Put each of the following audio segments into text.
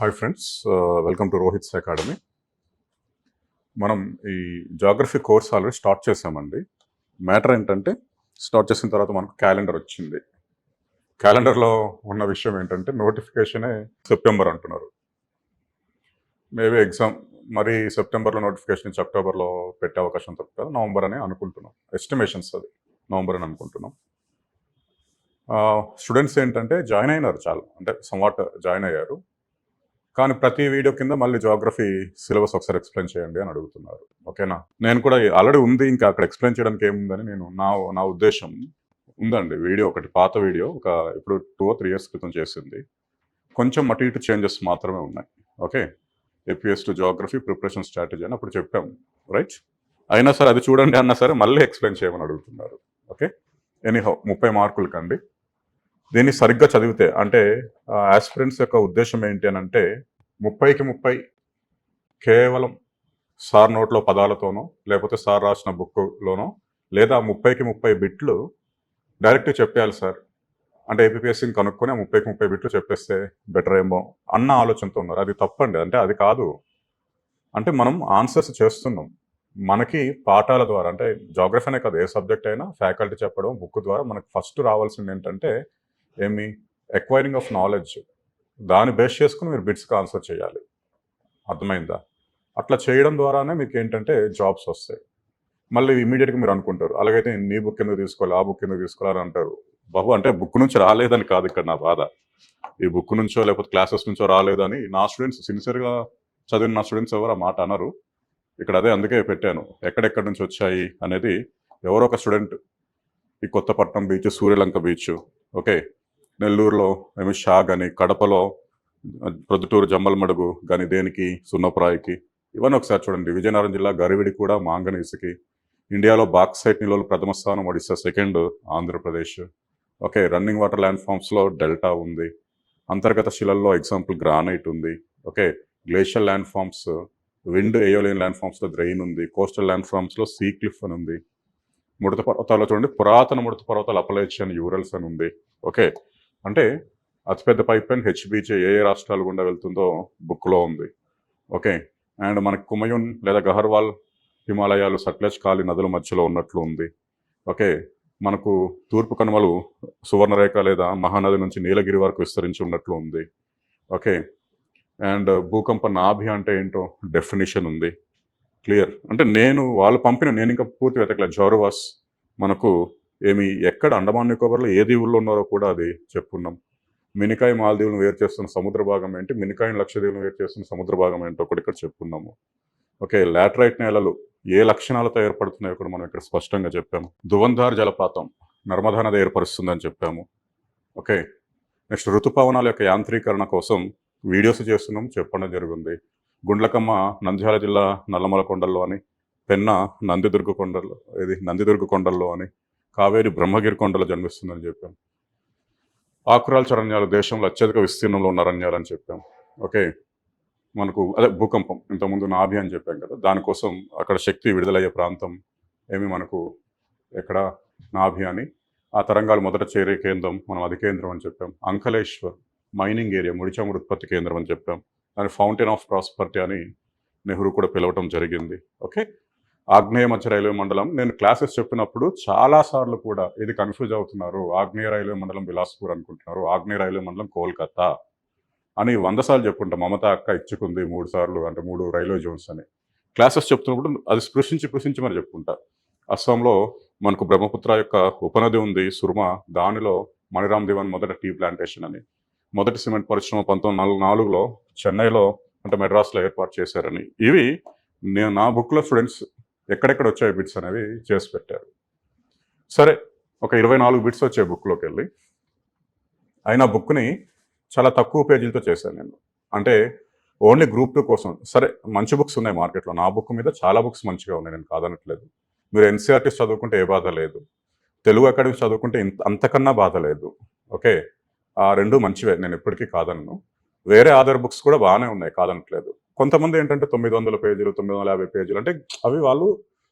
Hi friends, welcome to Rohit's academy. మనం ఈ geography course already start చేసామండి. మ్యాటర్ ఏంటంటే స్టార్ట్ చేసిన తర్వాత మనకు క్యాలెండర్ వచ్చింది. క్యాలెండర్లో ఉన్న విషయం ఏంటంటే నోటిఫికేషనే సెప్టెంబర్ అంటున్నారు. మేబీ ఎగ్జామ్ మరి సెప్టెంబర్లో నోటిఫికేషన్ ఇచ్చి అక్టోబర్లో పెట్టే అవకాశం తప్ప నవంబర్ అని అనుకుంటున్నాం. ఎస్టిమేషన్స్ అది నవంబర్ అని అనుకుంటున్నాం. స్టూడెంట్స్ ఏంటంటే జాయిన్ అయినారు, చాలా అంటే సమ్వాట్ జాయిన్ అయ్యారు. కానీ ప్రతి వీడియో కింద మళ్ళీ జాగ్రఫీ సిలబస్ ఒకసారి ఎక్స్ప్లెయిన్ చేయండి అని అడుగుతున్నారు. ఓకేనా, నేను కూడా ఆల్రెడీ ఉంది, ఇంకా అక్కడ ఎక్స్ప్లెయిన్ చేయడానికి ఏముందని నా ఉద్దేశం ఉందండి. వీడియో ఒకటి పాత వీడియో ఇప్పుడు 2 or 3 years క్రితం చేసింది. కొంచెం అటు ఇటు చేంజెస్ మాత్రమే ఉన్నాయి. Okay, APS to geography preparation strategy అని అప్పుడు చెప్పాము, రైట్? అయినా సరే అది చూడండి అన్నా సరే మళ్ళీ ఎక్స్ప్లెయిన్ చేయమని అడుగుతున్నారు. Okay, anyhow 30 మార్కులకండి. దీన్ని సరిగ్గా చదివితే అంటే ఆస్పిరెంట్స్ యొక్క ఉద్దేశం ఏంటి అని అంటే 30కి 30 కేవలం సార్ నోట్లో పదాలతోనో లేకపోతే సార్ రాసిన బుక్లోనో లేదా 30కి 30 బిట్లు డైరెక్ట్ చెప్పేయాలి సార్. అంటే ఏపీఎస్సీని కనుక్కొని 30కి 30 బిట్లు చెప్పేస్తే బెటర్ ఏమో అన్న ఆలోచనతో ఉన్నారు. అది తప్పండి. అంటే అది కాదు. అంటే మనం ఆన్సర్స్ చేస్తున్నాం. మనకి పాఠాల ద్వారా, అంటే జాగ్రఫీ అనే కాదు, ఏ సబ్జెక్ట్ అయినా ఫ్యాకల్టీ చెప్పడం బుక్ ద్వారా మనకు ఫస్ట్ రావాల్సింది ఏంటంటే ఎక్వైరింగ్ ఆఫ్ నాలెడ్జ్. దాన్ని బేస్ చేసుకుని మీరు బిట్స్కి ఆన్సర్ చేయాలి. అర్థమైందా? అట్లా చేయడం ద్వారానే మీకు ఏంటంటే జాబ్స్ వస్తాయి. మళ్ళీ ఇమీడియట్గా మీరు అనుకుంటారు, అలాగైతే నీ బుక్ ఎందుకు తీసుకోవాలి, ఆ బుక్ ఎందుకు తీసుకోవాలని అంటారు. బాబు, అంటే బుక్ నుంచి రాలేదని కాదు ఇక్కడ నా బాధ. ఈ బుక్ నుంచో లేకపోతే క్లాసెస్ నుంచో రాలేదని నా స్టూడెంట్స్, సిన్సియర్గా చదివిన నా స్టూడెంట్స్ ఎవరు ఆ మాట అనరు. ఇక్కడ అదే అందుకే పెట్టాను, ఎక్కడెక్కడి నుంచి వచ్చాయి అనేది. ఎవరో ఒక స్టూడెంట్ ఈ Kothapatnam beach, Suryalanka beach, okay, నెల్లూరులో షా కానీ, కడపలో ప్రొద్దుటూరు జమ్మలమడుగు కానీ దేనికి, సున్నప్రాయికి, ఇవన్నీ ఒకసారి చూడండి. విజయనగరం జిల్లా గరివిడి కూడా మాంగనీస్కి. ఇండియాలో బాక్సైట్ నిల్వలు ప్రథమ స్థానం Odisha, second Andhra Pradesh. Okay, running water land ఫామ్స్లో డెల్టా ఉంది. అంతర్గత శిలల్లో ఎగ్జాంపుల్ గ్రానైట్ ఉంది. Okay, glacial land forms, wind aeolian land ఫామ్స్లో డ్రెయిన్ ఉంది. కోస్టల్ ల్యాండ్ ఫామ్స్లో సీ క్లిఫ్ అని ఉంది. ముడత పర్వతాల్లో చూడండి, పురాతన ముడత పర్వతాలు అపలేచియన్ యూరల్స్ అని ఉంది. ఓకే, అంటే అతిపెద్ద పైప్ లైన్ హెచ్బీజే ఏ రాష్ట్రాల గుండా వెళ్తుందో బుక్లో ఉంది. ఓకే, అండ్ మనకి కుమయూన్ లేదా గహర్వాల్ హిమాలయాలు సట్లెజ్ కాలి నదుల మధ్యలో ఉన్నట్లు ఉంది. ఓకే, మనకు తూర్పు కనుమలు సువర్ణరేఖ లేదా మహానది నుంచి నీలగిరి వరకు విస్తరించి ఉన్నట్లు ఉంది. ఓకే, అండ్ భూకంప నాభి అంటే ఏంటో డెఫినిషన్ ఉంది. క్లియర్. అంటే నేను ఇంకా పూర్తి వెతకలేదు. జోరువాస్ మనకు ఎక్కడ అండమాన్ నికోబార్లో ఏ దీవుల్లో ఉన్నారో కూడా అది చెప్పున్నాం. మినికాయ్ మాల్దీవులను వేరు చేస్తున్న సముద్ర భాగం ఏంటి, మినికాయ్ లక్షద్వీపులను వేరు చేస్తున్న సముద్ర భాగం ఏంటో కూడా ఇక్కడ చెప్పున్నాము. ఓకే, లాటరైట్ నేలలు ఏ లక్షణాలతో ఏర్పడుతున్నాయో కూడా మనం ఇక్కడ స్పష్టంగా చెప్పాము. ధువంధార్ జలపాతం నర్మదా నది ఏర్పరుస్తుందని చెప్పాము. ఓకే, నెక్స్ట్ ఋతుపవనాల యొక్క యాంత్రీకరణ కోసం వీడియోస్ చేస్తున్నాం, చెప్పడం జరిగింది. గుండ్లకమ్మ నంద్యాల జిల్లా నల్లమల కొండల్లో అని, పెన్న నందిదుర్గ కొండల్లో అని, కావేరి బ్రహ్మగిరి కొండలో జన్మిస్తుందని చెప్పాం. ఆకురాల్చ అరణ్యాలు దేశంలో అత్యధిక విస్తీర్ణంలో ఉన్న అరణ్యాలు అని చెప్పాం. ఓకే, మనకు అదే భూకంపం ఇంతకుముందు నాభి అని చెప్పాం కదా, దానికోసం అక్కడ శక్తి విడుదలయ్యే ప్రాంతం మనకు ఎక్కడ నాభి అని. ఆ తరంగాలు మొదట చేరే కేంద్రం మనం అది కేంద్రం అని చెప్పాం. అంకలేశ్వర్ మైనింగ్ ఏరియా, ముడిచమురు ఉత్పత్తి కేంద్రం అని చెప్పాం. దాని ఫౌంటైన్ ఆఫ్ ప్రాస్పరిటీ అని నెహ్రూ కూడా పిలవటం జరిగింది. ఓకే, ఆగ్నేయ మధ్య రైల్వే మండలం, నేను క్లాసెస్ చెప్పినప్పుడు చాలాసార్లు కూడా ఇది కన్ఫ్యూజ్ అవుతున్నారు. ఆగ్నేయ రైల్వే మండలం బిలాస్పూర్ అనుకుంటున్నారు, ఆగ్నేయ రైల్వే మండలం కోల్కతా అని 100 సార్లు చెప్పుకుంటాం. మమతా అక్క ఇచ్చుకుంది 3 సార్లు, అంటే 3 రైల్వే జోన్స్ అని. క్లాసెస్ చెప్తున్నప్పుడు అది స్పృశించి మరి చెప్పుకుంటా. అస్సాంలో మనకు బ్రహ్మపుత్ర యొక్క ఉపనది ఉంది, సుర్మా. దానిలో మణిరామ్ దివాన్ మొదట టీ ప్లాంటేషన్ అని, మొదటి సిమెంట్ పరిశ్రమ 1904లో చెన్నైలో, అంటే మెడ్రాస్లో ఏర్పాటు చేశారని. ఇవి నా బుక్లో స్టూడెంట్స్ ఎక్కడెక్కడ వచ్చాయి బిట్స్ అనేవి చేసి పెట్టారు. సరే, ఒక 24 బిట్స్ వచ్చాయి బుక్లోకి వెళ్ళి. అయినా బుక్ని చాలా తక్కువ పేజీలతో చేశాను నేను. అంటే ఓన్లీ Group 2 కోసం. సరే, మంచి బుక్స్ ఉన్నాయి మార్కెట్లో. నా బుక్ మీద చాలా బుక్స్ మంచిగా ఉన్నాయి, నేను కాదనట్లేదు. మీరు ఎన్సీఆర్టీస్ చదువుకుంటే ఏ బాధ లేదు, తెలుగు అకాడమీ చదువుకుంటే అంతకన్నా బాధ లేదు. ఓకే, ఆ రెండు మంచివే, నేను ఎప్పటికీ కాదన్ను. వేరే ఆధార్ బుక్స్ కూడా బాగానే ఉన్నాయి, కాదనట్లేదు. కొంతమంది ఏంటంటే 900 పేజీలు, 950 పేజీలు, అంటే అవి వాళ్ళు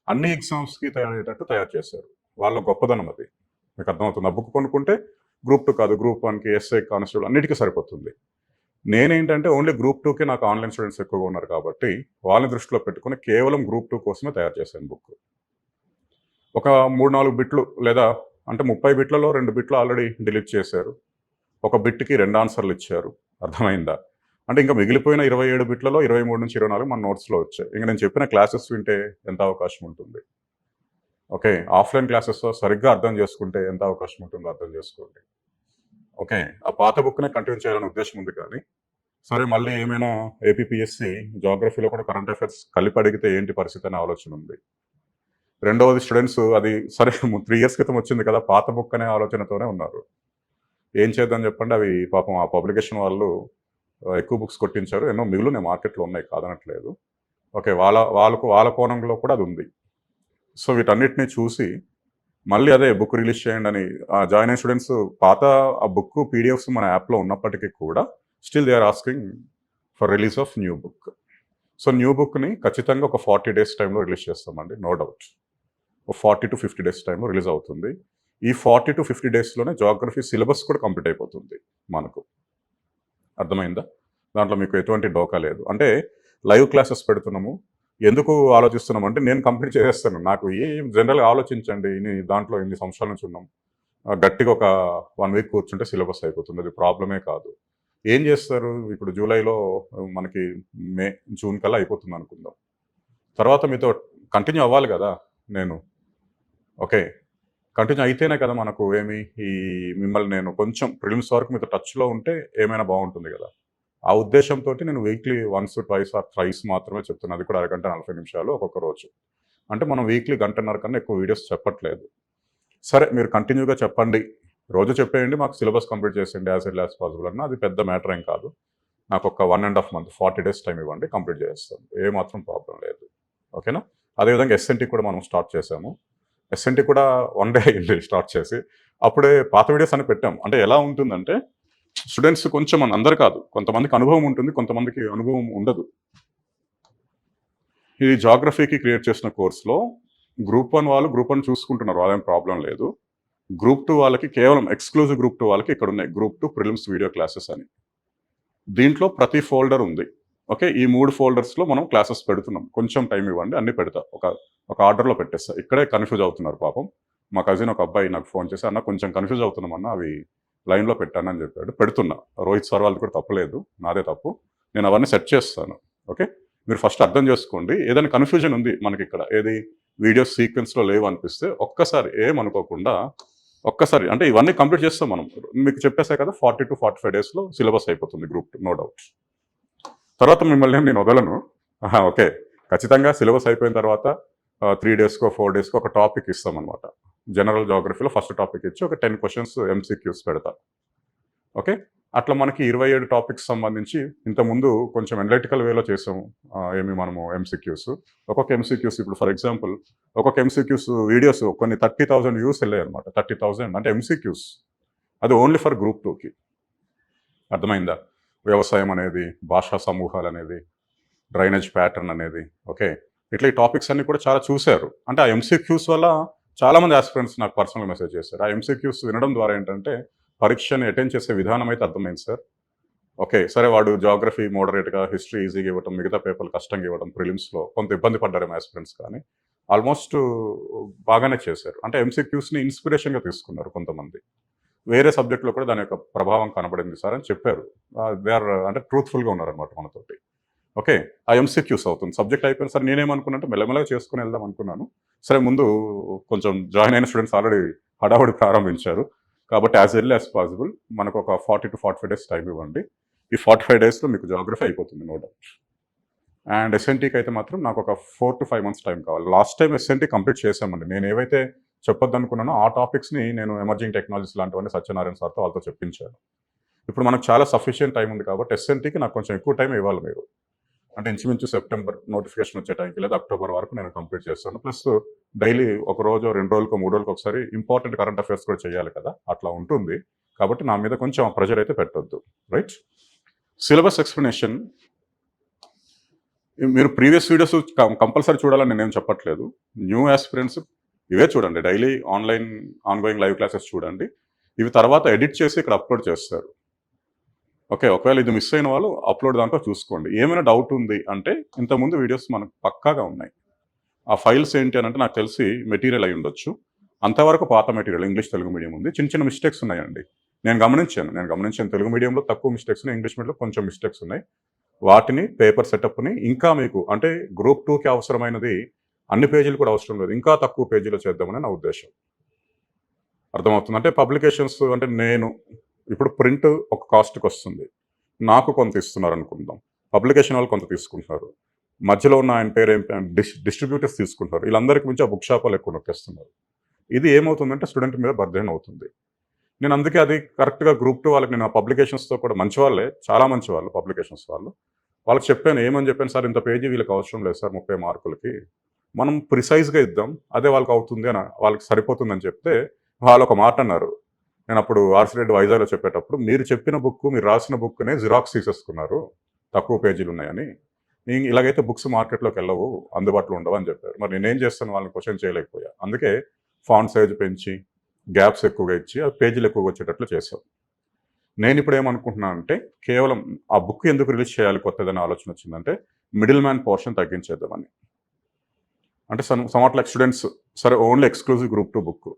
అన్ని ఎగ్జామ్స్కి తయారయ్యేటట్టు తయారు చేశారు. వాళ్ళ గొప్పదనం అది. మీకు అర్థమవుతుంది. ఆ బుక్ కొనుక్కుంటే Group 2 కాదు, Group 1కి, ఎస్ఐ, కానిస్టేబుల్ అన్నిటికీ సరిపోతుంది. నేనేంటంటే ఓన్లీ గ్రూప్ 2కే నాకు ఆన్‌లైన్ స్టూడెంట్స్ ఎక్కువగా ఉన్నారు కాబట్టి, వాళ్ళని దృష్టిలో పెట్టుకొని కేవలం గ్రూప్ 2 కోసమే తయారు చేశాను బుక్. ఒక 3, 4 బిట్లు లేదా అంటే 30 బిట్లలో 2 బిట్లు ఆల్రెడీ డిలీట్ చేశారు. ఒక బిట్‌కి 2 ఆన్సర్‌లు ఇచ్చారు. అర్థమైందా? అంటే ఇంకా మిగిలిపోయిన 27 బిట్లలో 23-24 మన నోట్స్‌లో వచ్చాయి. ఇంక నేను చెప్పిన క్లాసెస్ వింటే ఎంత అవకాశం ఉంటుంది? ఓకే. ఆఫ్‌లైన్ క్లాసెస్‌లో సరిగ్గా అర్థం చేసుకుంటే ఎంత అవకాశం ఉంటుందో అర్థం చేసుకోండి. ఓకే. ఆ పాత బుక్‌నే కంటిన్యూ చేయాలనే ఉద్దేశ్యం ఉంది కానీ, సరే మళ్ళీ ఏమైనా ఏపీపీఎస్‌సి జియోగ్రఫీలో కూడా కరెంట్ అఫైర్స్ కలిపి అడిగితే ఏంటి పరిస్థితి అనే ఆలోచన ఉంది. రెండవది స్టూడెంట్స్ అది సరే 3 ఇయర్స్ క్రితం వచ్చింది కదా! పాత బుక్ అనే ఆలోచనతోనే ఉన్నారు. ఏం చేద్దాం చెప్పండి? అవి పాపం ఆ పబ్లికేషన్ వాళ్ళు ఎక్కువ బుక్స్ కొట్టించారు. ఎన్నో మిగిలున్నాయి మార్కెట్‌లో ఉన్నాయి కాదనట్లేదు. ఓకే. వాళ్ళ కోణంలో కూడా అది ఉంది. సో, వీటన్నిటిని చూసి మళ్ళీ అదే బుక్ రిలీజ్ చేయండని జాయిన్ అయిన స్టూడెంట్స్ పాత ఆ బుక్ పీడిఎఫ్స్ మన యాప్‌లో ఉన్నప్పటికీ కూడా still they are asking for release of new book. So, new బుక్‌ని ఖచ్చితంగా ఒక 40 డేస్ టైమ్‌లో రిలీజ్ చేస్తామండి. No doubt. ఒక 40-50 డేస్ టైమ్‌లో రిలీజ్ అవుతుంది. ఈ 40-50 డేస్‌లోనే జియోగ్రఫీ సిలబస్ కూడా కంప్లీట్ అయిపోతుంది మనకు. అర్థమైందా? దాంట్లో మీకు ఎటువంటి డోకా లేదు. అంటే లైవ్ క్లాసెస్ పెడుతున్నాము. ఎందుకు ఆలోచిస్తున్నామంటే నేను కంప్లీట్ చేసేస్తాను. నాకు జనరల్‌గా ఆలోచించండి. దాంట్లో ఇన్ని సంవత్సరాల నుంచి ఉన్నాం. గట్టిగా ఒక 1 వీక్ కూర్చుంటే సిలబస్ అయిపోతుంది. అది ప్రాబ్లమే కాదు. ఏం చేస్తారు? ఇప్పుడు జూలైలో మనకి మే, జూన్ కల్లా అయిపోతుందనుకుందాం. తర్వాత మీతో కంటిన్యూ అవ్వాలి గదా! నేను. ఓకే. కంటిన్యూ అయితేనే కదా మనకు ఈ మిమ్మల్ని నేను కొంచెం ప్రిలిమ్స్ వరకు మీతో టచ్‌లో ఉంటే ఏమైనా బావుంటుంది గదా! ఆ ఉద్దేశ్యంతోటి నేను weekly once, twice or thrice మాత్రమే చెప్తున్నా. అది కూడా అరగంట 40 నిమిషాలు ఒక్కొక్క రోజు. అంటే మనం వీక్లీ గంటన్నర కన్నా ఎక్కువ వీడియోస్ చెప్పట్లేదు. సరే మీరు కంటిన్యూగా చెప్పండి. రోజు చెప్పేయండి. మాకు సిలబస్ కంప్లీట్ చేసేయండి యాస్ ఎర్లీ యాస్ పాసిబుల్ అన్నా అది పెద్ద మ్యాటర్ ఏం కాదు. నాకొక 1 ½ మంత్ 40 డేస్ టైమ్ ఇవ్వండి. కంప్లీట్ చేసేస్తాను. ఏమాత్రం ప్రాబ్లమ్ లేదు. ఓకేనా? అదేవిధంగా ఎస్ఎన్‌టి కూడా మనం స్టార్ట్ చేశాము. ఎస్ఎన్‌టి కూడా 1 డే అయింది స్టార్ట్ చేసి. అప్పుడే పాత వీడియోస్ అని పెట్టాం. అంటే ఎలా ఉంటుందంటే స్టూడెంట్స్ కొంచెం అందరు కాదు. కొంతమందికి అనుభవం ఉంటుంది. కొంతమందికి అనుభవం ఉండదు. ఈ జియోగ్రఫీకి క్రియేట్ చేసిన కోర్స్‌లో గ్రూప్ 1 వాళ్ళు గ్రూప్ 1 చూసుకుంటున్నారు. అదేం ప్రాబ్లమ్ లేదు. గ్రూప్ 2 వాళ్ళకి కేవలం ఎక్స్‌క్లూజివ్ గ్రూప్ 2 వాళ్ళకి ఇక్కడున్నాయి. గ్రూప్ 2 ప్రిలిమ్స్ వీడియో క్లాసెస్ అని. దీంట్లో ప్రతి ఫోల్డర్ ఉంది. ఓకే. ఈ 3 ఫోల్డర్స్‌లో మనం క్లాసెస్ పెడుతున్నాం. కొంచెం టైమ్ ఇవ్వండి అన్నీ పెడతా. ఒక ఆర్డర్‌లో పెట్టేస్తా. ఇక్కడే కన్‌ఫ్యూజ్ అవుతున్నారు పాపం. మా కజిన్ ఒక అబ్బాయి నాకు ఫోన్ చేసి, "అన్న కొంచెం కన్‌ఫ్యూజ్ అవుతున్నాం అన్న అవి లైన్‌లో పెట్టాను" అని చెప్పాడు. పెడుతున్నా. రోహిత్ సార్ వాళ్ళది కూడా తప్పులేదు. నాదే తప్పు. నేను అవన్నీ సెట్ చేస్తాను. ఓకే. మీరు ఫస్ట్ అర్థం చేసుకోండి. ఏదైనా కన్‌ఫ్యూజన్ ఉంది మనకిక్కడ. ఏది వీడియోస్ సీక్వెన్స్‌లో లేవనిపిస్తే ఒక్కసారి ఏమనుకోకుండా ఒక్కసారి అంటే ఇవన్నీ కంప్లీట్ చేస్తాం మనం. మీకు చెప్పేసా కదా! 40-45 డేస్‌లో సిలబస్ అయిపోతుంది గ్రూప్ 2 నో డౌట్. తర్వాత మిమ్మల్ని నేను వదలను. ఓకే. ఖచ్చితంగా సిలబస్ అయిపోయిన తర్వాత 3 డేస్‌కో, 4 డేస్‌కో ఒక టాపిక్ ఇస్తామనమాట. జనరల్ జియోగ్రఫీలో ఫస్ట్ టాపిక్ ఇచ్చి ఒక 10 క్వెషన్స్ ఎంసీక్యూస్ పెడతా. ఓకే. అట్లా మనకి 27 టాపిక్స్ సంబంధించి ఇంతకుముందు కొంచెం అనలిటికల్ వేలో చేసాము. మనము ఎంసీక్యూస్. ఒక్కొక్క ఎంసీక్యూస్ ఇప్పుడు ఫర్ ఎగ్జాంపుల్ ఒక్కొక్క ఎంసీక్యూస్ వీడియోస్ కొన్ని 30,000 వ్యూస్ ఎళ్ళాయన్నమాట. 30,000 అంటే ఎంసీక్యూస్. అది ఓన్లీ ఫర్ గ్రూప్ 2కి. అర్థమైందా? వ్యవసాయం అనేది, భాషా సమూహాలనేది, డ్రైనేజ్ ప్యాటర్న్ అనేది. ఓకే. ఇట్లా ఈ టాపిక్స్ అన్నీ కూడా చాలా చూసారు. అంటే ఆ ఎంసీక్యూస్ వల్ల చాలామంది ఆస్పిరెంట్స్ నాకు పర్సనల్‌గా మెసేజ్ చేశారు. ఆ ఎంసీక్యూస్ వినడం ద్వారా ఏంటంటే పరీక్షని అటెండ్ చేసే విధానం అయితే అర్థమైంది సార్. ఓకే. సరే వాడు జియోగ్రఫీ మోడరేట్‌గా, హిస్టరీ ఈజీగా ఇవ్వటం, మిగతా పేపర్‌లు కష్టంగా ఇవ్వడం ప్రిలిమ్స్‌లో కొంత ఇబ్బంది పడ్డారేమో ఆస్పిరెంట్స్ కానీ ఆల్మోస్ట్ బాగానే చేశారు. అంటే ఎంసీక్యూస్‌ని ఇన్‌స్పిరేషన్‌గా తీసుకున్నారు కొంతమంది. వేరే సబ్జెక్ట్‌లో కూడా దాని యొక్క ప్రభావం కనబడింది సార్ అని చెప్పారు. దే ఆర్ అంటే ట్రూత్‌ఫుల్‌గా ఉన్నారనమాట మనతోటి. ఓకే. ఆ ఎంసీక్యూస్ అవుతుంది. సబ్జెక్ట్ అయిపోయింది సార్ నేనేమనుకున్నానంటే మెల్లమెల్లగా చేసుకొని వెళ్దాం అనుకున్నాను. సరే ముందు కొంచెం జాయిన్ అయిన స్టూడెంట్స్ ఆల్రెడీ హడావుడి ప్రారంభించారు. కాబట్టి యాస్ ఎర్లీ యాస్ పాసిబుల్ మనకొక 40-45 డేస్ టైమ్ ఇవ్వండి. ఈ 45 డేస్‌లో మీకు జియోగ్రఫీ అయిపోతుంది నో డౌట్. అండ్ ఎస్ఎన్‌టీకి అయితే మాత్రం నాకొక 4-5 మంత్స్ టైమ్ కావాలి. లాస్ట్ టైమ్ ఎస్ఎన్‌టీ కంప్లీట్ చేశామండి. నేనేవైతే చెప్పొద్దనుకున్నానో ఆ టాపిక్స్‌ని నేను ఎమర్జింగ్ టెక్నాలజీస్ లాంటివన్నీ సత్యనారాయణ సార్‌తో వాళ్ళతో చెప్పించాను. ఇప్పుడు మనకు చాలా సఫిషియంట్ టైమ్ ఉంది కాబట్టి ఎస్ఎన్‌టీకి నాకు కొంచెం ఎక్కువ టైమ్ ఇవ్వాలి మీరు. అంటే ఇంచుమించు సెప్టెంబర్ నోటిఫికేషన్ వచ్చే టైంకి లేదా అక్టోబర్ వరకు నేను కంప్లీట్ చేస్తాను. ప్లస్ డైలీ ఒక రోజో, 2 రోజులకో, 3 రోజులకి ఒకసారి ఇంపార్టెంట్ కరెంట్ అఫైర్స్ కూడా చేయాలి కదా! అట్లా ఉంటుంది. కాబట్టి నా మీద కొంచెం ప్రెషర్ అయితే పెట్టొద్దు. రైట్? సిలబస్ ఎక్స్‌ప్లనేషన్ మీరు ప్రీవియస్ వీడియోస్ కంపల్సరీ చూడాలని నేనేం చెప్పట్లేదు. న్యూ యాస్పిరెంట్స్ ఇవే చూడండి. డైలీ ఆన్‌గోయింగ్ లైవ్ క్లాసెస్ చూడండి. ఇవి తర్వాత ఎడిట్ చేసి ఇక్కడ అప్‌లోడ్ చేస్తారు. ఓకే. ఒకవేళ ఇది మిస్ అయిన వాళ్ళు అప్‌లోడ్ దాంట్లో చూసుకోండి. ఏమైనా డౌట్ ఉంది అంటే ఇంతకుముందు వీడియోస్ మనకు పక్కాగా ఉన్నాయి. ఆ ఫైల్స్ ఏంటి అనంటే నాకు తెలిసి మెటీరియల్ అయ్యుండొచ్చు. అంతవరకు పాత మెటీరియల్ ఇంగ్లీష్, తెలుగు మీడియం ఉంది. చిన్న చిన్న మిస్టేక్స్ ఉన్నాయండి. నేను గమనించాను. తెలుగు మీడియంలో తక్కువ మిస్టేక్స్ ఉన్నాయి. ఇంగ్లీష్ మీడియంలో కొంచెం మిస్టేక్స్ ఉన్నాయి. వాటిని పేపర్ సెటప్‌ని ఇంకా మీకు అంటే గ్రూప్ 2కి అవసరమైనది అన్ని పేజీలు కూడా అవసరం లేదు. ఇంకా తక్కువ పేజీలో చేద్దామని నా ఉద్దేశ్యం. అర్థమవుతుందా? అంటే పబ్లికేషన్స్ అంటే నేను ఇప్పుడు ప్రింట్ ఒక కాస్ట్‌కొస్తుంది. నాకు కొంత ఇస్తున్నారనుకుందాం. పబ్లికేషన్ వాళ్ళు కొంత తీసుకుంటున్నారు. మధ్యలో ఉన్న ఆయన పేరేం డిస్ట్రిబ్యూటర్స్ తీసుకుంటున్నారు. వీళ్ళందరికి మించి ఆ బుక్ షాప్ వాళ్ళు ఎక్కువ నొక్కేస్తున్నారు. ఇది ఏమవుతుందంటే స్టూడెంట్ మీద బర్డెన్ అవుతుంది. నేను అందుకే అది కరెక్ట్‌గా గ్రూప్ 2 వాళ్ళకి నేను ఆ పబ్లికేషన్స్‌తో కూడా మంచివాళ్ళే. చాలా మంచివాళ్ళు పబ్లికేషన్స్ వాళ్ళు. వాళ్ళకి చెప్పాను. ఏమని చెప్పాను, "సార్ ఇంత పేజీ వీళ్ళకి అవసరం లేదు సార్ 30 మార్కులకి. మనం ప్రిసైజ్‌గా ఇద్దాం. అదే వాళ్ళకి అవుతుంది అని వాళ్ళకి సరిపోతుందని" చెప్తే వాళ్ళొక మాట అన్నారు. నేనప్పుడు ఆర్‌సీ రెడ్డి వైజాగ్‌లో చెప్పేటప్పుడు, "మీరు చెప్పిన బుక్కు, మీరు రాసిన బుక్కునే జిరాక్స్ తీసేసుకున్నారు. తక్కువ పేజీలున్నాయని. ఇలాగైతే బుక్స్ మార్కెట్‌లోకెళ్ళవు. అందుబాటులో ఉండవు" అని చెప్పారు. మరి నేనేం చేస్తాను, వాళ్ళని క్వెషన్ చేయలేకపోయా. అందుకే ఫాంట్ సైజ్ పెంచి, గ్యాప్స్ ఎక్కువగా ఇచ్చి, ఆ పేజీలు ఎక్కువగా వచ్చేటట్లు చేశాం. నేనిప్పుడు ఏమనుకుంటున్నానంటే, కేవలం ఆ బుక్ ఎందుకు రిలీజ్ చేయాలి కొత్తదని ఆలోచన వచ్చిందంటే, మిడిల్ మ్యాన్ పోర్షన్ తగ్గించేద్దామని. అంటే సమ్ వాట్ లైక్ స్టూడెంట్స్ సరే ఓన్లీ ఎక్స్‌క్లూజివ్ గ్రూప్ 2 బుక్.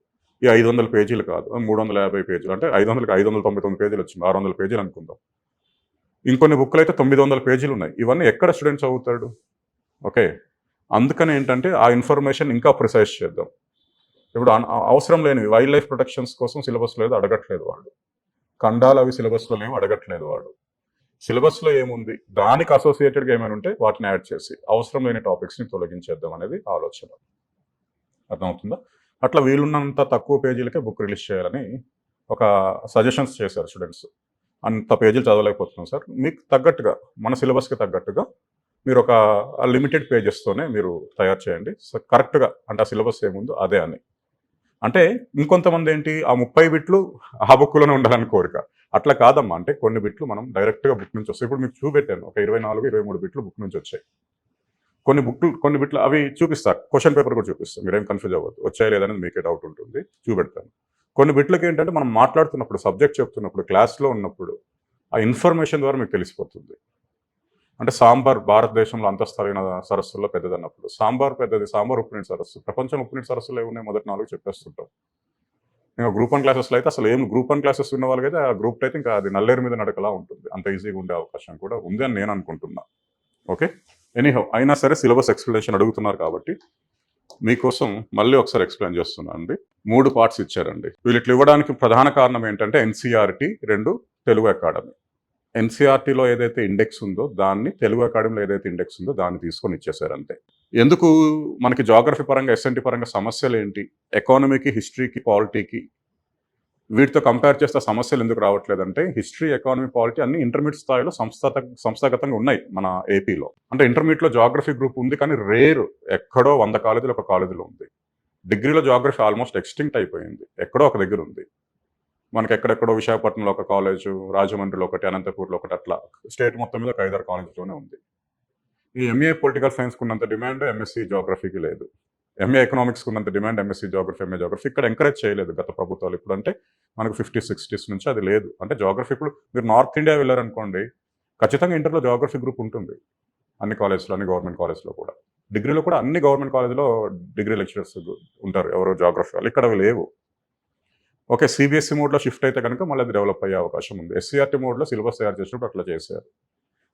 ఈ 500 పేజీలు కాదు. 350 పేజీలు అంటే 500కి 599 పేజీలు వచ్చింది. 600 పేజీలు అనుకుందాం. ఇంకొన్ని బుక్కులైతే 900 పేజీలున్నాయి. ఇవన్నీ ఎక్కడ స్టూడెంట్ చదువుతాడు? ఓకే. అందుకని ఏంటంటే, ఆ ఇన్ఫర్మేషన్ ఇంకా ప్రిసైజ్ చేద్దాం. ఇప్పుడు అవసరం లేనివి వైల్డ్ లైఫ్ ప్రొటెక్షన్స్ కోసం సిలబస్ లేదు అడగట్లేదు వాడు. ఖండాలు అవి సిలబస్‌లో లేవు అడగట్లేదు వాడు. సిలబస్‌లో ఏముంది? దానికి అసోసియేటెడ్‌గా ఏమైనా ఉంటే వాటిని యాడ్ చేసి, అవసరం లేని టాపిక్స్‌ని తొలగించేద్దాం అనేది ఆలోచన. అర్థమవుతుందా? అట్లా వీలున్నంత తక్కువ పేజీలకే బుక్ రిలీజ్ చేయాలని ఒక సజెషన్స్ చేశారు స్టూడెంట్స్. అంత పేజీలు చదవలేకపోతున్నాం సార్. మీకు తగ్గట్టుగా మన సిలబస్‌కి తగ్గట్టుగా మీరొక లిమిటెడ్ పేజెస్‌తోనే మీరు తయారు చేయండి. సో, కరెక్ట్‌గా అంటే ఆ సిలబస్ ఏముందో అదే అని. అంటే ఇంకొంతమందేంటి ఆ 30 బిట్లు ఆ బుక్‌లోనే ఉండాలని కోరిక. అట్లా కాదమ్మా. అంటే కొన్ని బిట్లు మనం డైరెక్ట్‌గా బుక్ నుంచి వస్తాయి. ఇప్పుడు మీకు చూపెట్టాను. ఒక 24, 23 బిట్లు బుక్ నుంచి వచ్చాయి. కొన్ని బిట్లు అవి చూపిస్తా. క్వెషన్ పేపర్ కూడా చూపిస్తా. మీరేం కన్‌ఫ్యూజ్ అవ్వద్దు. వచ్చాయా లేదా అనేది మీకే డౌట్ ఉంటుంది. చూపెడతాను. కొన్ని బిట్లకేంటంటే మనం మాట్లాడుతున్నప్పుడు, సబ్జెక్ట్ చెప్తున్నప్పుడు, క్లాస్‌లో ఉన్నప్పుడు ఆ ఇన్ఫర్మేషన్ ద్వారా మీకు తెలిసిపోతుంది. అంటే సాంబార్ భారతదేశంలో అంతస్తరైన సరస్సుల్లో పెద్దదన్నప్పుడు. సాంబార్ పెద్దది. సాంబార్ ఉప్పునీటి సరస్సు. ప్రపంచంలో ఉప్పునీటి సరస్సులు ఏమున్నాయి మొదటి 4 చెప్పేస్తుంటాం. ఇంక గ్రూప్ 1 క్లాసెస్‌లో అయితే అసలు ఏం గ్రూప్ 1 క్లాసెస్ ఉన్న వాళ్ళకైతే ఆ గ్రూప్ అయితే ఇంకా అది నల్లేరు మీద నడకలా ఉంటుంది. అంత ఈజీగా ఉండే అవకాశం కూడా ఉంది అని నేను అనుకుంటున్నా. ఓకే. ఎనీహౌ అయినా సరే సిలబస్ ఎక్స్‌ప్లనేషన్ అడుగుతున్నారు కాబట్టి మీకోసం మళ్ళీ ఒకసారి ఎక్స్‌ప్లెయిన్ చేస్తున్నానండి. 3 పార్ట్స్ ఇచ్చారండి. వీళ్ళిట్లా ఇవ్వడానికి ప్రధాన కారణం ఏంటంటే ఎన్‌సీఈఆర్‌టీ, 2 తెలుగు అకాడమీ. ఎన్‌సీఈఆర్‌టీలో ఏదైతే ఇండెక్స్ ఉందో దాన్ని, తెలుగు అకాడమీలో ఏదైతే ఇండెక్స్ ఉందో దాన్ని తీసుకొని ఇచ్చేసారు అంతే. ఎందుకు మనకి జియోగ్రఫీ పరంగా, ఎస్ఎన్‌టీ పరంగా సమస్యలేంటి? ఎకానమీకి, హిస్టరీకి, పాలిటీకి వీటితో కంపేర్ చేస్తే సమస్యలు ఎందుకు రావట్లేదంటే, హిస్టరీ, ఎకానమీ, పాలిటీ అన్నీ ఇంటర్మీడియేట్ స్థాయిలో సంస్థాగతంగా ఉన్నాయి మన ఏపీలో. అంటే ఇంటర్మీడియేట్‌లో జియోగ్రఫీ గ్రూప్ ఉంది కానీ రేర్. ఎక్కడో 100 కాలేజీలు ఒక కాలేజీలో ఉంది. డిగ్రీలో జియోగ్రఫీ ఆల్మోస్ట్ ఎక్స్‌టింక్ట్ అయిపోయింది. ఎక్కడో ఒక దగ్గర ఉంది. మనకి ఎక్కడెక్కడో విశాఖపట్నంలో ఒక కాలేజు, రాజమండ్రిలో ఒకటి, అనంతపూర్‌లో ఒకటి అట్లా స్టేట్ మొత్తం మీద ఒక 5, 6 కాలేజీల్లోనే ఉంది. ఈ ఎంఏ పొలిటికల్ సైన్స్‌కి ఉన్నంత డిమాండ్ ఎంఎస్సీ జియోగ్రఫీకి లేదు. ఎంఏ ఎకనామిక్స్‌కి ఉన్నంత demand MSc Geography, MA Geography ఇక్కడ ఎంకరేజ్ చేయలేదు గత ప్రభుత్వాలు. ఇప్పుడంటే మనకు 50, 60 నుంచి అది లేదు. అంటే జియోగ్రఫీ ఇప్పుడు మీరు నార్త్ ఇండియా వెళ్లారనుకోండి, ఖచ్చితంగా ఇంటర్‌లో జియోగ్రఫీ గ్రూప్ ఉంటుంది. అన్ని కాలేజ్‌లో, అన్ని గవర్నమెంట్ కాలేజ్‌లో కూడా. డిగ్రీలో కూడా అన్ని గవర్నమెంట్ కాలేజ్‌లో డిగ్రీ లెక్చరర్స్ ఉంటారు. ఎవరో జియోగ్రఫీ వాళ్ళు. ఇక్కడ అవి లేవు. ఓకే. సీబీఎస్ఈ మోడ్‌లో షిఫ్ట్ అయితే గనుక మళ్ళీ అది డెవలప్ అయ్యే అవకాశం ఉంది. ఎస్సీఆర్‌టీ మోడ్‌లో సిలబస్ తయారు చేసినప్పుడు అట్లా చేశారు.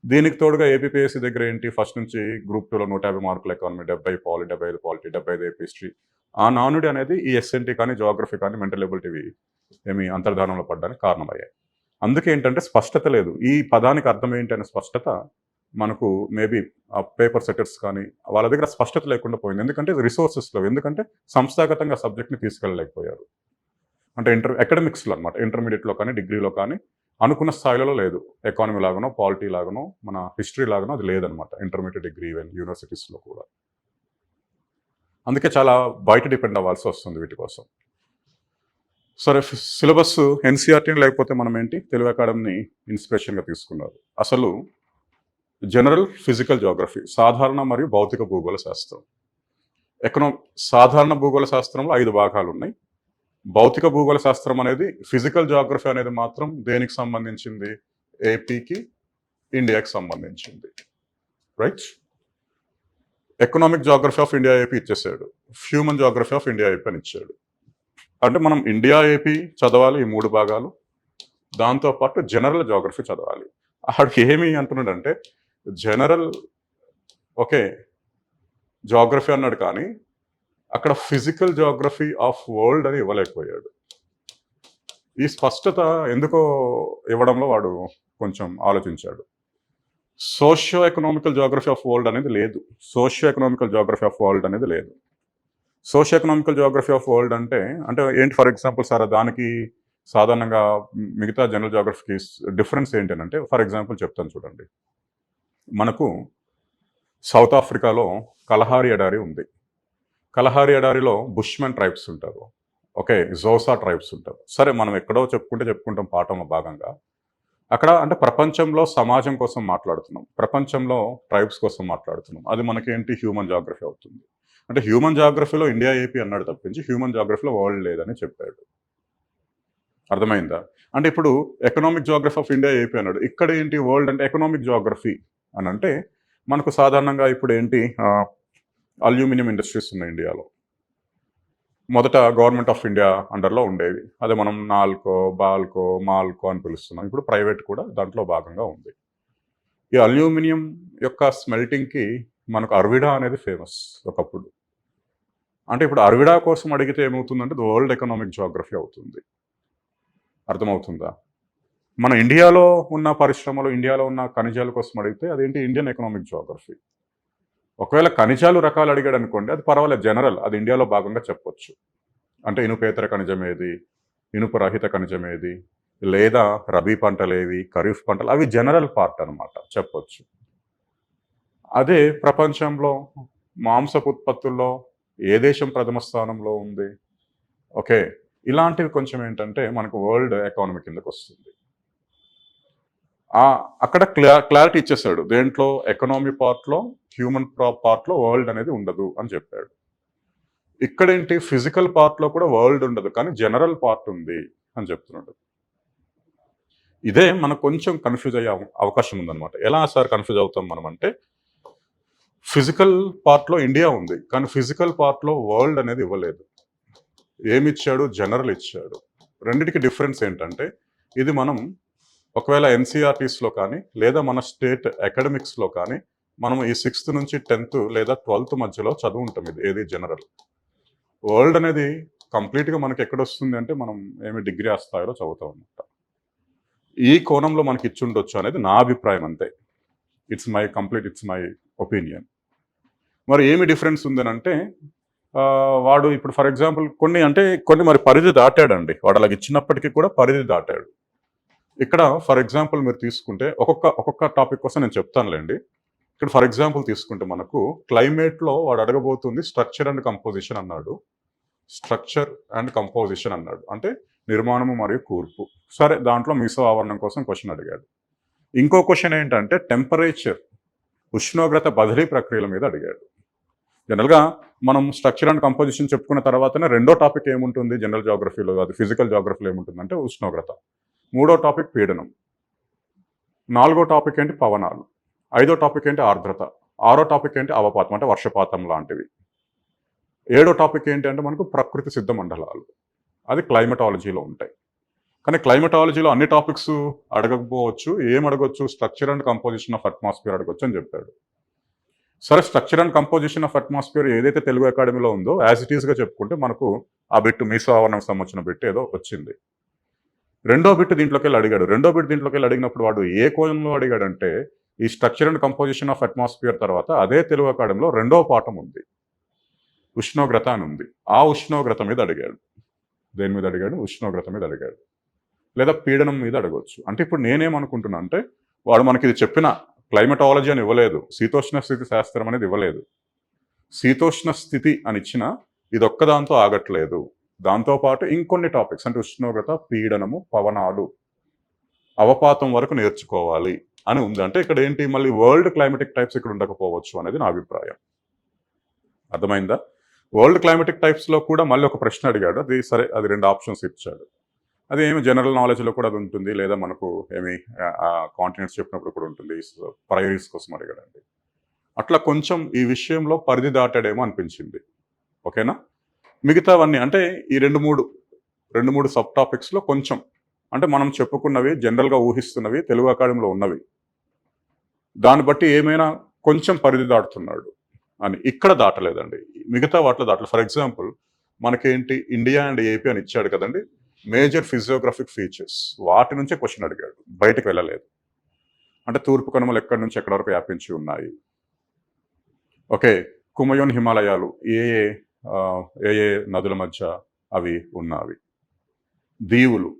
దీనికి తోడుగా ఏపీపీఎస్సీ దగ్గర ఏంటి ఫస్ట్ నుంచి గ్రూప్ 2లో 150 మార్కులు ఎకానమీ, 70 పాలి, 75 పాలిటీ, 75 ఏపీ హిస్టరీ. ఆ నానుడి అనేది ఈ ఎస్ఎన్టీ కానీ, జియోగ్రఫీ కానీ, మెంటల్ ఎబిలిటీవి ఏమి అంతర్ధానంలో పడడానికి కారణమయ్యాయి. అందుకే ఏంటంటే స్పష్టత లేదు. ఈ పదానికి అర్థం ఏంటి అనే స్పష్టత మనకు మేబీ పేపర్ సెట్టర్స్ కానీ వాళ్ళ దగ్గర స్పష్టత లేకుండా పోయింది. ఎందుకంటే రిసోర్సెస్ లేవు. ఎందుకంటే సంస్థాగతంగా సబ్జెక్ట్‌ని తీసుకెళ్ళలేకపోయారు. అంటే అకాడమిక్స్‌లో అనమాట. ఇంటర్మీడియేట్‌లో కానీ, డిగ్రీలో కానీ అనుకున్న స్థాయిలో లేదు. ఎకానమీ లాగానో, పాలిటీ లాగానో, మన హిస్టరీ లాగానో అది లేదనమాట. ఇంటర్మీడియేట్, డిగ్రీ ఈవెన్ యూనివర్సిటీస్‌లో కూడా. అందుకే చాలా బయట డిపెండ్ అవ్వాల్సొస్తుంది వీటి కోసం. సరే సిలబస్ ఎన్‌సీఈఆర్‌టీని లేకపోతే మనమేంటి తెలుగు అకాడమీని ఇన్స్పిరేషన్‌గా తీసుకున్నారు. అసలు జనరల్ ఫిజికల్ జియోగ్రఫీ సాధారణ మరియు భౌతిక భూగోళ శాస్త్రం. ఎకనా సాధారణ భూగోళ శాస్త్రంలో 5 భాగాలున్నాయి. భౌతిక భూగోళ శాస్త్రం అనేది ఫిజికల్ జియోగ్రఫీ అనేది మాత్రం దేనికి సంబంధించింది? ఏపీకి ఇండియాకి సంబంధించింది, right? Economic geography of India AP ఇచ్చేసాడు, human geography of India AP అని ఇచ్చాడు. అంటే మనం ఇండియా ఏపీ చదవాలి ఈ 3 భాగాలు, దాంతోపాటు జనరల్ జాగ్రఫీ చదవాలి. ఆడికి ఏమి అంటున్నాడంటే జనరల్ ఓకే జాగ్రఫీ అన్నాడు, కానీ అక్కడ ఫిజికల్ జాగ్రఫీ ఆఫ్ వరల్డ్ అని ఇవ్వలేకపోయాడు. ఈ స్పష్టత ఎందుకో ఇవ్వడంలో వాడు కొంచెం ఆలోచించాడు. Socio economical geography of world అనేది లేదు. Socio economical geography of world అనేది లేదు. Socio economical geography of world అంటే ఏంటి? ఫర్ ఎగ్జాంపుల్ సార్, దానికి సాధారణంగా మిగతా జనరల్ జాగ్రఫీకి డిఫరెన్స్ ఏంటంటే, ఫర్ ఎగ్జాంపుల్ చెప్తాను చూడండి. మనకు సౌత్ ఆఫ్రికాలో కలహారి ఎడారి ఉంది. కలహారి ఎడారిలో బుష్మెన్ ట్రైబ్స్ ఉంటారు, ఓకే, జోసా ట్రైబ్స్ ఉంటారు. సరే, మనం ఎక్కడో చెప్పుకుంటాం పాఠంలో భాగంగా. అక్కడ అంటే ప్రపంచంలో సమాజం కోసం మాట్లాడుతున్నాం, ప్రపంచంలో ట్రైబ్స్ కోసం మాట్లాడుతున్నాం. అది మనకేంటి? హ్యూమన్ జాగ్రఫీ అవుతుంది. అంటే హ్యూమన్ జాగ్రఫీలో ఇండియా ఏపీ అన్నాడు తప్పించి హ్యూమన్ జాగ్రఫీలో వరల్డ్ లేదని చెప్పాడు. అర్థమైందా? అంటే ఇప్పుడు economic geography of India AP అన్నాడు, ఇక్కడ ఏంటి? వరల్డ్ అంటే ఎకనామిక్ జాగ్రఫీ అని అంటే మనకు సాధారణంగా ఇప్పుడు ఏంటి? అల్యూమినియం ఇండస్ట్రీస్ ఉన్నాయి ఇండియాలో. మొదట గవర్నమెంట్ ఆఫ్ ఇండియా అండర్లో ఉండేవి, అదే మనం నాల్కో, బాల్కో, మాల్కో అని పిలుస్తున్నాం. ఇప్పుడు ప్రైవేట్ కూడా దాంట్లో భాగంగా ఉంది. ఈ అల్యూమినియం యొక్క స్మెల్టింగ్కి మనకు అర్విడా అనేది ఫేమస్ ఒకప్పుడు. అంటే ఇప్పుడు అర్విడా కోసం అడిగితే ఏమవుతుందంటే వరల్డ్ ఎకనామిక్ జాగ్రఫీ అవుతుంది. అర్థమవుతుందా? మన ఇండియాలో ఉన్న పరిశ్రమలు, ఇండియాలో ఉన్న ఖనిజాల కోసం అడిగితే అదేంటి? Indian economic geography. ఒకవేళ ఖనిజాలు రకాలు అడిగాడు అనుకోండి, అది పర్వాలేదు, జనరల్, అది ఇండియాలో భాగంగా చెప్పొచ్చు. అంటే ఇనుపేతర ఖనిజం ఏది, ఇనుప రహిత ఖనిజం ఏది, లేదా రబీ పంటలు ఏవి, ఖరీఫ్ పంటలు, అవి జనరల్ పార్ట్ అనమాట, చెప్పొచ్చు. అదే ప్రపంచంలో మాంసపు ఉత్పత్తుల్లో ఏ దేశం ప్రథమ స్థానంలో ఉంది, ఓకే, ఇలాంటివి కొంచెం ఏంటంటే మనకు వరల్డ్ ఎకానమీ కిందకు వస్తుంది. అక్కడ క్లారిటీ ఇచ్చేసాడు, దేంట్లో? ఎకనామీ పార్ట్లో, హ్యూమన్ పార్ట్లో వరల్డ్ అనేది ఉండదు అని చెప్పాడు. ఇక్కడేంటి? ఫిజికల్ పార్ట్లో కూడా వరల్డ్ ఉండదు, కానీ జనరల్ పార్ట్ ఉంది అని చెప్తున్నాడు. ఇదే మనకు కొంచెం కన్ఫ్యూజ్ అయ్యే అవకాశం ఉందన్నమాట. ఎలా సార్ కన్ఫ్యూజ్ అవుతాం మనం అంటే, ఫిజికల్ పార్ట్లో ఇండియా ఉంది, కానీ ఫిజికల్ పార్ట్లో వరల్డ్ అనేది ఇవ్వలేదు. ఏమిచ్చాడు? జనరల్ ఇచ్చాడు. రెండిటికి డిఫరెన్స్ ఏంటంటే, ఇది మనం ఒకవేళ ఎన్సీఆర్టీస్లో కానీ లేదా మన స్టేట్ అకాడమిక్స్లో కానీ మనం ఈ 6th నుంచి 10th లేదా 12th మధ్యలో చదువుంటాం. ఏది? జనరల్. వరల్డ్ అనేది కంప్లీట్గా మనకి ఎక్కడొస్తుంది అంటే మనం డిగ్రీ ఆ స్థాయిలో చదువుతాం అనమాట. ఈ కోణంలో మనకి ఇచ్చుండొచ్చు అనేది నా అభిప్రాయం, అంతే. It's my opinion. మరి ఏమి డిఫరెన్స్ ఉందనంటే, వాడు ఇప్పుడు ఫర్ ఎగ్జాంపుల్ కొన్ని మరి పరిధి దాటాడండి. వాడు అలాగ ఇచ్చినప్పటికీ కూడా పరిధి దాటాడు. ఇక్కడ ఫర్ ఎగ్జాంపుల్ మీరు తీసుకుంటే ఒక్కొక్క టాపిక్ కోసం నేను చెప్తానులేండి. ఇక్కడ ఫర్ ఎగ్జాంపుల్ తీసుకుంటే మనకు క్లైమేట్లో వాడు అడగబోతుంది స్ట్రక్చర్ అండ్ కంపోజిషన్ అన్నాడు. స్ట్రక్చర్ అండ్ కంపోజిషన్ అన్నాడు అంటే నిర్మాణము మరియు కూర్పు. సరే, దాంట్లో మీసో ఆవరణం కోసం క్వశ్చన్ అడిగాడు. ఇంకో క్వశ్చన్ ఏంటంటే టెంపరేచర్, ఉష్ణోగ్రత బదిలీ ప్రక్రియల మీద అడిగాడు. జనరల్గా మనం స్ట్రక్చర్ అండ్ కంపోజిషన్ చెప్పుకున్న తర్వాతనే రెండో టాపిక్ ఏముంటుంది జనరల్ జాగ్రఫీలో, అది ఫిజికల్ జాగ్రఫీలో ఏముంటుందంటే ఉష్ణోగ్రత. మూడో టాపిక్ పీడనం. నాలుగో టాపిక్ ఏంటి? పవనాలు. ఐదో టాపిక్ ఏంటి? ఆర్ద్రత. ఆరో టాపిక్ ఏంటి? అవపాతం అంటే వర్షపాతం లాంటివి. ఏడో టాపిక్ ఏంటి అంటే మనకు ప్రకృతి సిద్ధ మండలాలు, అది క్లైమటాలజీలో ఉంటాయి. కానీ క్లైమటాలజీలో అన్ని టాపిక్స్ అడగకపోవచ్చు. ఏం అడగొచ్చు? Structure and composition of atmosphere అడగొచ్చు అని చెప్పాడు. సరే, structure and composition of atmosphere ఏదైతే తెలుగు అకాడమీలో ఉందో యాజ్ ఇట్ ఈస్గా చెప్పుకుంటే మనకు ఆ బిట్టు మీసో ఆవరణకు సంబంధించిన బిట్టు ఏదో వచ్చింది. రెండో బిట్ దీంట్లోకి వెళ్ళి అడిగాడు. రెండో బిట్ దీంట్లోకి వెళ్ళి అడిగినప్పుడు వాడు ఏ కోణంలో అడిగాడంటే, ఈ structure and composition of atmosphere తర్వాత అదే తెలుగు అకాడమీలో రెండో పాఠం ఉంది, ఉష్ణోగ్రత అని ఉంది. ఆ ఉష్ణోగ్రత మీద అడిగాడు. దేని మీద అడిగాడు? ఉష్ణోగ్రత మీద అడిగాడు. లేదా పీడనం మీద అడగవచ్చు. అంటే ఇప్పుడు నేనేమనుకుంటున్నా అంటే, వాడు మనకి ఇది చెప్పిన క్లైమటాలజీ అని ఇవ్వలేదు, శీతోష్ణ స్థితి శాస్త్రం అనేది ఇవ్వలేదు. శీతోష్ణ స్థితి అని ఇచ్చిన ఇదొక్కదాంతో ఆగట్లేదు, దాంతోపాటు ఇంకొన్ని టాపిక్స్ అంటే ఉష్ణోగ్రత, పీడనము, పవనాలు, అవపాతం వరకు నేర్చుకోవాలి అని ఉంది. అంటే ఇక్కడ ఏంటి? మళ్ళీ వరల్డ్ క్లైమేటిక్ టైప్స్ ఇక్కడ ఉండకపోవచ్చు అనేది నా అభిప్రాయం. అర్థమైందా? వరల్డ్ క్లైమేటిక్ టైప్స్లో కూడా మళ్ళీ ఒక ప్రశ్న అడిగాడు. అది సరే, అది 2 ఆప్షన్స్ ఇచ్చాడు. అదేమి జనరల్ నాలెడ్జ్‌లో కూడా అది ఉంటుంది. లేదా మనకు ఏమి కాంటినెంట్స్ చెప్పినప్పుడు కూడా ఉంటుంది. ప్రైరీస్ కోసం అడిగాడండి. అట్లా కొంచెం ఈ విషయంలో పరిధి దాటాడేమో అనిపించింది. ఓకేనా? మిగతావన్నీ అంటే ఈ 2, 3 సబ్ టాపిక్స్‌లో కొంచెం అంటే మనం చెప్పుకున్నవి జనరల్‌గా ఊహిస్తున్నవి తెలుగు అకాడమీలో ఉన్నవి. దాన్ని బట్టి ఏమైనా కొంచెం పరిధి దాటుతున్నాడు అని. ఇక్కడ దాటలేదండి. మిగతా వాటిలో దాటలేదు. ఫర్ ఎగ్జాంపుల్ మనకేంటి ఇండియా అండ్ ఏపీ అని ఇచ్చాడు కదండీ! మేజర్ ఫిజియోగ్రాఫిక్ ఫీచర్స్ వాటి నుంచే క్వెషన్ అడిగాడు. బయటకి వెళ్ళలేదు. అంటే తూర్పు కనుమలు ఎక్కడి నుంచి ఎక్కడి వరకు వ్యాపించి ఉన్నాయి. ఓకే. కుమయోన్ హిమాలయాలు ఏ ఏ నదుల మధ్య అవి ఉన్నవి. దీవులు,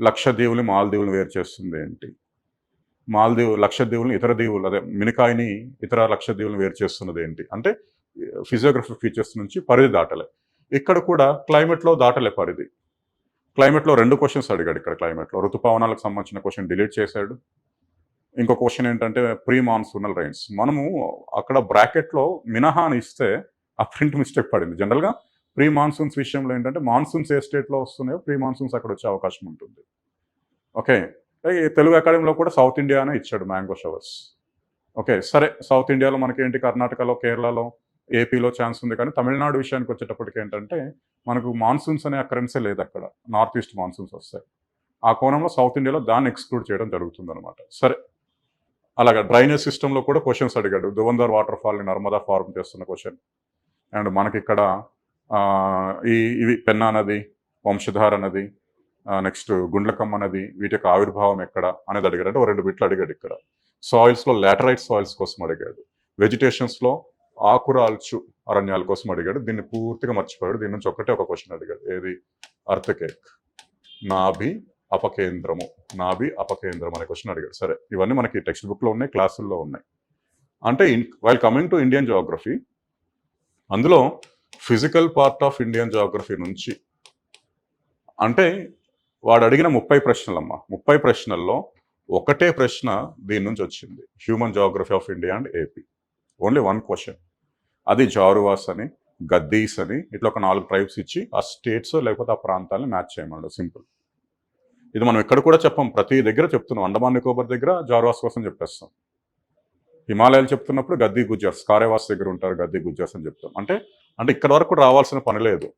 లక్షద్వీపులు, మాల్దీవులను వేరు చేస్తుంది ఏంటి? లక్షద్వీపులను ఇతర దీవులు అదే మినకాయిని ఇతర లక్షద్వీపులను వేరు చేస్తున్నది ఏంటి? అంటే ఫిజియోగ్రఫిక్ ఫీచర్స్ నుంచి పరిధి దాటలే. ఇక్కడ కూడా క్లైమేట్‌లో దాటలే పరిధి. క్లైమేట్‌లో 2 క్వెషన్స్ అడిగాడు ఇక్కడ క్లైమేట్‌లో. ఋతుపవనాలకు సంబంధించిన క్వెషన్ డిలీట్ చేశాడు. ఇంకో క్వెషన్ ఏంటంటే ప్రీ మాన్సూనల్ రైన్స్. మనము అక్కడ బ్రాకెట్‌లో మినహా అని ఇస్తే ఆ ప్రింట్ మిస్టేక్ పడింది. జనరల్‌గా ప్రీ మాన్సూన్స్ విషయంలో ఏంటంటే మాన్సూన్స్ ఏ స్టేట్‌లో వస్తున్నాయో ప్రీ మాన్సూన్స్ అక్కడ వచ్చే అవకాశం ఉంటుంది. ఓకే. ఈ తెలుగు అకాడమీలో కూడా సౌత్ ఇండియా అనే ఇచ్చాడు మ్యాంగో షవర్స్. ఓకే. సరే సౌత్ ఇండియాలో మనకేంటి కర్ణాటకలో, కేరళలో, ఏపీలో ఛాన్స్ ఉంది కానీ తమిళనాడు విషయానికి వచ్చేటప్పటికి ఏంటంటే మనకు మాన్సూన్స్ అనే అకరెన్సే లేదక్కడ. నార్త్ ఈస్ట్ మాన్సూన్స్ వస్తాయి. ఆ కోణంలో సౌత్ ఇండియాలో దాన్ని ఎక్స్‌క్లూడ్ చేయడం జరుగుతుందనమాట. సరే. అలాగా డ్రైనేజ్ సిస్టమ్‌లో కూడా క్వెషన్స్ అడిగాడు. ధువంధర్ వాటర్ ఫాల్‌ని నర్మదా ఫార్మ్ చేస్తున్న క్వెషన్. అండ్ మనకిక్కడ ఇవి పెన్నా నది, వంశధార నది, నెక్స్ట్ గుండ్లకమ్మ నది వీటి యొక్క ఆవిర్భావం ఎక్కడ అనేది అడిగాడు. అంటే ఓ 2 బిట్లు అడిగాడు ఇక్కడ. సాయిల్స్‌లో లాటరైట్ సాయిల్స్ కోసం అడిగాడు. వెజిటేషన్స్‌లో ఆకురాల్చు అరణ్యాల కోసం అడిగాడు. దీన్ని పూర్తిగా మర్చిపోయాడు. దీని నుంచి ఒకటే ఒక క్వెషన్ అడిగాడు. ఏది? అర్థకేక్. నాభి అపకేంద్రము అనే క్వెషన్ అడిగాడు. సరే ఇవన్నీ మనకి టెక్స్ట్ బుక్‌లో ఉన్నాయి, క్లాసుల్లో ఉన్నాయి. అంటే while coming to Indian geography అందులో physical part of Indian geography నుంచి అంటే వాడు అడిగిన 30 ప్రశ్నలమ్మా. 30 ప్రశ్నల్లో ఒకటే ప్రశ్న దీని నుంచి వచ్చింది. Human Geography of India and AP. Only 1 question. అది జారువాస్ అని, గద్దీస్ అని ఇట్లా ఒక 4 ట్రైబ్స్ ఇచ్చి ఆ స్టేట్స్ లేకపోతే ఆ ప్రాంతాలను మ్యాచ్ చేయమన్నాడు. సింపుల్. ఇది మనం ఎక్కడ కూడా చెప్పం. ప్రతి దగ్గర చెప్తున్నాం. అండమాన్ నికోబార్ దగ్గర జారువాస్ కోసం చెప్పేస్తాం. హిమాలయాలు చెప్తున్నప్పుడు గద్దీ గుజ్జర్స్, కారేవాస్ దగ్గర ఉంటారు గద్దీ గుజ్జర్స్ అని చెప్తాం. అంటే ఇక్కడ వరకు రావాల్సిన పని లేదు.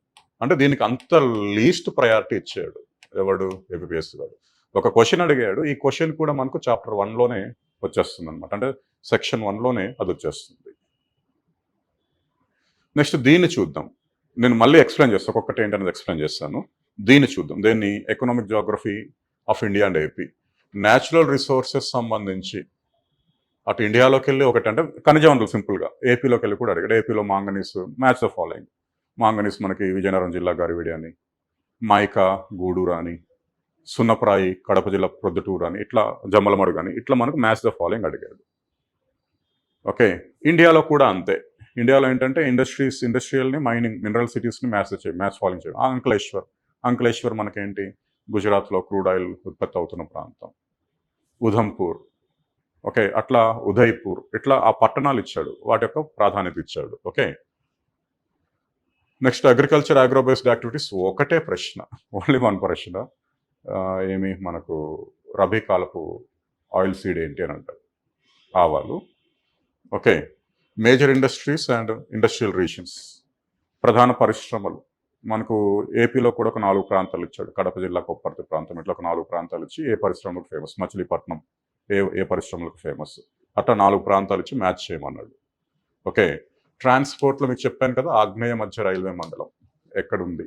అంటే దీనికి అంత లీస్ట్ ప్రయారిటీ ఇచ్చాడు ఎవడు? ఏపీఎస్ గారు. ఒక క్వెషన్ అడిగాడు. ఈ క్వెషన్ కూడా మనకు చాప్టర్ 1లోనే వచ్చేస్తుంది అనమాట. అంటే సెక్షన్ 1లోనే అది వచ్చేస్తుంది. నెక్స్ట్ దీన్ని చూద్దాం. నేను మళ్ళీ ఎక్స్ప్లెయిన్ చేస్తాను. ఒక్కొక్కటి ఏంటనేది ఎక్స్ప్లెయిన్ చేస్తాను. దీన్ని చూద్దాం. దీన్ని economic Geography of India and AP. Natural resources సంబంధించి అటు ఇండియాలోకి వెళ్ళి ఒకటి అంటే ఖనిజ వనరులు సింపుల్గా ఏపీలోకి వెళ్ళి కూడా అడిగాడు. ఏపీలో manganese match the following. Manganese మనకి విజయనగరం జిల్లా గారివిడి అని, మైకా గూడూరు అని, సున్నప్రాయి కడప జిల్లా ప్రొద్దుటూరు అని, ఇట్లా జమ్మలమడుగు అని ఇట్లా మనకు మ్యాచ్ ద ఫాలోయింగ్ అడిగాడు. ఓకే. ఇండియాలో కూడా అంతే. ఇండియాలో ఏంటంటే ఇండస్ట్రియల్ని మైనింగ్ మినరల్ సిటీస్ని మ్యాచ్ ఫాలోయింగ్ చేయడం. అంకలేశ్వర్ మనకేంటి గుజరాత్లో క్రూడ్ ఆయిల్ ఉత్పత్తి అవుతున్న ప్రాంతం. ఉధంపూర్, ఓకే, అట్లా ఉదయ్పూర్, ఇట్లా ఆ పట్టణాలు ఇచ్చాడు. వాటి యొక్క ప్రాధాన్యత ఇచ్చాడు. ఓకే. నెక్స్ట్ అగ్రికల్చర్ అగ్రోబేస్డ్ యాక్టివిటీస్ ఒకటే ప్రశ్న, ఓన్లీ 1 ప్రశ్న. ఏమి మనకు రబీ కాలపు ఆయిల్ సీడ్ ఏంటి అని అంటారు. ఆవాలు. Okay. Major industries and industrial reasons, ప్రధాన పరిశ్రమలు. మనకు ఏపీలో కూడా ఒక 4 ప్రాంతాలు ఇచ్చాడు. కడప జిల్లా కొప్పర్తి ప్రాంతం ఇట్లా ఒక 4 ప్రాంతాలు ఇచ్చి ఏ పరిశ్రమలకు ఫేమస్, మచిలీపట్నం ఏ పరిశ్రమలకు ఫేమస్ అట్లా 4 ప్రాంతాలు ఇచ్చి మ్యాచ్ చేయమన్నాడు. ఓకే. ట్రాన్స్పోర్ట్లో మీకు చెప్పాను కదా, ఆగ్నేయ మధ్య రైల్వే మండలం ఎక్కడుంది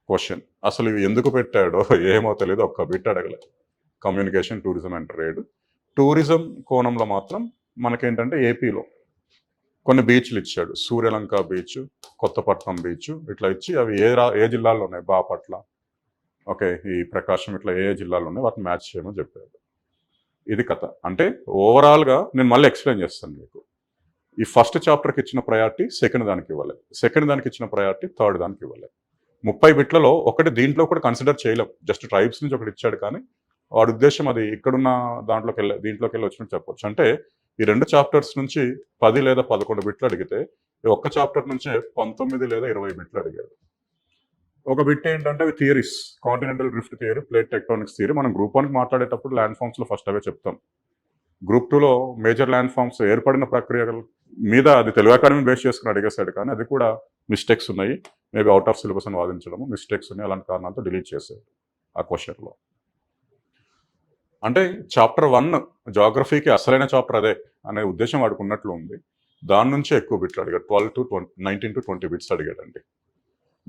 క్వశ్చన్. అసలు ఇవి ఎందుకు పెట్టాడో ఏమో తెలియదు. ఒక్క బిట్ అడగలేదు. Communication, tourism and trade. Tourism కోణంలో మాత్రం మనకేంటంటే ఏపీలో కొన్ని బీచ్లు ఇచ్చాడు. సూర్యలంక బీచ్, కొత్తపట్నం బీచ్ ఇట్లా ఇచ్చి అవి ఏ జిల్లాల్లో ఉన్నాయి? బాపట్ల, ఓకే, ఈ ప్రకాశం ఇట్లా ఏ జిల్లాల్లో ఉన్నాయి వాటిని మ్యాచ్ చేయమని చెప్పాడు. ఇది కథ. అంటే ఓవరాల్గా నేను మళ్ళీ ఎక్స్ప్లెయిన్ చేస్తాను మీకు. ఈ ఫస్ట్ చాప్టర్కి ఇచ్చిన ప్రయారిటీ సెకండ్ దానికి ఇవ్వాలి, సెకండ్ దానికి ఇచ్చిన ప్రయారిటీ థర్డ్ దానికి ఇవ్వాలి. 30 బిట్లలో ఒకటి దీంట్లో కూడా కన్సిడర్ చేయలేం. జస్ట్ ట్రైబ్స్ నుంచి ఒకటి ఇచ్చాడు కానీ వాడి ఉద్దేశం అది ఇక్కడున్న దీంట్లోకి వెళ్ళి వచ్చినట్టు చెప్పొచ్చు. అంటే ఈ 2 చాప్టర్స్ నుంచి 10 లేదా 11 బిట్లు అడిగితే ఈ ఒక్క చాప్టర్ నుంచే 19 లేదా 20 బిట్లు అడిగాడు. ఒక బిట్ ఏంటంటే అవి theories, continental drift theory, plate tectonics theory. మనం గ్రూప్ 1కి మాట్లాడేటప్పుడు ల్యాండ్ ఫామ్స్లో ఫస్ట్ అవే చెప్తాం. గ్రూప్ 2లో మేజర్ ల్యాండ్ ఫామ్స్ ఏర్పడిన ప్రక్రియల మీద అది తెలుగు అకాడమీ బేస్ చేసుకుని అడిగేశాడు, కానీ అది కూడా మిస్టేక్స్ ఉన్నాయి, మేబీ అవుట్ ఆఫ్ సిలబస్ అని వాదించడము, మిస్టేక్స్ ఉన్నాయి, అలాంటి కారణాలతో డిలీట్ చేశాడు ఆ క్వశ్చన్లో. అంటే చాప్టర్ 1 జాగ్రఫీకి అసలైన చాప్టర్ అదే అనే ఉద్దేశం వాడికి ఉన్నట్లు ఉంది. దాని నుంచే ఎక్కువ బిట్లు అడిగాడు, 19 to 20 బిట్స్ అడిగాడండి.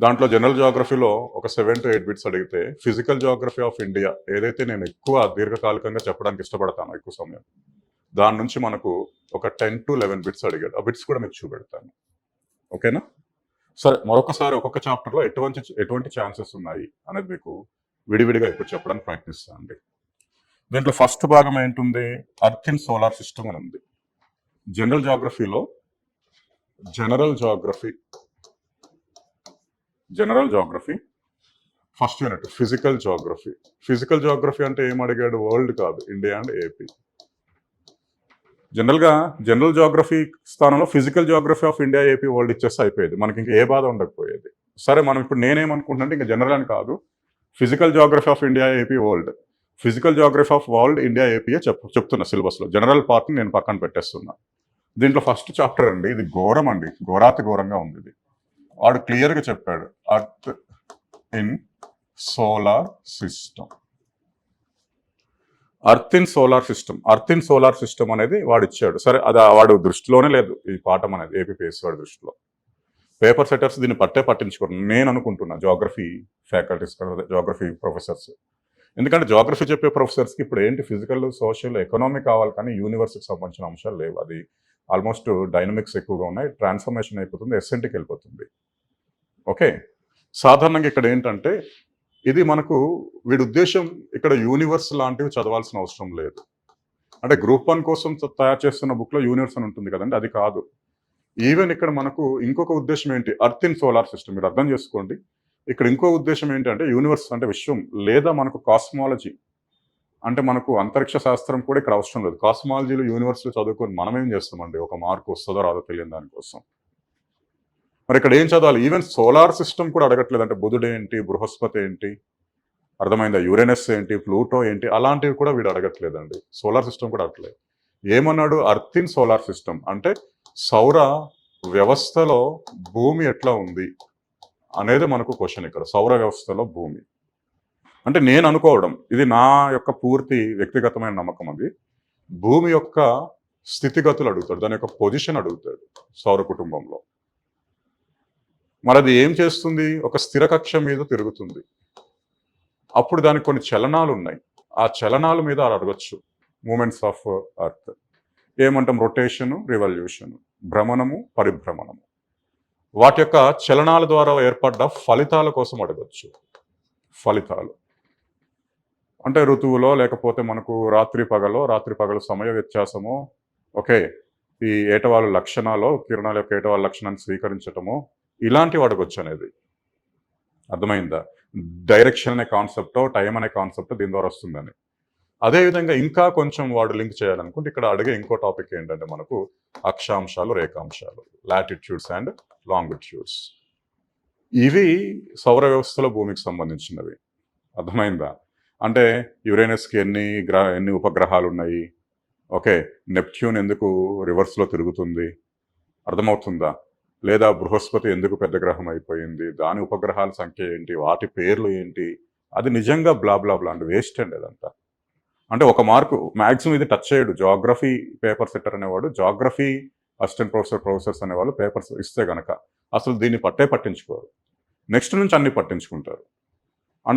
దాంట్లో జనరల్ జాగ్రఫీలో ఒక 7 to 8 బిట్స్ అడిగితే, ఫిజికల్ జాగ్రఫీ ఆఫ్ ఇండియా ఏదైతే నేను ఎక్కువ దీర్ఘకాలికంగా చెప్పడానికి ఇష్టపడతాను ఎక్కువ సమయం, దాని నుంచి మనకు ఒక 10 to 11 బిట్స్ అడిగాడు. ఆ బిట్స్ కూడా మీకు చూపెడతాను, ఓకేనా? సరే, మరొకసారి ఒక్కొక్క చాప్టర్లో ఎటువంటి ఛాన్సెస్ ఉన్నాయి అనేది మీకు విడివిడిగా ఇప్పుడు చెప్పడానికి ప్రయత్నిస్తాను అండి. దీంట్లో ఫస్ట్ భాగం ఏంటుంది, అర్త్ ఇన్ సోలార్ సిస్టమ్ అని ఉంది. General geography first unit physical geography అంటే ఏం అడిగాడు, వరల్డ్ కాదు, India and AP. General geography స్థానంలో physical geography of India, AP, world ఇచ్చేస్తే అయిపోయేది, మనకి ఇంకా ఏ బాధ ఉండకపోయేది. సరే, మనం ఇప్పుడు నేనేమనుకుంటున్నానంటే ఇంకా జనరల్ అని కాదు, physical geography of India, AP, world, physical geography of world, India, ఏపీయే చెప్తున్నా సిలబస్లో. జనరల్ పార్ట్ని నేను పక్కన పెట్టేస్తున్నా. దీంట్లో ఫస్ట్ చాప్టర్ అండి, ఇది ఘోరం అండి, ఘోరంగా ఉంది ఇది. వాడు క్లియర్గా చెప్పాడు, అర్త్ ఇన్ సోలార్ సిస్టమ్ అనేది వాడు ఇచ్చాడు. సరే, అది వాడు దృష్టిలోనే లేదు ఈ పాఠం అనేది, ఏపీపీఎస్సీ వాడి దృష్టిలో. పేపర్ సెటర్స్ దీన్ని పట్టించుకోరు నేను అనుకుంటున్నా, జాగ్రఫీ ఫ్యాకల్టీస్, జాగ్రఫీ ప్రొఫెసర్స్. ఎందుకంటే జాగ్రఫీ చెప్పే ప్రొఫెసర్స్కి ఇప్పుడు ఏంటి, ఫిజికల్, సోషల్, ఎకనామిక్ కావాలి, కానీ యూనివర్స్కి సంబంధించిన అంశాలు లేవు. అది ఆల్మోస్ట్ డైనమిక్స్ ఎక్కువగా ఉన్నాయి, ట్రాన్స్ఫర్మేషన్ అయిపోతుంది, ఎస్ఎన్టీకి వెళ్ళిపోతుంది. ఓకే, సాధారణంగా ఇక్కడ ఏంటంటే ఇది మనకు వీడి ఉద్దేశం ఇక్కడ యూనివర్స్ లాంటివి చదవాల్సిన అవసరం లేదు. అంటే గ్రూప్ 1 కోసం తయారు చేస్తున్న బుక్లో యూనివర్స్ అని ఉంటుంది కదండి, అది కాదు. ఈవెన్ ఇక్కడ మనకు ఇంకొక ఉద్దేశం ఏంటి, అర్త్ ఇన్ సోలార్ సిస్టమ్, మీరు అర్థం చేసుకోండి. ఇక్కడ ఇంకో ఉద్దేశం ఏంటంటే యూనివర్స్ అంటే విశ్వం, లేదా మనకు కాస్మాలజీ అంటే మనకు అంతరిక్ష శాస్త్రం కూడా ఇక్కడ అవసరం లేదు. కాస్మాలజీలో యూనివర్స్లో చదువుకొని మనం ఏం చేస్తామండి, ఒక మార్కు వస్తుందో రాదో తెలియని దానికోసం. మరి ఇక్కడ ఏం చదవాలి, ఈవెన్ సోలార్ సిస్టమ్ కూడా అడగట్లేదు. అంటే బుధుడు ఏంటి, బృహస్పతి ఏంటి, అర్థమైందా, యురేనస్ ఏంటి, ప్లూటో ఏంటి, అలాంటివి కూడా వీడు అడగట్లేదండి. సోలార్ సిస్టమ్ కూడా అడగట్లేదు. ఏమన్నాడు, అర్త్ ఇన్ సోలార్ సిస్టమ్ అంటే సౌర వ్యవస్థలో భూమి ఎట్లా ఉంది అనేది మనకు క్వశ్చన్. ఇక్కడ సౌర వ్యవస్థలో భూమి అంటే నేను అనుకోవడం, ఇది నా యొక్క పూర్తి వ్యక్తిగతమైన నమ్మకం, అది భూమి యొక్క స్థితిగతులు అడుగుతాడు, దాని యొక్క పొజిషన్ అడుగుతాడు సౌర కుటుంబంలో. మరి అది ఏం చేస్తుంది, ఒక స్థిర కక్ష మీద తిరుగుతుంది, అప్పుడు దానికి కొన్ని చలనాలు ఉన్నాయి, ఆ చలనాల మీద అడగచ్చు. మూమెంట్స్ ఆఫ్ అర్త్ ఏమంటాం, రొటేషను, రివల్యూషను, భ్రమణము, పరిభ్రమణము, వాటి యొక్క చలనాల ద్వారా ఏర్పడ్డ ఫలితాల కోసం అడగచ్చు. ఫలితాలు అంటే ఋతువులో, లేకపోతే మనకు రాత్రి పగలు సమయ వ్యత్యాసము, ఓకే, ఈ ఏటవాలు లక్షణాలు, కిరణాల యొక్క ఏటవాళ్ళ లక్షణాన్ని స్వీకరించటము, ఇలాంటివి అడగొచ్చు అనేది. అర్థమైందా, డైరెక్షన్ అనే కాన్సెప్ట్, టైం అనే కాన్సెప్ట్ దీని ద్వారా వస్తుందని. అదేవిధంగా ఇంకా కొంచెం వాడు లింక్ చేయాలనుకుంటే ఇక్కడ అడిగే ఇంకో టాపిక్ ఏంటంటే మనకు అక్షాంశాలు, రేఖాంశాలు, లాటిట్యూడ్స్ అండ్ లాంగిట్యూడ్స్. ఇవి సౌర వ్యవస్థలో భూమికి సంబంధించినవి. అర్థమైందా, అంటే యురేనస్కి ఎన్ని ఉపగ్రహాలు ఉన్నాయి, ఓకే, నెప్ట్యూన్ ఎందుకు రివర్స్లో తిరుగుతుంది, అర్థమవుతుందా, లేదా బృహస్పతి ఎందుకు పెద్ద గ్రహం అయిపోయింది, దాని ఉపగ్రహాల సంఖ్య ఏంటి, వాటి పేర్లు ఏంటి, అది నిజంగా బ్లా అంటే వేస్ట్ అండి అదంతా. అంటే ఒక మార్కు మ్యాక్సిమం ఇది టచ్ చేయడు. జాగ్రఫీ పేపర్ సెట్టర్ అనేవాడు, జాగ్రఫీ అసిస్టెంట్ ప్రొఫెసర్స్ అనేవాళ్ళు పేపర్స్ ఇస్తే గనక అసలు దీన్ని పట్టించుకోరు, నెక్స్ట్ నుంచి అన్ని పట్టించుకుంటారు.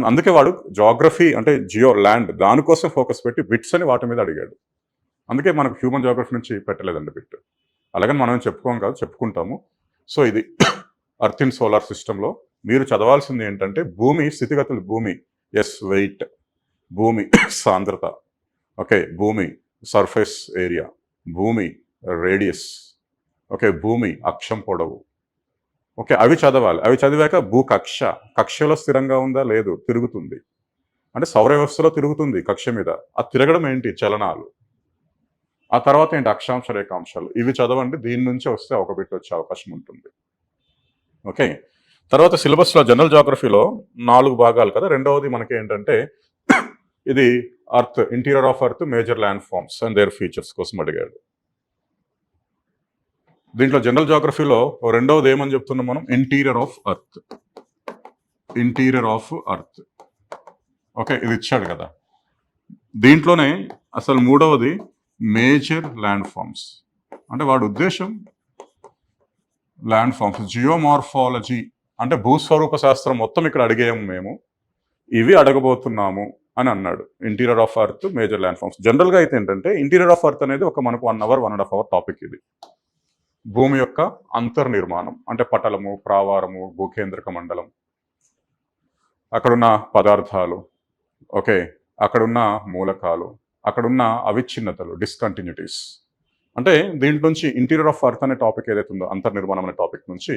అందుకే వాడు జాగ్రఫీ అంటే ల్యాండ్ దానికోసం ఫోకస్ పెట్టి బిట్స్ అని వాటి మీద అడిగాడు. అందుకే మనకు హ్యూమన్ జాగ్రఫీ నుంచి పెట్టలేదండి బిట్. అలాగని మనం చెప్పుకుంటాము. సో ఇది అర్త్ ఇన్ సోలార్ సిస్టంలో మీరు చదవాల్సింది ఏంటంటే భూమి స్థితిగతులు, భూమి వెయిట్, భూమి సాంద్రత, ఓకే, భూమి సర్ఫేస్ ఏరియా, భూమి రేడియస్, ఓకే, భూమి అక్షం పొడవు, ఓకే, అవి చదవాలి. అవి చదివాక కక్షలో స్థిరంగా ఉందా, లేదు, తిరుగుతుంది అంటే సౌర వ్యవస్థలో తిరుగుతుంది కక్ష మీద, ఆ తిరగడం ఏంటి, చలనాలు. ఆ తర్వాత ఏంటి, అక్షాంశ, రేఖాంశాలు, ఇవి చదవండి. దీని నుంచే వస్తే ఒక బిట్ వచ్చే అవకాశం ఉంటుంది. ఓకే, తర్వాత సిలబస్లో జనరల్ జాగ్రఫీలో 4 భాగాలు కదా. రెండవది మనకి ఏంటంటే ఇది earth, interior of earth, major landforms and their features కోసం అడిగాడు. దీంట్లో జనరల్ జాగ్రఫీలో రెండవది ఏమని చెప్తున్నాం మనం, interior of earth. Interior of earth, okay, ఇది ఇచ్చాడు కదా. దీంట్లోనే అసలు మూడవది మేజర్ ల్యాండ్ ఫార్మ్స్. అంటే వాడి ఉద్దేశం ల్యాండ్ ఫార్మ్స్, జియోమార్ఫాలజీ అంటే భూస్వరూప శాస్త్రం మొత్తం ఇక్కడ అడిగేము మేము, ఇవి అడగబోతున్నాము అని అన్నాడు. Interior of earth, major landforms. జనరల్గా అయితే ఏంటంటే ఇంటీరియర్ ఆఫ్ అర్త్ అనేది ఒక మనకు 1 అవర్ 1.5 అవర్ టాపిక్. ఇది భూమి యొక్క అంతర్నిర్మాణం అంటే పటలము, ప్రావారము, భూకేంద్రక మండలం, అక్కడున్న పదార్థాలు, ఓకే, అక్కడున్న మూలకాలు, అక్కడున్న అవిచ్ఛిన్నతలు, డిస్కంటిన్యూటీస్. అంటే దీంట్ నుంచి ఇంటీరియర్ ఆఫ్ అర్త్ అనే టాపిక్ ఏదైతే ఉందో, అంతర్నిర్మాణం అనే టాపిక్ నుంచి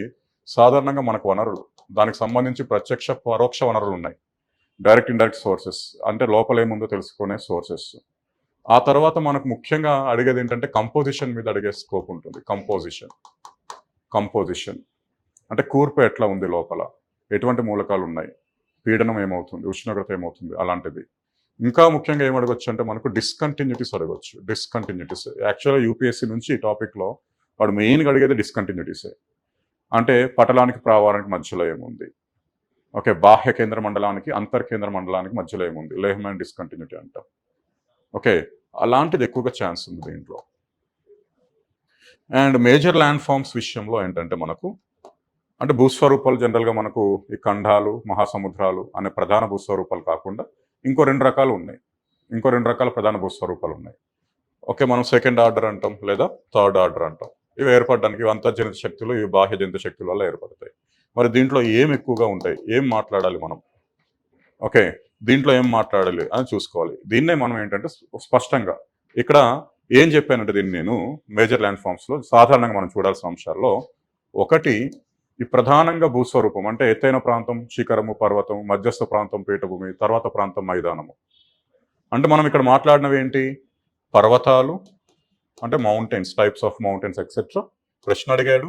సాధారణంగా మనకు వనరులు, దానికి సంబంధించి ప్రత్యక్ష పరోక్ష వనరులు ఉన్నాయి. డైరెక్ట్ ఇండైరెక్ట్ సోర్సెస్ అంటే లోపల ఏముందో తెలుసుకునే సోర్సెస్. ఆ తర్వాత మనకు ముఖ్యంగా అడిగేది ఏంటంటే కంపోజిషన్ మీద అడిగే స్కోప్ ఉంటుంది. కంపోజిషన్ అంటే కూర్పు ఎట్లా ఉంది, లోపల ఎటువంటి మూలకాలు ఉన్నాయి, పీడనం ఏమవుతుంది, ఉష్ణోగ్రత ఏమవుతుంది, అలాంటిది. ఇంకా ముఖ్యంగా ఏం అడగొచ్చు అంటే మనకు డిస్కంటిన్యూటీస్ అడగొచ్చు. డిస్కంటిన్యూటీస్ యాక్చువల్గా యూపీఎస్సీ నుంచి ఈ టాపిక్లో వాడు మెయిన్గా అడిగేది డిస్కంటిన్యూటీసే. అంటే పటలానికి ప్రావారానికి మధ్యలో ఏముంది, ఓకే, బాహ్య కేంద్ర మండలానికి అంతర్కేంద్ర మండలానికి మధ్యలో ఏముంది, లేహ్మాన్ డిస్కంటిన్యూటీ అంటాం. ఓకే, అలాంటిది ఎక్కువగా ఛాన్స్ ఉంది దీంట్లో. అండ్ మేజర్ ల్యాండ్ ఫార్మ్స్ విషయంలో ఏంటంటే మనకు అంటే భూస్వరూపాలు జనరల్గా మనకు ఈ ఖండాలు, మహాసముద్రాలు అనే ప్రధాన భూస్వరూపాలు కాకుండా ఇంకో 2 రకాలు ఉన్నాయి. ఇంకో 2 రకాల ప్రధాన భూస్వరూపాలు ఉన్నాయి. ఓకే, మనం సెకండ్ ఆర్డర్ అంటాం లేదా థర్డ్ ఆర్డర్ అంటాం. ఇవి ఏర్పడడానికి ఇవి అంతర్జనిత శక్తులు, ఇవి బాహ్య జనిత శక్తుల వల్ల ఏర్పడతాయి. మరి దీంట్లో ఏం ఎక్కువగా ఉంటాయి, ఏం మాట్లాడాలి మనం, ఓకే, దీంట్లో ఏం మాట్లాడాలి అని చూసుకోవాలి. దీన్నే మనం ఏంటంటే స్పష్టంగా ఇక్కడ ఏం చెప్పానంటే దీన్ని నేను మేజర్ ల్యాండ్ ఫార్మ్స్లో సాధారణంగా మనం చూడాల్సిన అంశాల్లో ఒకటి ఈ ప్రధానంగా భూస్వరూపం అంటే ఎత్తైన ప్రాంతం, శిఖరము, పర్వతం, మధ్యస్థ ప్రాంతం, పీఠభూమి, తర్వాత ప్రాంతం, మైదానము. అంటే మనం ఇక్కడ మాట్లాడినవి ఏంటి, పర్వతాలు అంటే mountains, types of mountains etcetera. ప్రశ్న అడిగాడు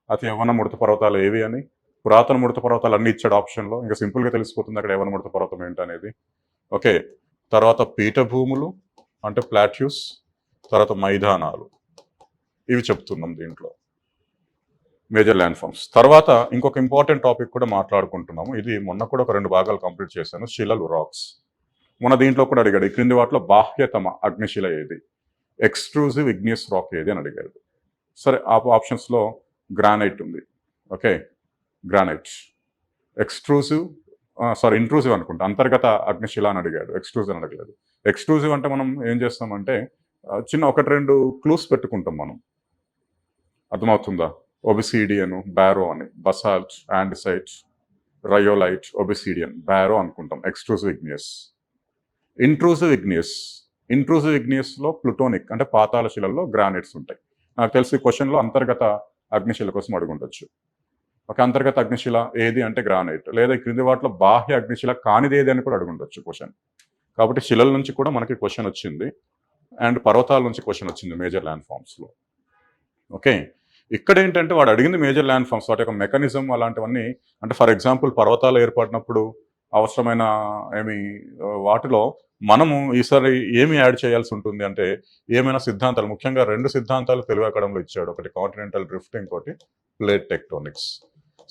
అతి యవ్వన ముడత పర్వతాలు ఏవి అని. పురాతన ముడత పర్వతాలు అన్ని ఇచ్చాడు ఆప్షన్లో, ఇంకా సింపుల్గా తెలిసిపోతుంది అక్కడ యవ్వన ముడత పర్వతం ఏంటనేది. ఓకే, తర్వాత పీఠభూములు అంటే ప్లాట్యూస్, తర్వాత మైదానాలు, ఇవి చెప్తున్నాం దీంట్లో మేజర్ ల్యాండ్ ఫార్మ్స్. తర్వాత ఇంకొక ఇంపార్టెంట్ టాపిక్ కూడా మాట్లాడుకుంటున్నాము. ఇది మొన్న కూడా ఒక 2 భాగాలు కంప్లీట్ చేశాను, శిలలు, రాక్స్. మొన్న దీంట్లో కూడా అడిగాడు ఈ క్రింది వాటిలో బాహ్యతమ అగ్నిశిల ఏది, ఎక్స్ట్రూజివ్ ఇగ్నియస్ రాక్ ఏది అని అడిగాడు. సరే, ఆ ఆప్షన్స్లో గ్రానైట్ ఉంది. Okay, granite. ఇంట్రూజివ్ అనుకుంటా, అంతర్గత అగ్నిశిల అని అడిగాడు, ఎక్స్ట్రూజివ్ అని అడగలేదు. ఎక్స్ట్రూజివ్ అంటే మనం ఏం చేస్తామంటే చిన్న 1-2 క్లూస్ పెట్టుకుంటాం మనం, అర్థమవుతుందా. ఒబిసిడియన్, బారో అని, బసాల్ట్, ఆండిసైట్, రయోలైట్, ఒబిసిడియన్, బారో అనుకుంటాం. Extrusive igneous. ఇంట్రూజివ్ ఇగ్నియస్లో ప్లూటోనిక్ అంటే పాతాళ శిలల్లో గ్రానైట్స్ ఉంటాయి. నాకు తెలిసి క్వశ్చన్లో అంతర్గత అగ్నిశిల కోసం అడుగుండొచ్చు. ఒక అంతర్గత అగ్నిశిల ఏది అంటే గ్రానైట్, లేదా క్రింది వాటిలో బాహ్య అగ్నిశిల కానిది ఏది అని కూడా అడుగుండొచ్చు క్వశ్చన్. కాబట్టి శిలల నుంచి కూడా మనకి క్వశ్చన్ వచ్చింది, అండ్ పర్వతాల నుంచి క్వశ్చన్ వచ్చింది మేజర్ ల్యాండ్ ఫార్మ్స్లో. ఓకే, ఇక్కడ ఏంటంటే వాడు అడిగింది మేజర్ ల్యాండ్ ఫార్మ్స్, వాటి యొక్క మెకానిజం అలాంటివన్నీ. అంటే ఫర్ ఎగ్జాంపుల్ పర్వతాలు ఏర్పడినప్పుడు అవసరమైన వాటిలో మనము ఈసారి ఏమి యాడ్ చేయాల్సి ఉంటుంది అంటే ఏమైనా సిద్ధాంతాలు, ముఖ్యంగా 2 సిద్ధాంతాలు తెలుగు అకాడమీలో ఇచ్చాడు. ఒకటి కాంటినెంటల్ డ్రిఫ్ట్, ఇంకోటి ప్లేట్ టెక్టోనిక్స్.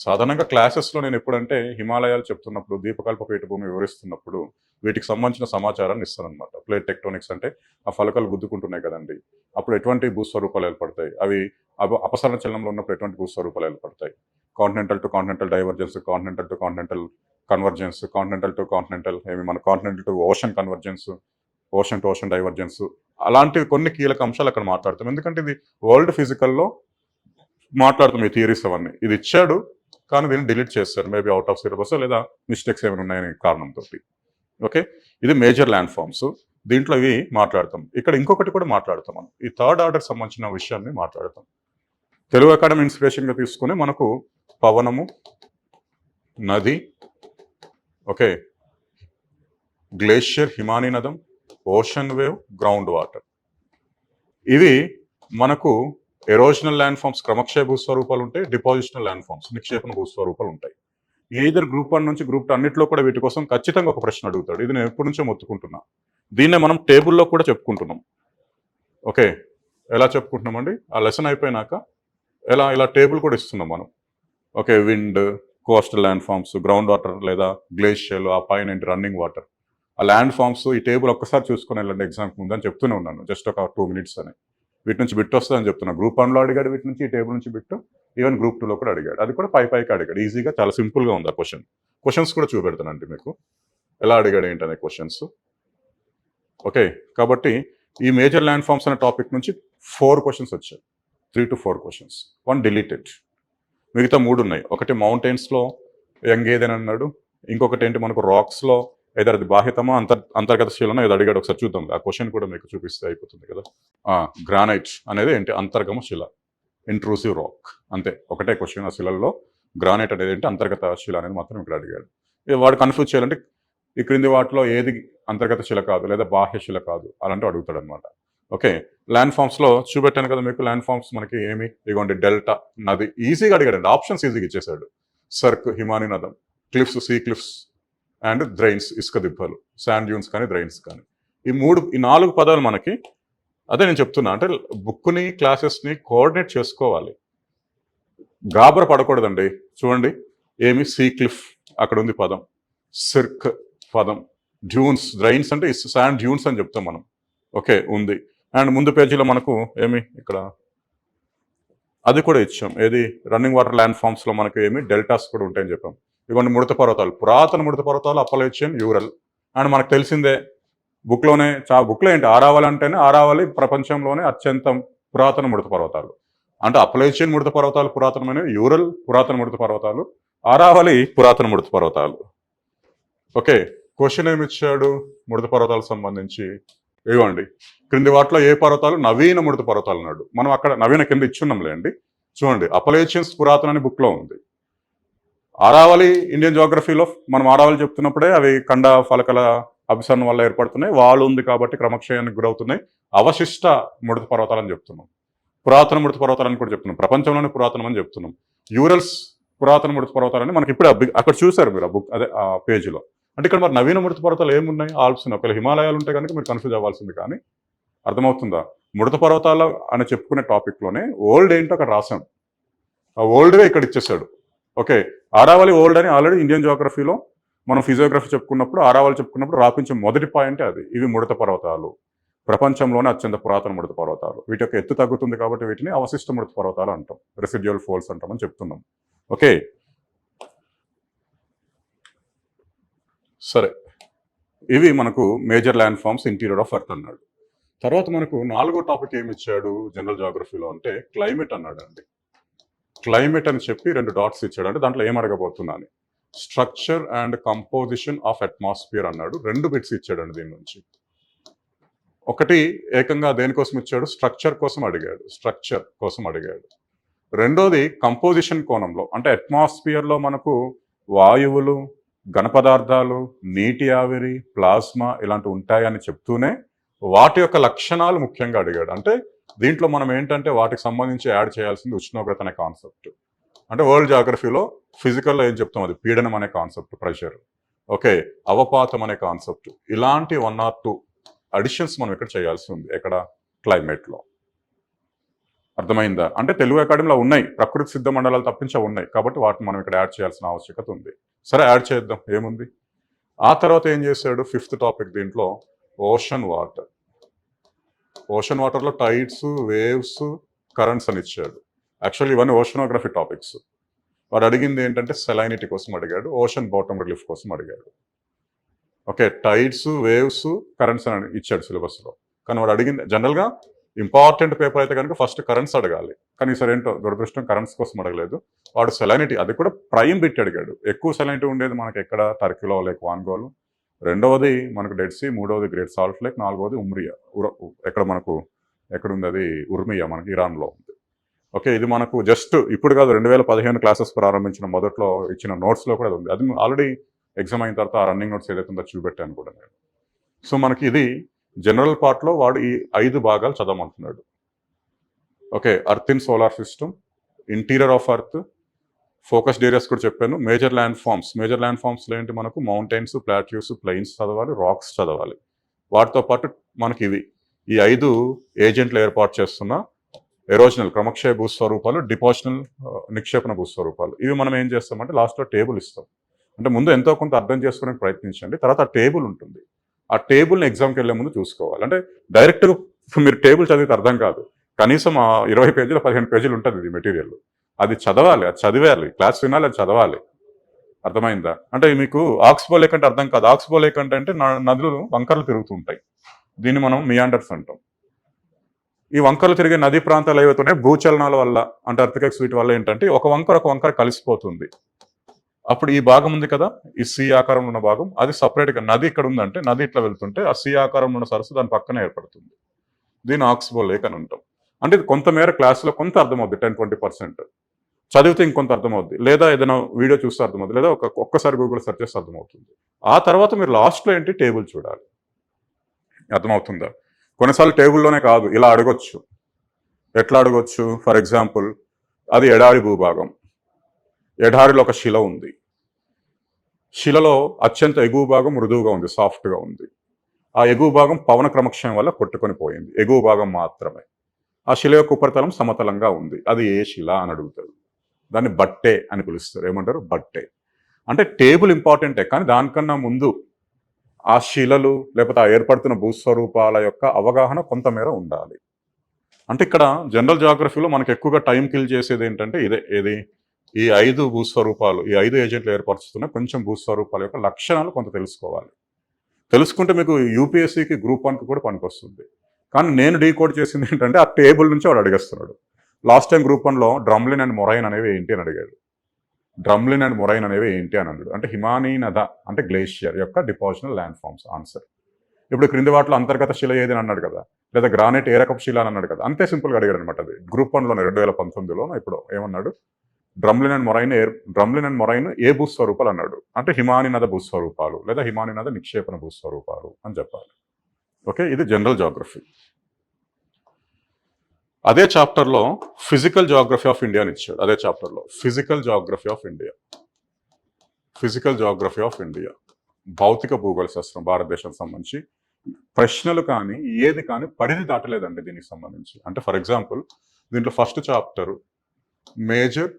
సాధారణంగా క్లాసెస్లో నేను ఎప్పుడంటే హిమాలయాలు చెప్తున్నప్పుడు, దీపకల్ప పీఠభూమి వివరిస్తున్నప్పుడు వీటికి సంబంధించిన సమాచారాన్ని ఇస్తానన్నమాట. ప్లేట్ టెక్టోనిక్స్ అంటే ఆ ఫలకాలు గుద్దుకుంటున్నాయి కదండి, అప్పుడు ఎటువంటి భూస్వరూపాలు ఏర్పడతాయి, అవి అపసరణ చలనంలో ఉన్నప్పుడు ఎటువంటి భూస్వరూపాలు ఏర్పడతాయి. Continental to continental divergence, continental to continental convergence, continental to continental మన continental to ocean convergence, ocean to ocean divergence, అలాంటివి కొన్ని కీలక అంశాలు అక్కడ మాట్లాడతాం. ఎందుకంటే ఇది వరల్డ్ ఫిజికల్లో మాట్లాడుతాం ఈ థియరీస్ అవన్నీ. ఇది ఇచ్చాడు కానీ దీన్ని డిలీట్ చేస్తారు, మేబీ అవుట్ ఆఫ్ సిలబస్ లేదా మిస్టేక్స్ ఏమైనా ఉన్నాయనే కారణంతో. ఓకే, ఇది మేజర్ ల్యాండ్ ఫార్మ్స్. దీంట్లో ఇవి మాట్లాడతాం. ఇక్కడ ఇంకొకటి కూడా మాట్లాడతాం మనం, ఈ థర్డ్ ఆర్డర్ సంబంధించిన విషయాన్ని మాట్లాడతాం. తెలుగు అకాడమీ ఇన్స్పిరేషన్గా తీసుకుని మనకు పవనము, నది, ఓకే, గ్లేషియర్, హిమానీ నదం, ఓషన్ వేవ్, గ్రౌండ్ వాటర్, ఇవి మనకు ఎరోజనల్ ల్యాండ్ ఫార్మ్స్ క్రమక్షయ భూస్వరూపాలు ఉంటాయి, డిపాజిషనల్ ల్యాండ్ ఫార్మ్స్ నిక్షేపణ భూస్వరూపాలు ఉంటాయి. ఎయిదర్ గ్రూప్ 1 నుంచి గ్రూప్ 2 అన్నిట్లో కూడా వీటి కోసం ఖచ్చితంగా ఒక ప్రశ్న అడుగుతాడు. ఇది నేను ఎప్పటి నుంచో మొత్తుకుంటున్నా. దీన్నే మనం టేబుల్‌లో కూడా చెప్పుకుంటున్నాం. ఓకే. ఎలా చెప్పుకుంటున్నామండి? ఆ లెసన్ అయిపోయినాక ఇలా టేబుల్ కూడా ఇస్తున్నాం మనం. Okay. Wind, coastal landforms, groundwater లేదా గ్లేషియల్, ఆ పైన రన్నింగ్ వాటర్. ఆ ల్యాండ్ ఫార్మ్స్ ఈ టేబుల్ ఒక్కసారి చూసుకొని వెళ్ళండి ఎగ్జామ్‌కి ముందు అని చెప్తూనే ఉన్నాను. జస్ట్ ఒక 2 మినిట్స్ అని. వీటి నుంచి బిట్ వస్తదని చెప్తున్నా. గ్రూప్ 1లో అడిగాడు వీటి నుంచి, ఈ టేబుల్ నుంచి బిట్. ఈవెన్ గ్రూప్ 2లో కూడా అడిగాడు. అది కూడా పైకి అడిగాడు. ఈజీగా చాలా సింపుల్‌గా ఉంది ఆ క్వెషన్. క్వెషన్స్ కూడా చూపెడతానండి మీకు. ఎలా అడిగాడు ఏంటనే క్వెషన్స్. ఓకే. కాబట్టి ఈ మేజర్ ల్యాండ్ ఫార్మ్స్ అనే టాపిక్ నుంచి 4 క్వెషన్స్ వచ్చాయి. 3 to 4 క్వెషన్స్. 1 డిలీటెడ్. మిగతా 3 ఉన్నాయి. ఒకటి మౌంటైన్స్‌లో యంగ్ ఏదైనా అన్నాడు. ఇంకొకటి ఏంటి మనకు రాక్స్‌లో ఏదర్ అది బాహ్యతమో అంతర్గత శిలనో ఏదో అడిగాడు. ఒకసారి చూద్దాం. ఆ క్వెషన్ కూడా మీకు చూపిస్తే అయిపోతుంది కదా. గ్రానైట్ అనేది ఏంటి? అంతర్గమ శిల. ఇంట్రూసివ్ రాక్. అంతే. ఒకటే క్వెషన్ ఆ శిలల్లో. గ్రానైట్ అనేది ఏంటి? అంతర్గత శిల అనేది మాత్రం ఇక్కడ అడిగాడు. వాడు కన్ఫ్యూజ్ చేయాలంటే ఈ క్రింది వాటిలో ఏది అంతర్గత శిల కాదు లేదా బాహ్య శిల కాదు అలాంటివి అడుగుతాడు అనమాట. ఓకే. ల్యాండ్ ఫార్మ్స్లో చూపెట్టాను కదా మీకు. ల్యాండ్ ఫార్మ్స్ మనకి ఏమి ఇదిగోండి డెల్టా, నది. ఈజీగా అడిగాడండి. ఆప్షన్స్ ఈజీగా ఇచ్చేసాడు. సర్క్, హిమాని నదం, cliffs, sea cliffs and drains, ఇసుక దిబ్బలు, శాండ్ డ్యూన్స్ కానీ డ్రైన్స్ కానీ. ఈ 4 పదాలు మనకి అదే నేను చెప్తున్నా. అంటే బుక్ని క్లాసెస్ని కోఆర్డినేట్ చేసుకోవాలి. గాబర పడకూడదండి. చూడండి ఏమి సీ క్లిఫ్ అక్కడ ఉంది పదం, సిర్క్ పదం, డ్యూన్స్, డ్రైన్స్ అంటే శాండ్ డ్యూన్స్ అని చెప్తాం మనం. ఓకే ఉంది. అండ్ ముందు పేజీలో మనకు ఏమి ఇక్కడ అది కూడా ఇచ్చాం. ఏది రన్నింగ్ వాటర్ ల్యాండ్ ఫార్మ్స్లో మనకు ఏమి డెల్టాస్ కూడా ఉంటాయని చెప్పాం. ఇవన్నీ ముడత పర్వతాలు, పురాతన ముడత పర్వతాలు, అప్పలేచియన్, యూరల్. అండ్ మనకు తెలిసిందే బుక్లో ఏంటి ఆరావళి అంటేనే ఆరావళి ప్రపంచంలోనే అత్యంత పురాతన ముడత పర్వతాలు. అంటే అప్పలేచియన్ ముడత పర్వతాలు పురాతనమైనవి, యూరల్ పురాతన ముడత పర్వతాలు, ఆరావళి పురాతన ముడత పర్వతాలు. ఓకే. క్వశ్చన్ ఏమి ఇచ్చాడు ముడత పర్వతాలకు సంబంధించి? ఇవ్వండి క్రింది వాటిలో ఏ పర్వతాలు నవీన ముడత పర్వతాలు అన్నాడు. మనం అక్కడ నవీన కింద ఇచ్చున్నాంలే అండి. చూడండి అపలేచియన్స్ పురాతన అని బుక్లో ఉంది. ఆరావళి ఇండియన్ జోగ్రఫీలో మనం ఆరావళి చెప్తున్నప్పుడే అవి ఖండ ఫలకల అభిసరణ వల్ల ఏర్పడుతున్నాయి. వాళ్ళు ఉంది కాబట్టి క్రమక్షయానికి గురవుతున్నాయి. అవశిష్ట ముడత పర్వతాలని చెప్తున్నాం. పురాతన ముడత పర్వతాలని కూడా చెప్తున్నాం. ప్రపంచంలోనే పురాతనం అని చెప్తున్నాం. యూరల్స్ పురాతన ముడత పర్వతాలని మనకి ఇప్పుడే అక్కడ చూశారు మీరు ఆ బుక్ అదే ఆ పేజీలో. అంటే ఇక్కడ మరి నవీన ముడత పర్వతాలు ఏమున్నాయి? ఆల్ప్స్ ఉన్నాయి. ఒకవేళ హిమాలయాలు ఉంటే కనుక మీరు కన్ఫ్యూజ్ అవ్వాల్సింది. కానీ అర్థమవుతుందా? ముడత పర్వతాలు అని చెప్పుకునే టాపిక్లోనే ఓల్డ్ ఏంటో అక్కడ రాశాం. ఆ ఓల్డ్గా ఇక్కడ ఇచ్చేసాడు. ఓకే. ఆరావళి ఓల్డ్ అని ఆల్రెడీ ఇండియన్ జోగ్రఫీలో మనం ఫిజియోగ్రఫీ చెప్పుకున్నప్పుడు ఆరావళి చెప్పుకున్నప్పుడు రాపించే మొదటి పాయింటే అది. ఇవి ముడత పర్వతాలు, ప్రపంచంలోనే అత్యంత పురాతన ముడత పర్వతాలు. వీటి యొక్క ఎత్తు తగ్గుతుంది కాబట్టి వీటిని అవశిష్ట ముడత పర్వతాలు అంటాం, రెసిడ్యువల్ ఫోల్స్ అంటామని చెప్తున్నాం. ఓకే సరే. ఇవి మనకు major landforms interior of earth అన్నాడు. తర్వాత మనకు 4వ టాపిక్ ఏమి ఇచ్చాడు జనరల్ జాగ్రఫీలో అంటే క్లైమేట్ అన్నాడు అండి. క్లైమేట్ అని చెప్పి 2 డాట్స్ ఇచ్చాడు. అంటే దాంట్లో ఏం అడగబోతున్నా అని. Structure and composition of atmosphere అన్నాడు. 2 బిట్స్ ఇచ్చాడండి దీని నుంచి. ఒకటి ఏకంగా దేనికోసం ఇచ్చాడు? స్ట్రక్చర్ కోసం అడిగాడు. రెండోది కంపోజిషన్ కోణంలో, అంటే అట్మాస్ఫియర్లో మనకు వాయువులు, ఘన పదార్థాలు, నీటి ఆవిరి, ప్లాస్మా ఇలాంటివి ఉంటాయని చెప్తూనే వాటి యొక్క లక్షణాలు ముఖ్యంగా అడిగాడు. అంటే దీంట్లో మనం ఏంటంటే వాటికి సంబంధించి యాడ్ చేయాల్సింది ఉష్ణోగ్రత అనే కాన్సెప్ట్. అంటే వరల్డ్ జాగ్రఫీలో ఫిజికల్లో ఏం చెప్తాం? అది పీడనం అనే కాన్సెప్ట్, ప్రెషర్. ఓకే. అవపాతం అనే కాన్సెప్ట్. ఇలాంటి 1 or 2 అడిషన్స్ మనం ఇక్కడ చేయాల్సి ఉంది. ఎక్కడ? క్లైమేట్లో. అర్థమైందా? అంటే తెలుగు అకాడమీలో ఉన్నాయి, ప్రకృతి సిద్ధ మండలాలు తప్పించే ఉన్నాయి. కాబట్టి వాటిని మనం ఇక్కడ యాడ్ చేయాల్సిన ఆవశ్యకత ఉంది. సరే యాడ్ చేద్దాం, ఏముంది. ఆ తర్వాత ఏం చేశాడు? 5th టాపిక్ దీంట్లో ఓషన్ వాటర్. ఓషన్ వాటర్లో టైడ్స్, వేవ్స్, కరెంట్స్ అని ఇచ్చాడు. యాక్చువల్లీ ఇవన్నీ ఓషనోగ్రఫీ టాపిక్స్. వాడు అడిగింది ఏంటంటే సెలైనిటీ కోసం అడిగాడు, ఓషన్ బాటమ్ రిలీఫ్ కోసం అడిగాడు. ఓకే. టైడ్స్, వేవ్స్, కరెంట్స్ అని ఇచ్చాడు సిలబస్లో. కానీ వాడు అడిగింది జనరల్గా ఇంపార్టెంట్ పేపర్ అయితే కనుక ఫస్ట్ కరెంట్స్ అడగాలి. కానీ ఈసారి ఏంటో దురదృష్టం కరెంట్స్ కోసం అడగలేదు. వాడు సెలైనిటీ, అది కూడా ప్రైమ్ బిట్ అడిగాడు. ఎక్కువ సెలైనిటీ ఉండేది మనకి ఎక్కడ? టర్కీలో లేక్ వాన్గోల్. రెండవది మనకు డెడ్ సీ, మూడవది గ్రేట్ సాల్ట్ లేక్, నాలుగవది ఉమ్రియా. ఎక్కడ మనకు ఎక్కడుంది అది? ఉర్మియా మనకి ఇరాన్లో ఉంది. ఓకే. ఇది మనకు జస్ట్ ఇప్పుడు కాదు, 2015 క్లాసెస్ ప్రారంభించిన మొదట్లో ఇచ్చిన నోట్స్లో కూడా ఉంది. అది ఆల్రెడీ ఎగ్జామ్ అయిన తర్వాత ఆ రన్నింగ్ నోట్స్ ఏదైతే ఉందో చూపెట్టాను కూడా నేను. సో మనకి ఇది జనరల్ పార్ట్లో వాడు ఈ 5 భాగాలు చదవమంటున్నాడు. Okay. Earth in solar system, interior of earth, focused areas కూడా చెప్పాను. మేజర్ ల్యాండ్ ఫామ్స్లో ఏంటి మనకు మౌంటైన్స్, ప్లాట్యూస్, ప్లెయిన్స్ చదవాలి, రాక్స్ చదవాలి. వాటితో పాటు మనకి ఈ 5 ఏజెంట్లు ఏర్పాటు చేస్తున్న ఎరోజనల్ క్రమక్షయ భూస్వరూపాలు, డిపాజిషనల్ నిక్షేపణ భూస్వరూపాలు. ఇవి మనం ఏం చేస్తామంటే లాస్ట్లో టేబుల్ ఇస్తాం. అంటే ముందు ఎంతో కొంత అర్థం చేసుకోవడానికి ప్రయత్నించండి. తర్వాత ఆ టేబుల్ ఉంటుంది. ఆ టేబుల్ని ఎగ్జామ్కి వెళ్ళే ముందు చూసుకోవాలి. అంటే డైరెక్ట్గా మీరు టేబుల్ చదివితే అర్థం కాదు. కనీసం 20 పేజీలు 15 పేజీలు ఉంటుంది ఇది మెటీరియల్. అది చదవాలి, అది చదివేయాలి, క్లాస్ వినాలి, అది చదవాలి. అర్థమైందా? అంటే మీకు ఆక్స్బో లేక్ అంటే అర్థం కాదు. ఆక్స్బో లేక్ అంటే నదులు వంకరలు తిరుగుతూ ఉంటాయి. దీన్ని మనం మియాండర్స్ అంటాం. ఈ వంకరలు తిరిగే నదీ ప్రాంతాలు ఏవైతున్నాయి భూచలనాల వల్ల అంటే ఎర్త్క్వేక్స్ వీటి వల్ల ఏంటంటే ఒక వంకర కలిసిపోతుంది. అప్పుడు ఈ భాగం ఉంది కదా, ఈ సి ఆకారంలో ఉన్న భాగం, అది సపరేట్గా నది ఇక్కడ ఉందంటే నది ఇట్లా వెళ్తుంటే ఆ సి ఆకారంలో ఉన్న సరస్సు దాని పక్కనే ఏర్పడుతుంది. దీన్ని ఆక్స్బో లేక్ అని అంటాం. అంటే ఇది కొంతమేర క్లాస్లో కొంత అర్థమవుద్ది, 10-20%. చదివితే ఇంకొంత అర్థమవుద్ది, లేదా ఏదైనా వీడియో చూస్తే అర్థమవుతుంది, లేదా ఒక్కసారి గూగుల్ సెర్చ్ చేస్తే అర్థమవుతుంది. ఆ తర్వాత మీరు లాస్ట్లో ఏంటి టేబుల్ చూడాలి. అర్థమవుతుందా? కొన్నిసార్లు టేబుల్లోనే కాదు, ఇలా అడగొచ్చు. ఎట్లా అడగొచ్చు? ఫర్ ఎగ్జాంపుల్, అది ఎడారి భూభాగం. ఎడారిలో ఒక శిల ఉంది. శిలలో అత్యంత ఎగువ భాగం మృదువుగా ఉంది, సాఫ్ట్గా ఉంది. ఆ ఎగువ భాగం పవన క్రమక్షయం వల్ల కొట్టుకొని పోయింది, ఎగువ భాగం మాత్రమే. ఆ శిల యొక్క ఉపరితలం సమతలంగా ఉంది. అది ఏ శిల అని అడుగుతారు. దాన్ని బట్టే అని పిలుస్తారు. ఏమంటారు? బట్టే. అంటే టేబుల్ ఇంపార్టెంటే, కానీ దానికన్నా ముందు ఆ శిలలు లేకపోతే ఆ ఏర్పడుతున్న భూస్వరూపాల యొక్క అవగాహన కొంతమేర ఉండాలి. అంటే ఇక్కడ జనరల్ జియోగ్రఫీలో మనకు ఎక్కువగా టైం కిల్ చేసేది ఏంటంటే ఏది ఈ 5 భూస్వరూపాలు, ఈ 5 ఏజెంట్లు ఏర్పరుస్తున్న కొంచెం భూస్వరూపాల యొక్క లక్షణాలు కొంత తెలుసుకోవాలి. తెలుసుకుంటే మీకు యూపీఎస్సీకి గ్రూప్ 1కి కూడా పనికొస్తుంది. కానీ నేను డీకోడ్ చేసింది ఏంటంటే ఆ టేబుల్ నుంచి వాడు అడిగేస్తున్నాడు. లాస్ట్ టైం గ్రూప్ 1లో డ్రమ్లిన్ అండ్ మొరైన్ అనేవి ఏంటి అని అడిగాడు. డ్రమ్లిన్ అండ్ మొరైన్ అనేవి ఏంటి అని అన్నాడు. అంటే హిమానీ నద అంటే గ్లేషియర్ యొక్క డిపాజిషనల్ ల్యాండ్ ఫామ్స్ ఆన్సర్. ఇప్పుడు క్రింది వాటిలో అంతర్గత శిల ఏది అని అన్నాడు కదా, లేదా గ్రానైట్ ఏ రకపు శిల అని అన్నాడు కదా, అంతే సింపుల్గా అడిగాడు అనమాట. అది గ్రూప్ 1లోనే 2019లో ఇప్పుడు ఏమన్నాడు, డ్రమ్లిన్ అండ్ మొరైన్ ఏ భూస్వరూపాలు అన్నాడు. అంటే హిమానీ నద భూస్వరూపాలు లేదా హిమానీ నద నిక్షేపణ భూస్వరూపాలు అని చెప్పాలి. ఓకే, ఇది జనరల్ జియోగ్రఫీ. అదే చాప్టర్లో ఫిజికల్ జియోగ్రఫీ ఆఫ్ ఇండియా అని ఇచ్చాడు. అదే చాప్టర్లో ఫిజికల్ జియోగ్రఫీ ఆఫ్ ఇండియా, భౌతిక భూగోళ శాస్త్రం, భారతదేశానికి సంబంధించి ప్రశ్నలు కానీ ఏది కానీ పరిధి దాటలేదండి దీనికి సంబంధించి. అంటే ఫర్ ఎగ్జాంపుల్ దీంట్లో first chapter major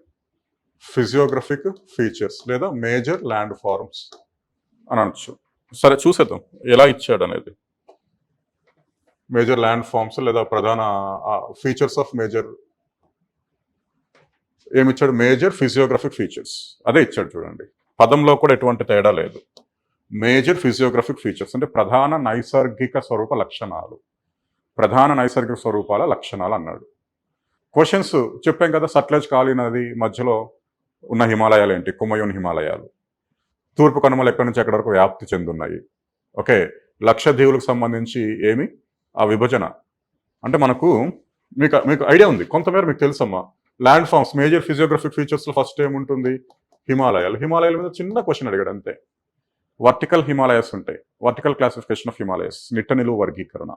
physiographic features లేదా మేజర్ ల్యాండ్ ఫార్మ్స్ అని అనొచ్చు. సరే చూసేద్దాం ఎలా ఇచ్చాడు అనేది. మేజర్ ల్యాండ్ ఫార్మ్స్ లేదా ప్రధాన ఫీచర్స్ ఆఫ్ మేజర్ ఏమిచ్చాడు, మేజర్ ఫిజియోగ్రఫిక్ ఫీచర్స్ అదే ఇచ్చాడు చూడండి. పదంలో కూడా ఎటువంటి తేడా లేదు. మేజర్ ఫిజియోగ్రఫిక్ ఫీచర్స్ అంటే ప్రధాన నైసర్గిక స్వరూపాల లక్షణాలు అన్నాడు. క్వశ్చన్స్ చెప్పాం కదా, సట్లెజ్ కాళీ నది మధ్యలో ఉన్న హిమాలయాలు ఏంటి, కుమయూన్ హిమాలయాలు. తూర్పు కనుమలు ఎక్కడి నుంచి ఎక్కడి వరకు వ్యాప్తి చెందున్నాయి. ఓకే, లక్షద్వీపులకు సంబంధించి ఏమి ఆ విభజన అంటే మీకు ఐడియా ఉంది, కొంతమేర మీకు తెలుసమ్మా. ల్యాండ్ ఫార్మ్స్ మేజర్ ఫిజియోగ్రఫిక్ ఫీచర్స్లో ఫస్ట్ ఏముంటుంది, హిమాలయాల మీద చిన్న క్వశ్చన్ అడిగాడు అంతే. వర్టికల్ హిమాలయస్ ఉంటాయి, వర్టికల్ క్లాసిఫికేషన్ ఆఫ్ హిమాలయస్, నిట్టనిలువు వర్గీకరణ.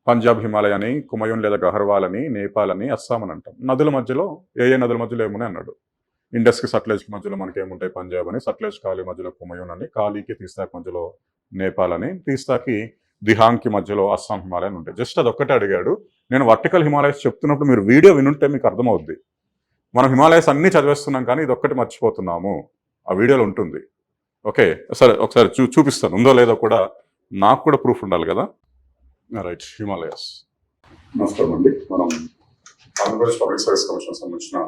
పంజాబ్ హిమాలయ అని, కుమయూన్ లేదా గహర్వాల్ అని, నేపాల్ అని, అస్సాం అని అంటాం. నదుల మధ్యలో ఏ నదుల మధ్యలో ఏమున్నాయి అన్నాడు. ఇండస్కి సట్లెజ్ మధ్యలో మనకి ఏముంటాయి, పంజాబ్ అని. సట్లెజ్ కాళీ మధ్యలో కుమయూన్ అని, కాళీకి తీస్తాకి మధ్యలో నేపాల్ అని, తీస్తాకి దిహాంగ్కి మధ్యలో అస్సాం హిమాలయన్ ఉంటాయి. జస్ట్ అదొక్కటే అడిగాడు. నేను వర్టికల్ హిమాలయస్ చెప్తున్నప్పుడు మీరు వీడియో వినుంటే మీకు అర్థమవుద్ది. మనం హిమాలయస్ అన్నీ చదివేస్తున్నాం కానీ ఇది ఒక్కటి మర్చిపోతున్నాము. ఆ వీడియోలో ఉంటుంది. ఓకే, సరే ఒకసారి చూపిస్తాను, ఉందో లేదో కూడా నాకు కూడా ప్రూఫ్ ఉండాలి కదా. రైట్, హిమాలయస్. నమస్కారం అండి. మనం ఆంధ్రప్రదేశ్ పబ్లిక్ సర్వీస్ కమిషన్ సంబంధించిన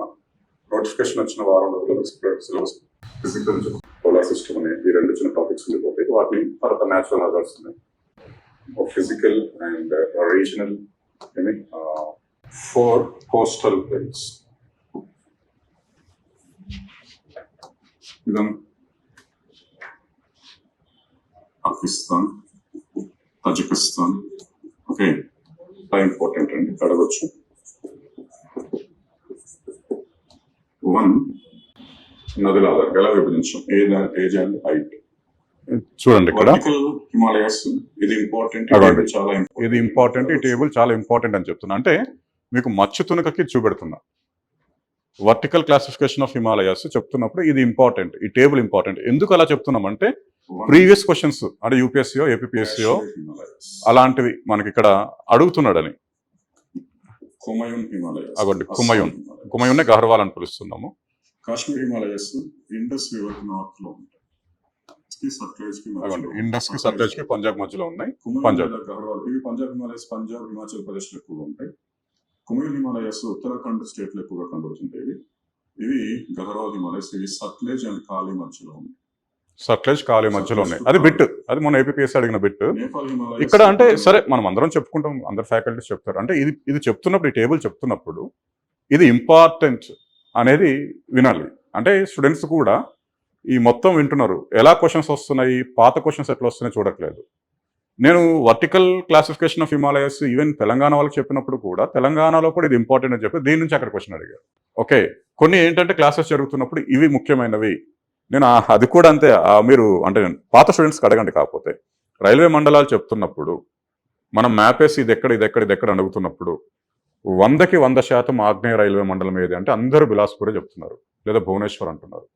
నోటిఫికేషన్ వచ్చిన వారం రోజుల్లో సిలబస్ ఫిజికల్ సోలార్ సిస్టమ్ అనే ఈ 2 చిన్న టాపిక్స్ ఉండిపోతాయి. వాటిని తర్వాత న్యాచురల్ హజార్డ్స్ ఉన్నాయి, physical and regional, 4 coastal planes. Pakistan, Tajikistan. Okay, చాలా ఇంపార్టెంట్ అండి, అడగొచ్చు. 1 నదుల ఆధారంగా ఎలా విభజించాం, ఏజ్ అండ్ హైట్. చూడండి ఇక్కడ హిమాలయస్, ఇది ఇంపార్టెంట్, ఇది ఇంపార్టెంట్. ఈ టేబుల్ చాలా ఇంపార్టెంట్ అని చెప్తున్నా. అంటే మీకు మచ్చు తునకకి చూపెడుతున్నా. వర్టికల్ క్లాసిఫికేషన్ ఆఫ్ హిమాలయాస్ చెప్తున్నప్పుడు ఇది ఇంపార్టెంట్, ఈ టేబుల్ ఇంపార్టెంట్. ఎందుకు అలా చెప్తున్నామంటే ప్రీవియస్ క్వశ్చన్స్ అంటే యూపీఎస్సీయో ఏపీఎస్సీయో అలాంటివి మనకి ఇక్కడ అడుగుతున్నాడని. అగోండి కుమయూన్ గహర్వాల్ అని పిలుస్తున్నాము. Kashmir Himalayas Indus river north లో ఉంటాయి. ఇండస్ కి సట్లెజ్ కి పంజాబ్ మధ్యలో ఉన్నాయి. పంజాబ్ ఇవి పంజాబ్ హిమాలయస్ పంజాబ్ హిమాచల్ ప్రదేశ్ లో ఎక్కువగా ఉంటాయి. కుమయూన్ హిమాలయస్ ఉత్తరాఖండ్ స్టేట్ లో ఎక్కువగా కనబడుతుంటాయి. ఇవి గహర్వాల్ హిమాలయస్ ఇవి సట్లెజ్ అండ్ కాళీ మధ్యలో ఉన్నాయి. సట్లెజ్ కాళీ మధ్యలో ఉన్నాయి. అది బిట్, అది మన ఏపీఎస్సీ అడిగిన బిట్. ఇక్కడ అంటే సరే మనం అందరం చెప్పుకుంటాం, అందరు ఫ్యాకల్టీస్ చెప్తారు. అంటే ఇది చెప్తున్నప్పుడు, ఈ టేబుల్ చెప్తున్నప్పుడు ఇది ఇంపార్టెంట్ అనేది వినాలి. అంటే స్టూడెంట్స్ కూడా ఈ మొత్తం వింటున్నారు, ఎలా క్వశ్చన్స్ వస్తున్నాయి, పాత క్వశ్చన్స్ ఎట్లా వస్తున్నాయి చూడట్లేదు. నేను vertical classification of Himalayas even Telangana వాళ్ళకి చెప్పినప్పుడు కూడా తెలంగాణలో కూడా ఇది ఇంపార్టెంట్ అని చెప్పి దీని నుంచి అక్కడ క్వశ్చన్ అడిగారు. ఓకే, కొన్ని ఏంటంటే క్లాసెస్ జరుగుతున్నప్పుడు ఇవి ముఖ్యమైనవి. నేను అది కూడా అంతే, మీరు అంటే పాత స్టూడెంట్స్కి అడగండి. కాకపోతే రైల్వే మండలాలు చెప్తున్నప్పుడు మనం మ్యాప్ వేసి ఇది ఎక్కడ అడుగుతున్నప్పుడు 100కి 100% ఆగ్నేయ రైల్వే మండలం ఏది అంటే అందరూ బిలాస్పూరే చెప్తున్నారు, లేదా భువనేశ్వర్ అంటున్నారు.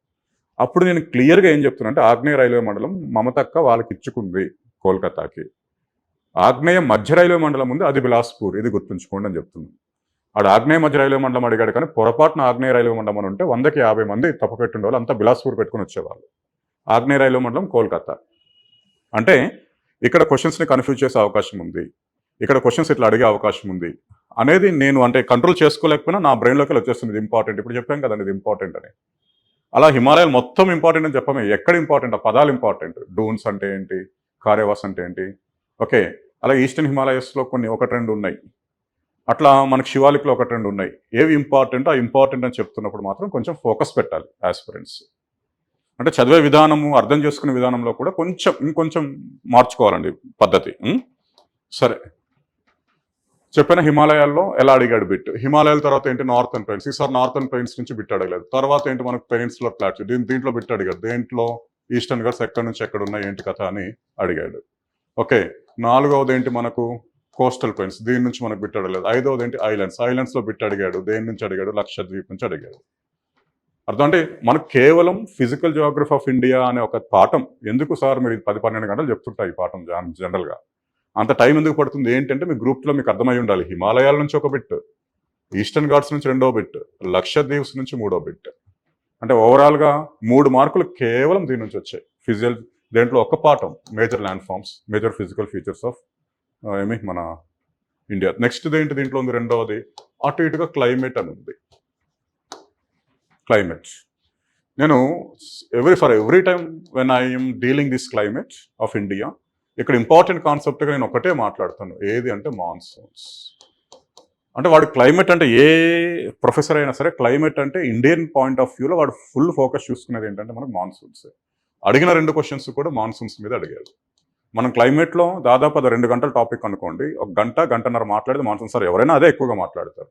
అప్పుడు నేను క్లియర్గా ఏం చెప్తున్నా అంటే ఆగ్నేయ రైల్వే మండలం మమతక్క వాళ్ళకి ఇచ్చుకుంది కోల్కతాకి. ఆగ్నేయ మధ్య రైల్వే మండలం ఉంది, అది బిలాస్పూర్, ఇది గుర్తుంచుకోండి అని చెప్తున్నాను. ఆడు ఆగ్నేయ మధ్య రైల్వే మండలం అడిగాడు, కానీ పొరపాటున ఆగ్నేయ రైల్వే మండలం అని ఉంటే 100కి 50 మంది తప్పు పెట్టుండే వాళ్ళు అంతా బిలాస్పూర్ పెట్టుకుని వచ్చేవాళ్ళు. ఆగ్నేయ రైల్వే మండలం కోల్కతా. అంటే ఇక్కడ క్వశ్చన్స్ని కన్ఫ్యూజ్ చేసే అవకాశం ఉంది, ఇక్కడ క్వశ్చన్స్ ఇట్లా అడిగే అవకాశం ఉంది అనేది నేను అంటే కంట్రోల్ చేసుకోలేకపోయినా నా బ్రెయిన్లోకి వచ్చేస్తుంది ఇది ఇంపార్టెంట్. ఇప్పుడు చెప్పాం కదండి ఇది ఇంపార్టెంట్ అని. అలా హిమాలయాలు మొత్తం ఇంపార్టెంట్ అని చెప్పమే, ఎక్కడ ఇంపార్టెంట్ ఆ పదాలు ఇంపార్టెంట్. డూన్స్ అంటే ఏంటి, కారేవాస్ అంటే ఏంటి. ఓకే, అలా ఈస్టర్న్ హిమాలయస్లో కొన్ని 1-2 ఉన్నాయి, అట్లా మనకి శివాలిక్లో 1-2 ఉన్నాయి. ఏవి ఇంపార్టెంట్, ఆ ఇంపార్టెంట్ అని చెప్తున్నప్పుడు మాత్రం కొంచెం ఫోకస్ పెట్టాలి ఆస్పిరెంట్స్. అంటే చదివే విధానము, అర్థం చేసుకునే విధానంలో కూడా ఇంకొంచెం మార్చుకోవాలండి పద్ధతి. సరే, చెప్పిన హిమాలయాల్లో ఎలా అడిగాడు బిట్. హిమాలయాల తర్వాత ఏంటి, నార్థన్ ప్లెయిన్స్. ఈసారి నార్థన్ ప్లెయిన్స్ నుంచి బిట్ అడగలేదు. తర్వాత ఏంటి మనకు పెనిన్సులర్ ప్లాట్యూ, దీంట్లో బిట్ అడిగాడు. దేంట్లో ఈస్టర్న్ ఘాట్స్ ఎక్కడి నుంచి ఎక్కడ ఉన్నాయి ఏంటి కథ అని అడిగాడు. ఓకే, 4వది ఏంటి మనకు కోస్టల్ ప్లెయిన్స్, దీని నుంచి మనకు బిట్ అడగలేదు. 5వది ఏంటి ఐలాండ్స్లో బిట్ అడిగాడు. దేని నుంచి అడిగాడు, లక్షద్వీప్ నుంచి అడిగాడు. అర్థం అంటే మనకు కేవలం ఫిజికల్ జియోగ్రఫీ ఆఫ్ ఇండియా అనే ఒక పాఠం ఎందుకు సార్ మీరు 10-12 గంటలు చెప్తుంటాయి ఈ పాఠం జనరల్గా. అంత టైం ఎందుకు పడుతుంది ఏంటంటే మీ గ్రూప్లో మీకు అర్థమై ఉండాలి. హిమాలయాల నుంచి ఒక బిట్, ఈస్టర్న్ ఘాట్స్ నుంచి 2వ బిట్, లక్షద్వీప్స్ నుంచి 3వ బిట్. అంటే ఓవరాల్గా 3 మార్కులు కేవలం దీని నుంచి వచ్చాయి. దేంట్లో ఒక పాఠం major land forms, major physical features of మన ఇండియా. నెక్స్ట్ ఏంటి దీంట్లో ఉంది, 2వది అటు ఇటుగా క్లైమేట్ అని ఉంది. క్లైమేట్ నేను for every time when I'm dealing this climate of India, ఇక్కడ ఇంపార్టెంట్ కాన్సెప్ట్గా నేను ఒకటే మాట్లాడుతాను, ఏది అంటే మాన్సూన్స్. అంటే వాడు క్లైమేట్ అంటే ఏ ప్రొఫెసర్ అయినా సరే క్లైమేట్ అంటే ఇండియన్ పాయింట్ ఆఫ్ వ్యూలో వాడు ఫుల్ ఫోకస్ చూసుకునేది ఏంటంటే మనకు మాన్సూన్స్. అడిగిన 2 క్వశ్చన్స్ కూడా మాన్సూన్స్ మీద అడిగాడు. మనం క్లైమేట్లో దాదాపు అది 2 గంటల టాపిక్ అనుకోండి, 1 గంటన్నర మాట్లాడితే మాన్సూన్ సార్ ఎవరైనా అదే ఎక్కువగా మాట్లాడతారు.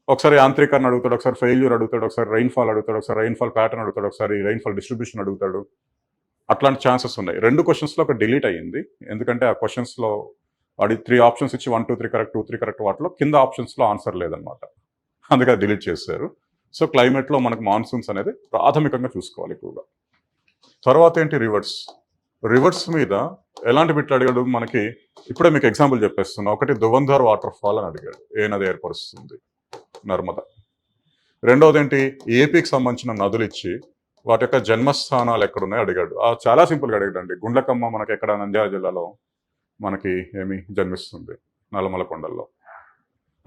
ఒకసారి యాంత్రీకరణ అడుగుతాడు, ఒకసారి ఫెయిల్యూర్ అడుగుతాడు, ఒకసారి రైన్ఫాల్ అడుగుతాడు, ఒకసారి రైన్ఫాల్ ప్యాటర్న్ అడుగుతాడు, ఒకసారి రైన్ఫాల్ డిస్ట్రిబ్యూషన్ అడుగుతాడు. అట్లాంటి ఛాన్సెస్ ఉన్నాయి. 2 క్వశ్చన్స్లో ఒక డిలీట్ అయ్యింది, ఎందుకంటే ఆ క్వశ్చన్స్లో వాడి 3 ఆప్షన్స్ ఇచ్చి 1, 2, 3 కరెక్ట్, 2, 3 కరెక్ట్, వాటిలో కింద ఆప్షన్స్లో ఆన్సర్ లేదనమాట, అందుకే డిలీట్ చేశారు. సో క్లైమేట్లో మనకు మాన్సూన్స్ అనేది ప్రాథమికంగా చూసుకోవాలి ఎక్కువగా. తర్వాత ఏంటి, రివర్స్ మీద ఎలాంటి బిట్లు అడిగాడు మనకి, ఇప్పుడే మీకు ఎగ్జాంపుల్ చెప్పేస్తున్నా. ఒకటి ధువంధర్ వాటర్ ఫాల్ అని అడిగాడు, ఏ నది ఏర్పరుస్తుంది, నర్మదా. 2వది ఏంటి, ఏపీకి సంబంధించిన నదులు ఇచ్చి వాటి యొక్క జన్మస్థానాలు ఎక్కడున్నాయో అడిగాడు. చాలా సింపుల్గా అడిగాడండి. గుండ్లకమ్మ మనకి ఎక్కడ, నంద్యాల జిల్లాలో మనకి జన్మిస్తుంది, నల్లమల కొండల్లో.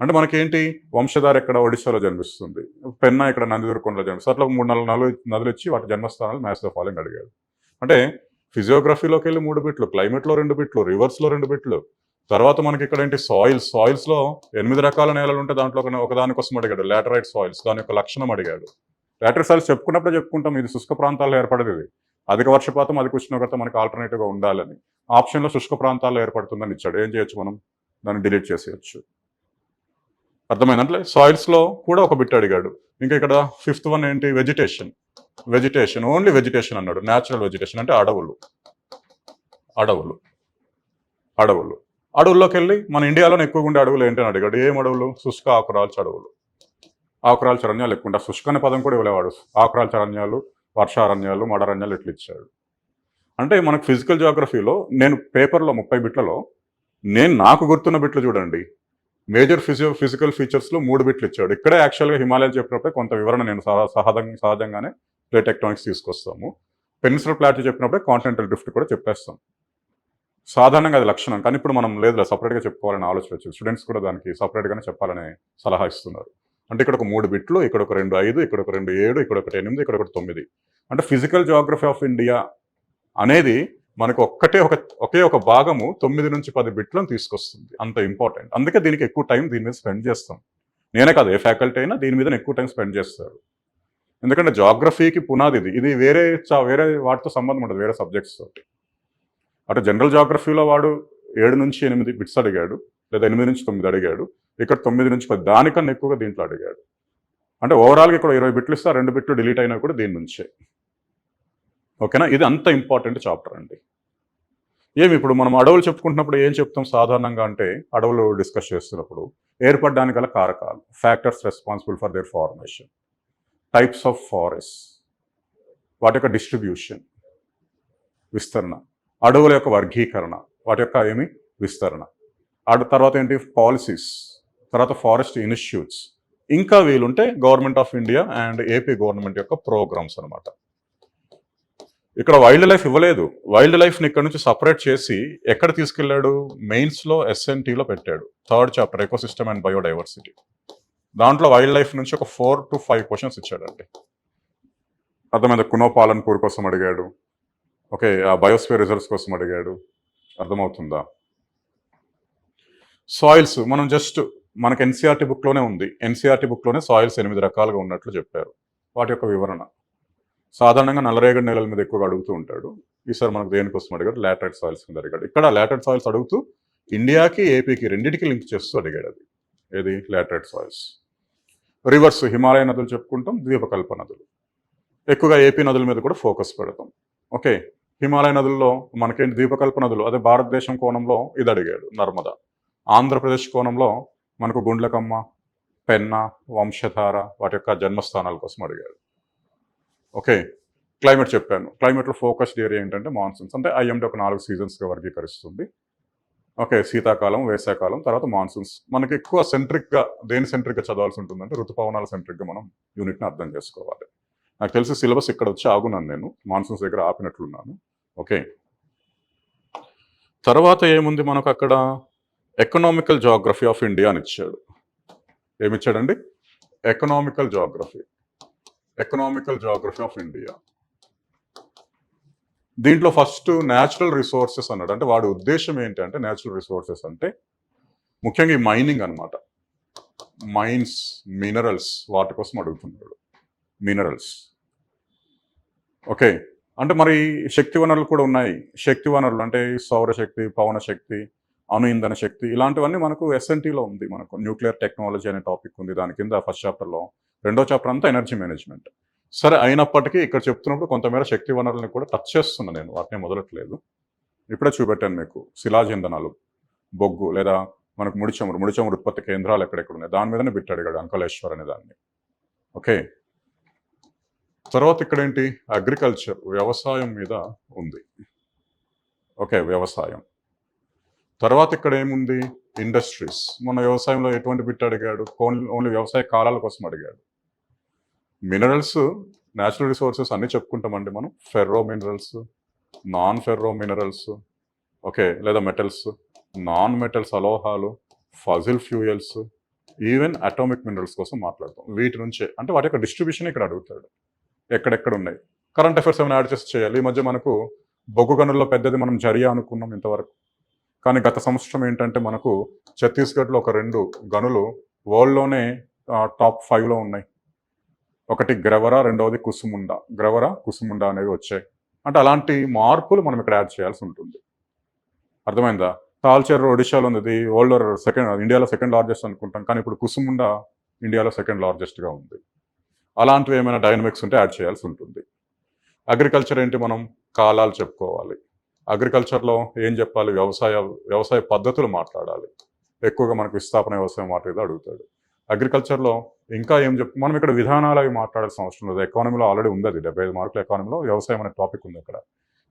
అంటే మనకేంటి, వంశధార ఎక్కడ, ఒడిశాలో జన్మిస్తుంది. పెన్నా ఇక్కడ నందిదుర్గ కొండలో జన్మిస్తుంది. అట్లా 3-4 నదులు ఇచ్చి వాటి జన్మస్థానాలు మ్యాచ్ ద ఫాలోయింగ్ అడిగాడు. అంటే ఫిజియోగ్రఫీలోకి వెళ్ళి 3 బిట్లు, క్లైమేట్లో 2 బిట్లు, రివర్స్లో 2 బిట్లు. తర్వాత మనకి ఇక్కడ ఏంటి, సాయిల్స్లో 8 రకాల నేలలు ఉంటే దాంట్లో ఒకదానికోసం అడిగాడు, లాటరైట్ సాయిల్స్, దాని యొక్క లక్షణం అడిగాడు. లాటరైట్ సాయిల్స్ చెప్పుకున్నప్పుడు చెప్పుకుంటాం, ఇది శుష్క ప్రాంతాల్లో ఏర్పడేది, ఇది అధిక వర్షపాతం అధిక ఉష్ణోగ్రత మనకి ఆల్టర్నేటివ్గా ఉండాలని. ఆప్షన్లో శుష్క ప్రాంతాల్లో ఏర్పడుతుందని ఇచ్చాడు. ఏం చేయొచ్చు మనం, దాన్ని డిలీట్ చేసేయచ్చు. అర్థమైందంటే సాయిల్స్లో కూడా ఒక బిట్ అడిగాడు. ఇంకా ఇక్కడ 5th వన్ ఏంటి, వెజిటేషన్, ఓన్లీ వెజిటేషన్ అన్నాడు. న్యాచురల్ వెజిటేషన్ అంటే అడవుల్లోకి వెళ్ళి మన ఇండియాలోనే ఎక్కువగా ఉండే అడవులు ఏంటని అడిగాడు. ఏం అడవులు, శుష్క ఆకురాల్చు అడవులు. ఆకురాల్చర్ అరణ్యాలు ఎక్కువ ఉంటాయి. శుష్క అనే పదం కూడా ఇవ్వలేవాడు. ఆకురాల్చర్ అరణ్యాలు, వర్షారణ్యాలు, మడారణ్యాలు ఇట్లా ఇచ్చాడు. అంటే మనకు ఫిజికల్ జియోగ్రఫీలో నేను పేపర్లో 30 బిట్లలో నాకు గుర్తున్న బిట్లు చూడండి, మేజర్ ఫిజికల్ ఫీచర్స్లో 3 బిట్లు ఇచ్చాడు. ఇక్కడే యాక్చువల్గా హిమాలయాలు చెప్పినప్పుడే కొంత వివరణ నేను సహజంగానే ప్లేట్ టెక్టానిక్స్ తీసుకొస్తాము. పెనిన్సులర్ ప్లాటూ చెప్పినప్పుడే కాంటినెంటల్ డ్రిఫ్ట్ కూడా చెప్పేస్తాం. సాధారణంగా అది లక్షణం, కానీ ఇప్పుడు మనం లేదు సపరేట్గా చెప్పుకోవాలని ఆలోచన వచ్చింది. స్టూడెంట్స్ కూడా దానికి సపరేట్గానే చెప్పాలని సలహా ఇస్తున్నారు. అంటే ఇక్కడ ఒక 3 బిట్లు, ఇక్కడ ఒక 2 5, ఇక్కడ ఒక 2 7, ఇక్కడ ఒకటి 8, ఇక్కడ ఒకటి 9. అంటే ఫిజికల్ జియోగ్రఫీ ఆఫ్ ఇండియా అనేది మనకు ఒకే ఒక భాగము 9 నుంచి 10 బిట్లను తీసుకొస్తుంది. అంత ఇంపార్టెంట్. అందుకే దీనికి ఎక్కువ టైం దీని మీద స్పెండ్ చేస్తాం. నేనే కాదు, ఏ ఫ్యాకల్టీ అయినా దీని మీద ఎక్కువ టైం స్పెండ్ చేస్తారు. ఎందుకంటే జాగ్రఫీకి పునాది ఇది వేరే వాటితో సంబంధం ఉండదు, వేరే సబ్జెక్ట్స్ తోటి. అటు జనరల్ జాగ్రఫీలో వాడు 7 నుంచి 8 బిట్స్ అడిగాడు, లేదా 8 నుంచి 9 అడిగాడు. ఇక్కడ 9 నుంచి 10, దానికన్నా ఎక్కువగా దీంట్లో అడిగాడు. అంటే ఓవరాల్గా ఇక్కడ 20 బిట్లు ఇస్తే 2 బిట్లు డిలీట్ అయినా కూడా దీని నుంచే. ఓకేనా? ఇది అంత ఇంపార్టెంట్ చాప్టర్ అండి. ఇప్పుడు మనం అడవులు చెప్పుకుంటున్నప్పుడు ఏం చెప్తాం సాధారణంగా అంటే, అడవులు డిస్కస్ చేస్తున్నప్పుడు ఏర్పడడానికి గల కారకాలు, factors responsible for their formation, types of forest, వాటి యొక్క డిస్ట్రిబ్యూషన్, విస్తరణ, అడవుల యొక్క వర్గీకరణ, వాటి యొక్క విస్తరణ, తర్వాత ఏంటి పాలసీస్, తర్వాత ఫారెస్ట్ ఇన్స్టిట్యూట్స్, ఇంకా వీలుంటే government of India and AP government యొక్క ప్రోగ్రామ్స్ అనమాట. ఇక్కడ వైల్డ్ లైఫ్ ఇవ్వలేదు. వైల్డ్ లైఫ్ని ఇక్కడ నుంచి సపరేట్ చేసి ఎక్కడ తీసుకెళ్లాడు? మెయిన్స్లో SNTలో పెట్టాడు. 3rd chapter ecosystem and biodiversity. దాంట్లో వైల్డ్ లైఫ్ నుంచి ఒక 4 to 5 క్వశ్చన్స్ ఇచ్చాడండి. అర్థమైంది? కునో పాలన్పూర్ కోసం అడిగాడు. ఓకే, ఆ బయోస్ఫియర్ రిజర్వ్స్ కోసం అడిగాడు. అర్థమవుతుందా? సాయిల్స్ మనం మనకు NCERT బుక్లోనే ఉంది. NCERT బుక్లోనే సాయిల్స్ 8 రకాలుగా ఉన్నట్లు చెప్పారు. వాటి యొక్క వివరణ సాధారణంగా నల్లరేగడి నేలల మీద ఎక్కువగా అడుగుతూ ఉంటాడు. ఈసారి మనకు దేనికోసం అడిగాడు? లాటరైట్ సాయిల్స్ మీద అడిగాడు. ఇక్కడ లాటరైట్ సాయిల్స్ అడుగుతూ ఇండియాకి ఏపీకి రెండింటికి లింక్ చేస్తూ అడిగాడు. అది ఏది? Laterite soils. రివర్స్, హిమాలయ నదులు చెప్పుకుంటాం, ద్వీపకల్ప నదులు. ఎక్కువగా ఏపీ నదుల మీద కూడా ఫోకస్ పెడతాం. ఓకే, హిమాలయ నదుల్లో మనకేంటి? ద్వీపకల్ప నదులు. అదే భారతదేశం కోణంలో ఇది అడిగాడు, నర్మదా. ఆంధ్రప్రదేశ్ కోణంలో మనకు గుండ్లకమ్మ, పెన్నా, వంశధార, వాటి యొక్క జన్మస్థానాల కోసం అడిగాడు. ఓకే, క్లైమేట్ చెప్పాను. క్లైమేట్లో ఫోకస్డ్ ఏరియా ఏంటంటే మాన్సూన్స్. అంటే IMD ఒక 4 సీజన్స్గా వర్గీకరిస్తుంది. ఓకే, శీతాకాలం, వేసవికాలం, తర్వాత మాన్సూన్స్. మనకి ఎక్కువ దేని సెంట్రిక్గా చదవాల్సి ఉంటుందంటే ఋతుపవనాల సెంట్రిక్గా మనం యూనిట్ని అర్థం చేసుకోవాలి. నాకు తెలిసి సిలబస్ ఇక్కడ వచ్చి ఆగున్నాను, నేను మాన్సూన్స్ దగ్గర ఆపినట్లున్నాను. ఓకే, తర్వాత ఏముంది మనకు అక్కడ? ఎకనామికల్ జాగ్రఫీ ఆఫ్ ఇండియా అని ఇచ్చాడు. ఏమిచ్చాడండి? Economical geography of India. దీంట్లో ఫస్ట్ న్యాచురల్ రిసోర్సెస్ అన్నాడు. అంటే వాడి ఉద్దేశం ఏంటంటే, న్యాచురల్ రిసోర్సెస్ అంటే ముఖ్యంగా ఈ మైనింగ్ అనమాట. మైన్స్, మినరల్స్, వాటి కోసం అడుగుతున్నాడు. మినరల్స్. ఓకే, అంటే మరి శక్తి వనరులు కూడా ఉన్నాయి. శక్తి వనరులు అంటే సౌరశక్తి, పవన శక్తి, అణు ఇంధన శక్తి, ఇలాంటివన్నీ మనకు SNTలో ఉంది. మనకు న్యూక్లియర్ టెక్నాలజీ అనే టాపిక్ ఉంది. దాని కింద ఫస్ట్ చాప్టర్లో, 2వ చాప్టర్ అంతా ఎనర్జీ మేనేజ్మెంట్. సరే, అయినప్పటికీ ఇక్కడ చెప్తున్నప్పుడు కొంతమేర శక్తి వనరులను కూడా టచ్ చేస్తున్నా నేను, వాటిని మొదలట్లేదు. ఇప్పుడే చూపెట్టాను మీకు. శిలాజ ఇంధనాలు, బొగ్గు, లేదా మనకు ముడి చమురు ఉత్పత్తి కేంద్రాలు ఎక్కడెక్కడ ఉన్నాయి, దాని మీదనే బిట్ అడిగాడు, అంకలేశ్వర్ అనే దాన్ని. ఓకే, తర్వాత ఇక్కడ ఏంటి? అగ్రికల్చర్, వ్యవసాయం మీద ఉంది. ఓకే, వ్యవసాయం. తర్వాత ఇక్కడ ఏముంది? ఇండస్ట్రీస్. మన వ్యవసాయంలో ఎటువంటి బిట్ అడిగాడు? ఓన్లీ వ్యవసాయ కాలాల కోసం అడిగాడు. మినరల్స్, న్యాచురల్ రిసోర్సెస్ అన్నీ చెప్పుకుంటామండి మనం. Ferro minerals, non ferro minerals, okay, లేదా మెటల్స్, నాన్ మెటల్స్, అలోహాలు, fossil fuels, even atomic minerals కోసం మాట్లాడతాం. వీటి నుంచే అంటే వాటి యొక్క డిస్ట్రిబ్యూషన్ ఇక్కడ అడుగుతాడు. ఎక్కడెక్కడ ఉన్నాయి? కరెంట్ అఫైర్స్ ఏమైనా యాడ్ చేసి చేయాలి. ఈ మధ్య మనకు బొగ్గు గనుల్లో పెద్దది మనం జరియా అనుకున్నాం ఇంతవరకు. కానీ గత సంవత్సరం ఏంటంటే మనకు ఛత్తీస్గఢ్లో ఒక 2 గనులు వరల్డ్లోనే టాప్ 5లో ఉన్నాయి. ఒకటి గ్రెవరా, రెండవది కుసుముండా అనేవి వచ్చాయి. అంటే అలాంటి మార్పులు మనం ఇక్కడ యాడ్ చేయాల్సి ఉంటుంది. అర్థమైందా? తాల్చేరు ఒడిశాలో ఉంది, ఇండియాలో సెకండ్ లార్జెస్ట్ అనుకుంటాం, కానీ ఇప్పుడు కుసుముండా ఇండియాలో సెకండ్ లార్జెస్ట్గా ఉంది. అలాంటివి ఏమైనా డైనమిక్స్ ఉంటే యాడ్ చేయాల్సి ఉంటుంది. అగ్రికల్చర్ ఏంటి? మనం కాలాలు చెప్పుకోవాలి. అగ్రికల్చర్లో ఏం చెప్పాలి? వ్యవసాయ పద్ధతులు మాట్లాడాలి. ఎక్కువగా మనకు విస్థాపన వ్యవసాయం మాట ఏదో అడుగుతాడు. అగ్రికల్చర్లో ఇంకా ఏం మనం ఇక్కడ విధానాలు అవి మాట్లాడాల్సిన అవసరం లేదు. ఎకానమీలో ఆల్రెడీ ఉంది అది 75 మార్కుల ఎకానమీలో వ్యవసాయం అనే టాపిక్ ఉంది అక్కడ.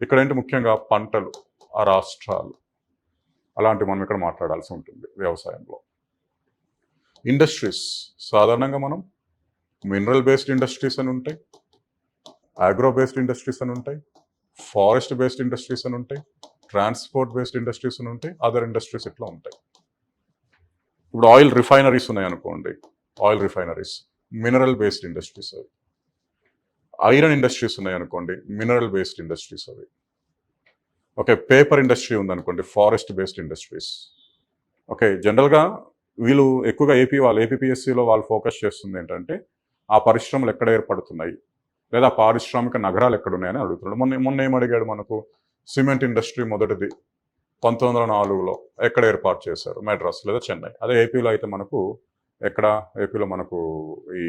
ఇక్కడ ఏంటి ముఖ్యంగా పంటలు, ఆ రాష్ట్రాలు అలాంటివి మనం ఇక్కడ మాట్లాడాల్సి ఉంటుంది వ్యవసాయంలో. ఇండస్ట్రీస్ సాధారణంగా మనం మినరల్ బేస్డ్ ఇండస్ట్రీస్ అని ఉంటాయి, అగ్రో బేస్డ్ ఇండస్ట్రీస్ అని ఉంటాయి, ఫారెస్ట్ బేస్డ్ ఇండస్ట్రీస్ అని ఉంటాయి, ట్రాన్స్పోర్ట్ బేస్డ్ ఇండస్ట్రీస్ అని ఉంటాయి, అదర్ ఇండస్ట్రీస్ ఇట్లా ఉంటాయి. ఇప్పుడు ఆయిల్ రిఫైనరీస్ ఉన్నాయి అనుకోండి, oil refineries mineral based industries అవి. ఐరన్ ఇండస్ట్రీస్ ఉన్నాయి అనుకోండి, మినరల్ బేస్డ్ ఇండస్ట్రీస్ అవి. ఓకే, పేపర్ ఇండస్ట్రీ ఉందనుకోండి, ఫారెస్ట్ బేస్డ్ ఇండస్ట్రీస్. ఓకే, జనరల్గా వీళ్ళు ఎక్కువగా ఏపీపీఎస్సీలో వాళ్ళు ఫోకస్ చేస్తుంది ఏంటంటే ఆ పరిశ్రమలు ఎక్కడ ఏర్పడుతున్నాయి లేదా పారిశ్రామిక నగరాలు ఎక్కడ ఉన్నాయని అడుగుతున్నాడు. మొన్న ఏం అడిగాడు మనకు, సిమెంట్ ఇండస్ట్రీ మొదటిది 1904లో ఎక్కడ ఏర్పాటు చేశారు, మెడ్రాస్ లేదా చెన్నై. అదే ఏపీలో అయితే మనకు ఎక్కడ, ఏపీలో మనకు ఈ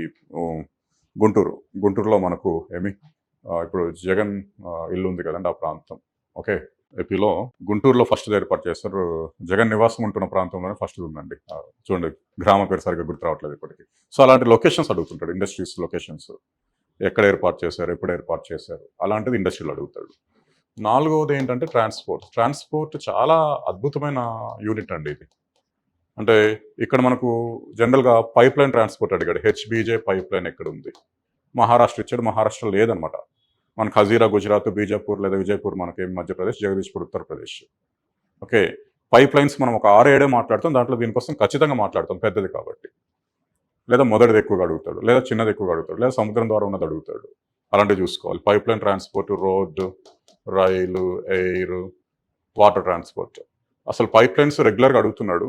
గుంటూరులో మనకు ఇప్పుడు జగన్ ఇల్లు ఉంది కదండి ఆ ప్రాంతం. ఓకే, ఏపీలో గుంటూరులో ఫస్ట్ ఏర్పాటు చేస్తారు. జగన్ నివాసం ఉంటున్న ప్రాంతంలోనే ఫస్ట్ ఉందండి. చూడండి, గ్రామ పేరు సరిగ్గా గుర్తు రావట్లేదు ఇప్పటికీ. సో అలాంటి లొకేషన్స్ అడుగుతుంటాడు, ఇండస్ట్రీస్ లొకేషన్స్ ఎక్కడ ఏర్పాటు చేశారు, ఎప్పుడు ఏర్పాటు చేశారు, అలాంటిది ఇండస్ట్రీలు అడుగుతాడు. నాలుగవది ఏంటంటే ట్రాన్స్పోర్ట్ చాలా అద్భుతమైన యూనిట్ అండి ఇది. అంటే ఇక్కడ మనకు జనరల్గా పైప్ లైన్ ట్రాన్స్పోర్ట్ అడిగాడు, హెచ్బీజే పైప్ లైన్ ఎక్కడ ఉంది, మహారాష్ట్ర ఇచ్చాడు, మహారాష్ట్ర లేదనమాట. మనకు హజీరా గుజరాత్, బీజాపూర్ లేదా విజయపూర్ మనకి Madhya Pradesh, Jagdishpur Uttar Pradesh. Okay, pipe lines మనం ఒక 6-7 మాట్లాడతాం, దాంట్లో దీనికోసం ఖచ్చితంగా మాట్లాడతాం పెద్దది కాబట్టి. లేదా మొదటిది ఎక్కువగా అడుగుతాడు, లేదా చిన్నది ఎక్కువగా అడుగుతాడు, లేదా సముద్రం ద్వారా ఉన్నది అడుగుతాడు. అలాంటివి చూసుకోవాలి. పైప్ లైన్ ట్రాన్స్పోర్ట్, రోడ్డు, రైలు, ఎయిర్, వాటర్ ట్రాన్స్పోర్ట్. అసలు పైప్ లైన్స్ రెగ్యులర్గా అడుగుతున్నాడు,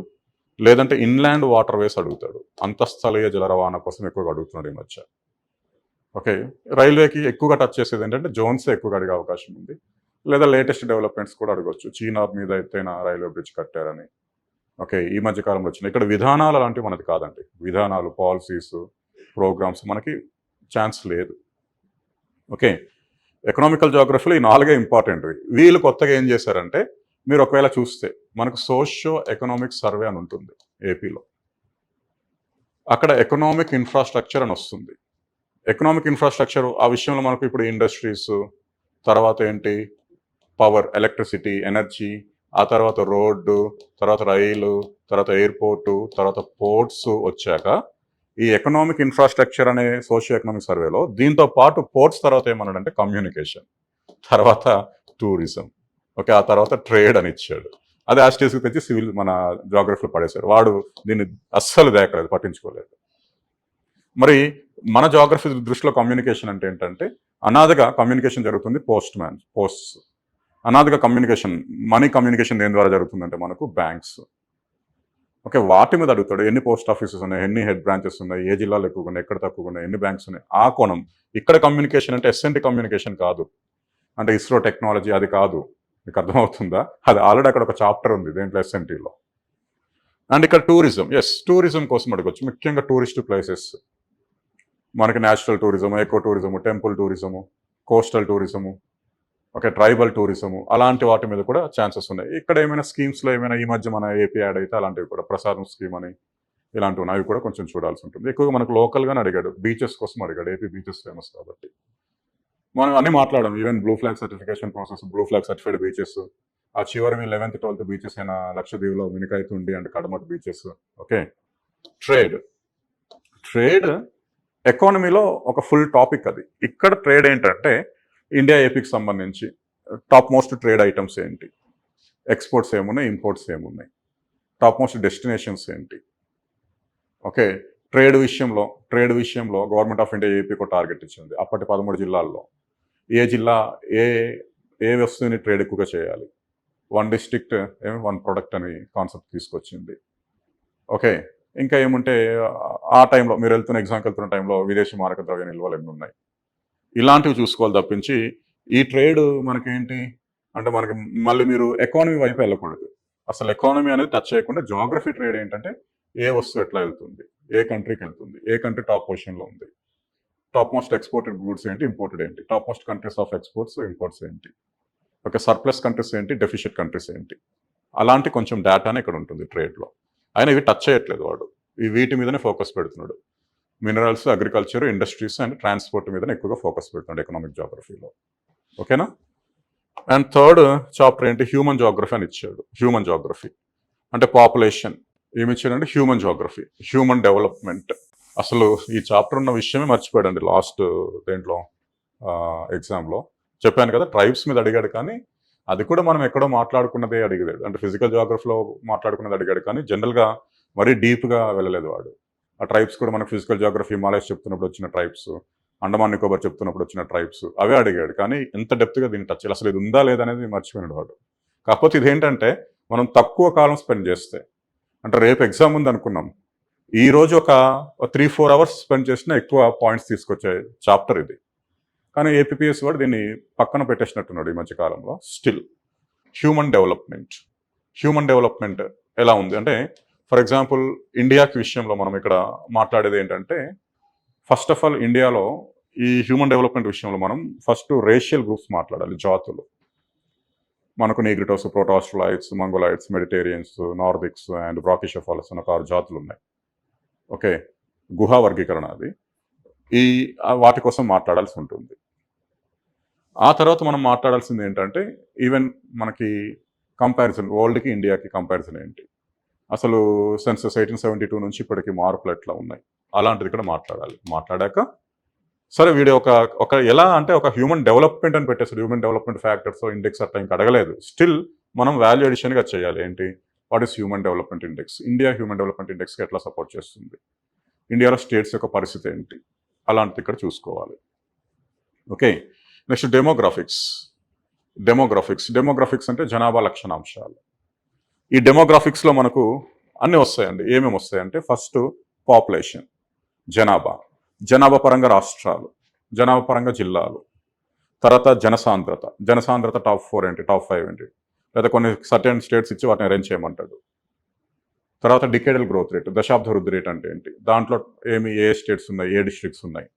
లేదంటే ఇన్లాండ్ వాటర్ వేస్ అడుగుతాడు. అంతఃస్థలీయ జల రవాణా కోసం ఎక్కువగా అడుగుతున్నాడు ఈ మధ్య. ఓకే, రైల్వేకి ఎక్కువగా టచ్ చేసేది ఏంటంటే జోన్స్ ఎక్కువగా అడిగే అవకాశం ఉంది, లేదా లేటెస్ట్ డెవలప్మెంట్స్ కూడా అడగవచ్చు. చీనా మీద ఎత్తైన రైల్వే బ్రిడ్జ్ కట్టారని. ఓకే, ఈ మధ్య కాలంలో వచ్చినాయి. ఇక్కడ విధానాలు అలాంటివి మనది కాదండి. విధానాలు, పాలసీస్, ప్రోగ్రామ్స్ మనకి ఛాన్స్ లేదు. ఓకే, ఎకనామికల్ జాగ్రఫీలో ఈ 4 ఇంపార్టెంట్. వీళ్ళు కొత్తగా ఏం చేశారంటే, మీరు ఒకవేళ చూస్తే మనకు సోషియో ఎకనామిక్ సర్వే అని ఉంటుంది ఏపీలో. అక్కడ ఎకనామిక్ ఇన్ఫ్రాస్ట్రక్చర్ అని వస్తుంది. ఎకనామిక్ ఇన్ఫ్రాస్ట్రక్చర్ ఆ విషయంలో మనకు ఇప్పుడు ఇండస్ట్రీస్, తర్వాత ఏంటి పవర్, ఎలక్ట్రిసిటీ, ఎనర్జీ, ఆ తర్వాత రోడ్డు, తర్వాత రైలు, తర్వాత ఎయిర్పోర్టు, తర్వాత పోర్ట్స్ వచ్చాక ఈ ఎకనామిక్ ఇన్ఫ్రాస్ట్రక్చర్ అనే సోషియో ఎకనామిక్ సర్వేలో దీంతో పాటు పోర్ట్స్ తర్వాత ఏమన్నాడంటే కమ్యూనికేషన్, తర్వాత టూరిజం, ఓకే, ఆ తర్వాత ట్రేడ్ అని ఇచ్చాడు. అది యాస్టీస్కి తెచ్చి సివిల్ మన జాగ్రఫీలో పడేశారు. వాడు దీన్ని అస్సలు దేకలేదు, పట్టించుకోలేదు. మరి మన జాగ్రఫీ దృష్టిలో కమ్యూనికేషన్ అంటే ఏంటంటే అనాథగా కమ్యూనికేషన్ జరుగుతుంది, పోస్ట్స్. అనాథగా కమ్యూనికేషన్, మనీ కమ్యూనికేషన్ దేని ద్వారా జరుగుతుందంటే మనకు బ్యాంక్స్. ఓకే, వాటి మీద అడుగుతాడు, ఎన్ని పోస్ట్ ఆఫీసెస్ ఉన్నాయి, ఎన్ని హెడ్ బ్రాంచెస్ ఉన్నాయి, ఏ జిల్లాలో ఎక్కువగా ఉన్నాయి, ఎక్కడ తక్కువగా ఉన్నాయి, ఎన్ని బ్యాంక్స్ ఉన్నాయి, ఆ కోణం. ఇక్కడ కమ్యూనికేషన్ అంటే ఎస్ఎన్టీ కమ్యూనికేషన్ కాదు, అంటే ఇస్రో టెక్నాలజీ అది కాదు. మీకు అర్థమవుతుందా? అది ఆల్రెడీ అక్కడ ఒక చాప్టర్ ఉంది దేంట్లో, ఎస్ఎన్టీలో. అండ్ ఇక్కడ టూరిజం కోసం అడగచ్చు, ముఖ్యంగా టూరిస్ట్ ప్లేసెస్. మనకి natural tourism, ecotourism, temple tourism, coastal tourism, okay, tribal tourism, అలాంటి వాటి మీద కూడా ఛాన్సెస్ ఉన్నాయి. ఇక్కడ ఏమైనా స్కీమ్స్లో ఏమైనా ఈ మధ్య మన ఏపీ యాడ్ అయితే అలాంటివి కూడా, ప్రసాదం స్కీమ్ అని ఇలాంటివి ఉన్నాయి, అవి కూడా కొంచెం చూడాల్సి ఉంటుంది. ఎక్కువగా మనకు లోకల్గానే అడిగాడు, బీచెస్ కోసం అడిగాడు, ఏపీ బీచెస్ ఫేమస్ కాబట్టి. మనం అన్నీ మాట్లాడడం, even blue flag certification process, blue flag certified beaches, ఆ చివరి 11th 12th బీచెస్ అయిన లక్షద్వీప్లో మినికాయతుండి and Kadmat beaches. Okay, trade ఎకానమీలో ఒక ఫుల్ టాపిక్ అది. ఇక్కడ ట్రేడ్ ఏంటంటే ఇండియా ఏపీకి సంబంధించి టాప్ మోస్ట్ ట్రేడ్ ఐటమ్స్ ఏంటి, ఎక్స్పోర్ట్స్ ఏమున్నాయి, ఇంపోర్ట్స్ ఏమున్నాయి, టాప్ మోస్ట్ డెస్టినేషన్స్ ఏంటి. ఓకే, ట్రేడ్ విషయంలో గవర్నమెంట్ ఆఫ్ ఇండియా ఏపీకి టార్గెట్ ఇచ్చింది. అప్పటి 13 జిల్లాల్లో ఏ జిల్లా ఏ వస్తువుని ట్రేడ్ ఎక్కువగా చేయాలి, 1 district 1 product అని కాన్సెప్ట్ తీసుకొచ్చింది. ఓకే, ఇంకా ఏముంటే ఆ టైంలో మీరు ఎగ్జామ్కి వెళ్తున్న టైంలో విదేశీ మారక ద్రవ్య నిల్వలు ఎన్ని ఉన్నాయి, ఇలాంటివి చూసుకోవాలి తప్పించి ఈ ట్రేడ్ మనకేంటి అంటే మనకి మళ్ళీ మీరు ఎకానమీ వైపు వెళ్ళకూడదు. అసలు ఎకానమీ అనేది టచ్ చేయకుండా జాగ్రఫీ ట్రేడ్ ఏంటంటే ఏ వస్తువు ఎట్లా వెళ్తుంది, ఏ కంట్రీకి వెళ్తుంది, ఏ కంట్రీ టాప్ పొజిషన్లో ఉంది, టాప్ మోస్ట్ ఎక్స్పోర్టెడ్ గూడ్స్ ఏంటి, ఇంపోర్టెడ్ ఏంటి, top most countries of exports, imports ఏంటి, ఓకే, సర్ప్లస్ కంట్రీస్ ఏంటి, డెఫిషిట్ కంట్రీస్ ఏంటి, అలాంటి కొంచెం డేటానే ఇక్కడ ఉంటుంది ట్రేడ్లో. అయినా ఇవి టచ్ చేయట్లేదు వాడు, వీటి మీదనే ఫోకస్ పెడుతున్నాడు. Minerals, agriculture, industries and transport మీద ఎక్కువగా ఫోకస్ పెడుతుండే ఎకనామిక్ జాగ్రఫీలో. ఓకేనా? అండ్ థర్డ్ చాప్టర్ ఏంటి, హ్యూమన్ జాగ్రఫీ అని ఇచ్చాడు. హ్యూమన్ జాగ్రఫీ అంటే పాపులేషన్, ఏమి ఇచ్చాడంటే హ్యూమన్ జాగ్రఫీ, హ్యూమన్ డెవలప్మెంట్. అసలు ఈ చాప్టర్ ఉన్న విషయమే మర్చిపోయాడండి లాస్ట్ దేంట్లో ఎగ్జామ్లో. చెప్పాను కదా ట్రైబ్స్ మీద అడిగాడు, కానీ అది కూడా మనం ఎక్కడో మాట్లాడుకున్నదే అడిగాడు. అంటే ఫిజికల్ జాగ్రఫీలో మాట్లాడుకున్నది అడిగాడు, కానీ జనరల్గా మరీ డీప్గా వెళ్ళలేదు వాడు. ఆ ట్రైబ్స్ కూడా మనకు ఫిజికల్ జాగ్రఫీ హిమాలయస్ చెప్తున్నప్పుడు వచ్చిన ట్రైబ్స్, అండమాన్ నికోబార్ చెప్తున్నప్పుడు వచ్చిన ట్రైబ్స్ అవే అడిగాడు, కానీ ఎంత డెప్త్గా దీన్ని టచ్ చేయాలి, అసలు ఇది ఉందా లేదనేది మర్చిపోయినాడు వాడు. కాకపోతే ఇదేంటంటే మనం తక్కువ కాలం స్పెండ్ చేస్తే, అంటే రేపు ఎగ్జామ్ ఉంది అనుకున్నాం, ఈ రోజు ఒక 3-4 అవర్స్ స్పెండ్ చేసినా ఎక్కువ పాయింట్స్ తీసుకొచ్చే చాప్టర్ ఇది. కానీ ఏపీఎస్ వాడు దీన్ని పక్కన పెట్టేసినట్టున్నాడు ఈ మధ్య కాలంలో. స్టిల్ హ్యూమన్ డెవలప్మెంట్ ఎలా ఉంది అంటే, ఫర్ ఎగ్జాంపుల్ ఇండియాకి విషయంలో మనం ఇక్కడ మాట్లాడేది ఏంటంటే, ఫస్ట్ ఆఫ్ ఆల్ ఇండియాలో ఈ హ్యూమన్ డెవలప్మెంట్ విషయంలో మనం ఫస్ట్ రేషియల్ గ్రూప్స్ మాట్లాడాలి, జాతులు. మనకు నీగ్రిటోస్, ప్రోటాస్ట్రాయిడ్స్, మంగోలాయిడ్స్, మెడిటేరియన్స్, నార్దిక్స్ అండ్ బ్రాకిషోఫాలస్ అని ఒక 6 జాతులు ఉన్నాయి. ఓకే, గుహా వర్గీకరణ అది. వాటి కోసం మాట్లాడాల్సి ఉంటుంది. ఆ తర్వాత మనం మాట్లాడాల్సింది ఏంటంటే, ఈవెన్ మనకి కంపారిజన్, వరల్డ్కి ఇండియాకి కంపారిజన్ ఏంటి, అసలు సెన్సస్ 1872 నుంచి ఇప్పటికి మార్పులు ఎట్లా ఉన్నాయి, అలాంటిది ఇక్కడ మాట్లాడాలి. మాట్లాడాక సరే వీడియో ఒక ఎలా అంటే ఒక హ్యూమన్ డెవలప్మెంట్ అని పెట్టేసాడు. హ్యూమన్ డెవలప్మెంట్ ఫ్యాక్టర్స్, ఇండెక్స్ అట్లా ఇంకా అడగలేదు. స్టిల్ మనం వాల్యూ అడిషన్గా చేయాలి. ఏంటి, what is human development index, India human development ఇండెక్స్కి ఎట్లా సపోర్ట్ చేస్తుంది, ఇండియాలో స్టేట్స్ యొక్క పరిస్థితి ఏంటి, అలాంటిది ఇక్కడ చూసుకోవాలి. ఓకే, నెక్స్ట్ డెమోగ్రాఫిక్స్ అంటే జనాభా లక్షణాంశాలు. ఈ డెమోగ్రాఫిక్స్లో మనకు అన్నీ వస్తాయండి. ఏమేమి వస్తాయంటే, ఫస్ట్ పాపులేషన్, జనాభా పరంగా రాష్ట్రాలు, జనాభా పరంగా జిల్లాలు, తర్వాత జనసాంద్రత టాప్ 4 ఏంటి, టాప్ 5 ఏంటి, లేదా కొన్ని సర్టెన్ స్టేట్స్ ఇచ్చి వాటిని అరేంజ్ చేయమంటాడు. తర్వాత డికేడల్ గ్రోత్ రేట్, దశాబ్ద వృద్ధి రేట్ అంటే ఏంటి, దాంట్లో ఏ స్టేట్స్ ఉన్నాయి, ఏ డిస్ట్రిక్ట్స్ ఉన్నాయి,